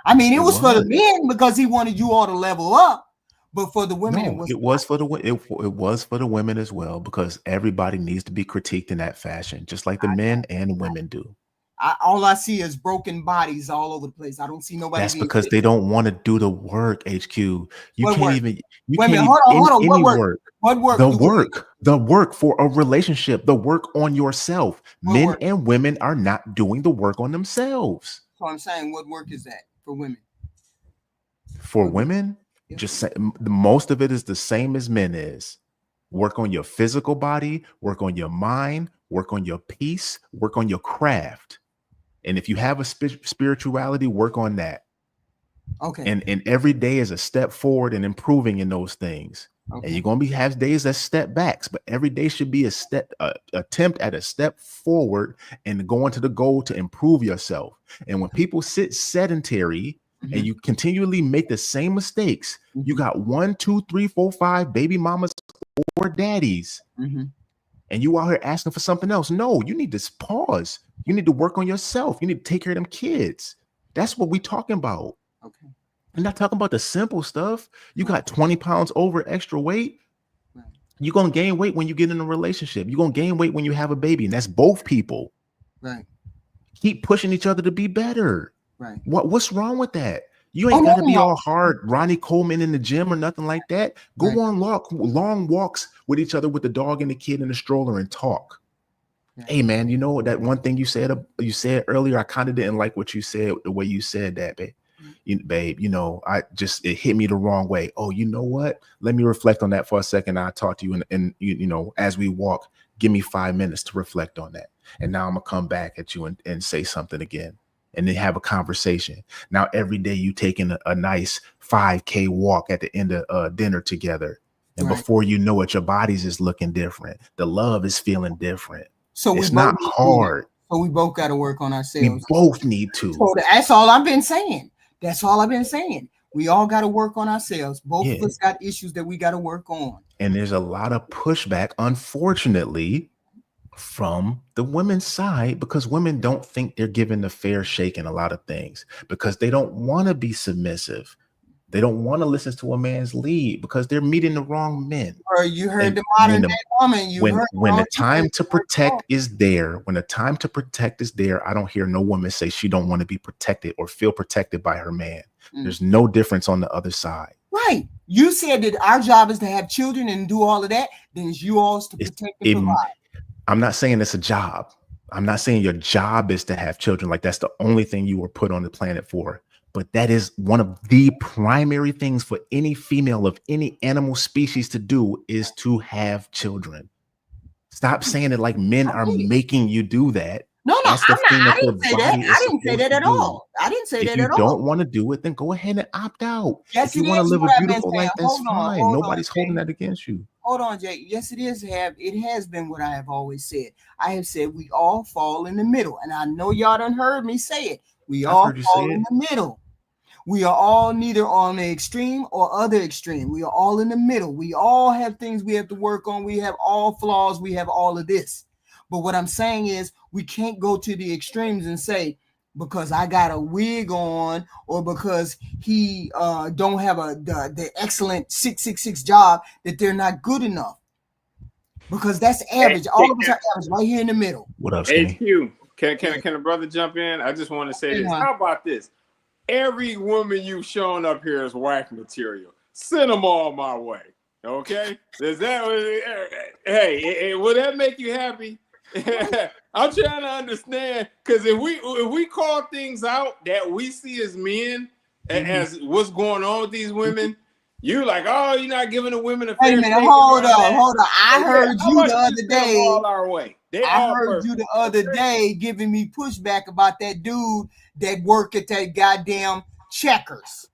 I mean, it was for the men because he wanted you all to level up. But for the women, it was for the women as well, because everybody needs to be critiqued in that fashion, just like the men and women do. All I see is broken bodies all over the place. I don't see nobody. That's because they don't want to do the work. HQ, you can't even. Hold on. What work? The work for a relationship. The work on yourself. Men and women are not doing the work on themselves. So I'm saying, what work is that for women? For women, just say, most of it is the same as men is. Work on your physical body. Work on your mind. Work on your peace. Work on your craft. And if you have a spirituality, work on that. Okay. And every day is a step forward and improving in those things. Okay. And you're gonna have days that step backs, but every day should be a attempt at a step forward and going to the goal to improve yourself. And when people sit sedentary and you continually make the same mistakes, you got 1, 2, 3, 4, 5 baby mamas or daddies. And you out here asking for something else. No, you need to pause. You need to work on yourself. You need to take care of them kids. That's what we're talking about. Okay. I'm not talking about the simple stuff. You got 20 pounds over extra weight. You're going to gain weight when you get in a relationship. You're going to gain weight when you have a baby. And that's both people. Right. Keep pushing each other to be better. Right. What's wrong with that? You ain't got to be all hard Ronnie Coleman in the gym or nothing like that. Go on long walks with each other with the dog and the kid in the stroller and talk. Hey, man, you know that one thing you said earlier, I kind of didn't like what you said, the way you said that, babe. It hit me the wrong way. Oh, you know what? Let me reflect on that for a second. I'll talk to you and as we walk, give me 5 minutes to reflect on that. And now I'm gonna come back at you and say something again. And then have a conversation. Now, every day you taking a nice 5K walk at the end of dinner together. And before you know it, your body's is looking different. The love is feeling different. So it's not hard. So we both got to work on ourselves. We both need to. So that's all I've been saying. We all got to work on ourselves. Both of us got issues that we got to work on. And there's a lot of pushback, unfortunately, from the women's side, because women don't think they're given a fair shake in a lot of things, because they don't want to be submissive. They don't want to listen to a man's lead because they're meeting the wrong men. Or you heard the modern day woman. When the time to protect is there, I don't hear no woman say she don't want to be protected or feel protected by her man. There's no difference on the other side. Right. You said that our job is to have children and do all of that. Then it's yours to protect and provide. I'm not saying it's a job. I'm not saying your job is to have children. Like that's the only thing you were put on the planet for. But that is one of the primary things for any female of any animal species to do, is to have children. Stop saying it like men are making you do that. No, I'm not. I didn't say that. I didn't say that at all. I didn't say that at all. If you don't want to do it, then go ahead and opt out. If you want to live a beautiful life, that's fine. Nobody's holding that against you. hold on, Jay. Yes, it is. It has been what I have always said. I have said we all fall in the middle, and I know y'all done heard me say it. We I've all heard you say fall in it. the middle. We are all neither on the extreme or other extreme. We are all in the middle. We all have things we have to work on. We have all flaws. We have all of this. But what I'm saying is we can't go to the extremes and say, because I got a wig on or because he don't have the excellent 666 job, that they're not good enough. Because that's average. All of us are average right here in the middle. What up, Skinny? HQ, can a brother jump in? I just want to say this. How about this? Every woman you've shown up here is whack material. Send them all my way. Okay? Is that hey, will that make you happy? I'm trying to understand, because if we call things out that we see as men, as what's going on with these women, you like, oh, you're not giving the women a fair Wait a minute, shake. hold on. I heard you the other day. All our way. I heard you the other day giving me pushback about that dude that worked at that goddamn Checkers.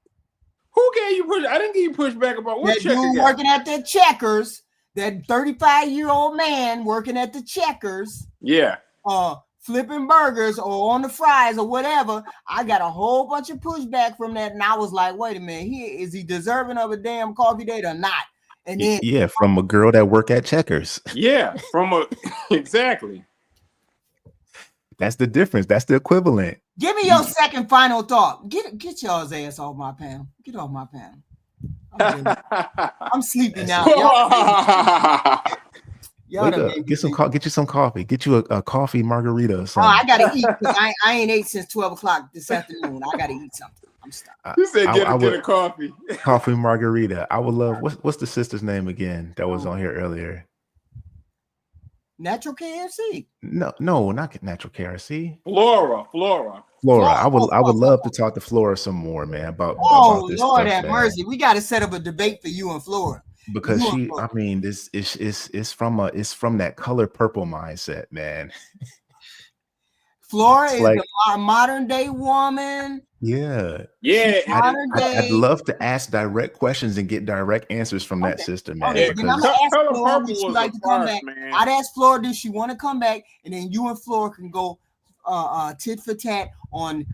Who gave you push? I didn't give you pushback about what that dude working at the Checkers. That 35-year-old man working at the Checkers. Yeah. Flipping burgers or on the fries or whatever. I got a whole bunch of pushback from that, and I was like, wait a minute, is he deserving of a damn coffee date or not? And then Yeah, from a girl that work at Checkers. Yeah, exactly. That's the difference. That's the equivalent. Give me your second final thought. Get y'all's ass off my panel. Get off my panel. I'm sleepy now. Wake up. Get you some coffee. Get you a coffee margarita or something. I gotta eat because I ain't ate since 12 o'clock this afternoon. I gotta eat something. I'm stuck. You said get a coffee. Coffee margarita. I would love. What's the sister's name again that was on here earlier? Natural KFC. No, not Natural KFC. Flora. I would love to talk to Flora some more, man. About this Lord stuff, have man. mercy. We got to set up a debate for you and Flora. Because this is from that color purple mindset, man. Flora is a modern day woman. Yeah. I'd love to ask direct questions and get direct answers from that sister, man. Okay, then I'm gonna ask Flora, would she like to come back? I'd ask Flora, does she want to come back? And then you and Flora can go tit for tat on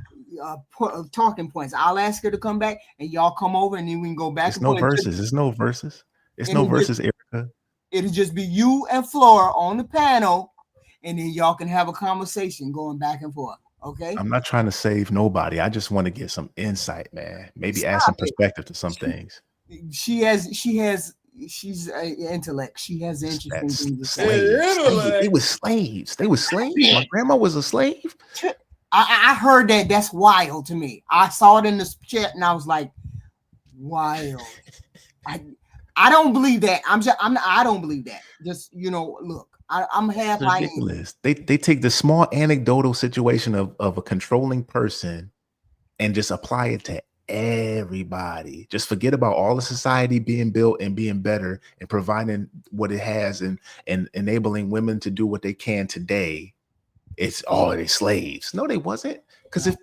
talking points. I'll ask her to come back, and y'all come over, and then we can go back. It's no verses. It's no verses, Erica. It'll just be you and Flora on the panel, and then y'all can have a conversation going back and forth. Okay. I'm not trying to save nobody. I just want to get some insight, man. Maybe add some perspective to some things. She's an intellect. She has interesting things to say. They were slaves. They were slaves. My grandma was a slave. I heard that. That's wild to me. I saw it in the chat and I was like, wild. I don't believe that. I don't believe that. Just, look. I'm half ridiculous. They take the small anecdotal situation of a controlling person and just apply it to everybody. Just forget about all the society being built and being better and providing what it has and enabling women to do what they can today. It's they slaves. No, they wasn't. Because I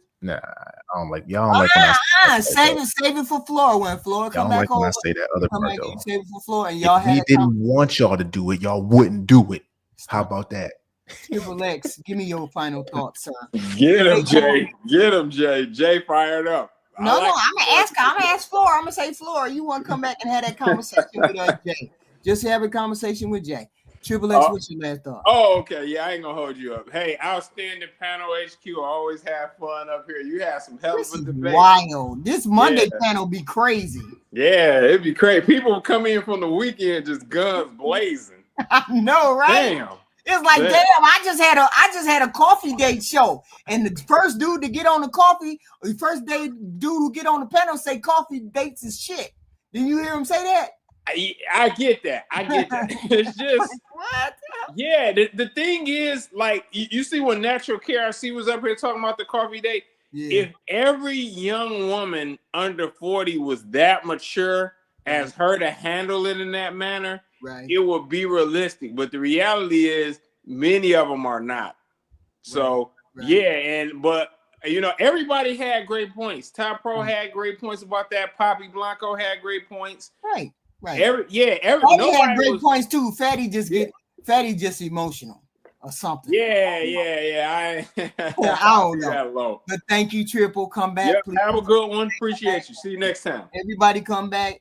don't like y'all. Don't like when I save it for Flora when Flora come back when over. I say that other part though. Save it for Flora, and y'all if we didn't want y'all to do it, y'all wouldn't do it. How about that? Triple X, give me your final thoughts, sir. Get him, Jay. Get him, Jay. Jay fired up. No, I'm gonna ask Flora. I'm gonna say, Flora, you want to come back and have that conversation with Jay? Just have a conversation with Jay. Triple X, what's your last thought? Oh, okay. Yeah, I ain't gonna hold you up. Hey, outstanding panel HQ. Always have fun up here. You have some hell of a debate. Wild. This Monday panel be crazy. Yeah, it'd be crazy. People come in from the weekend just guns blazing. I know, right? Damn. It's like, damn, I just had a coffee date show. And the first dude to get on the first dude who get on the panel say coffee dates is shit. Did you hear him say that? I get that. It's just what? Yeah, the thing is, like, you see when Natural KRC was up here talking about the coffee date. Yeah. If every young woman under 40 was that mature as her to handle it in that manner, right, it would be realistic. But the reality is many of them are not. So but everybody had great points. Top Pro had great points about that. Poppy Blanco had great points. Right. Right. Nobody had great was, points too. Fatty just emotional or something. Yeah. I don't know. That alone. But thank you, Triple. Come back. Yep, Please. have a good one. Appreciate you. See you next time. Everybody come back.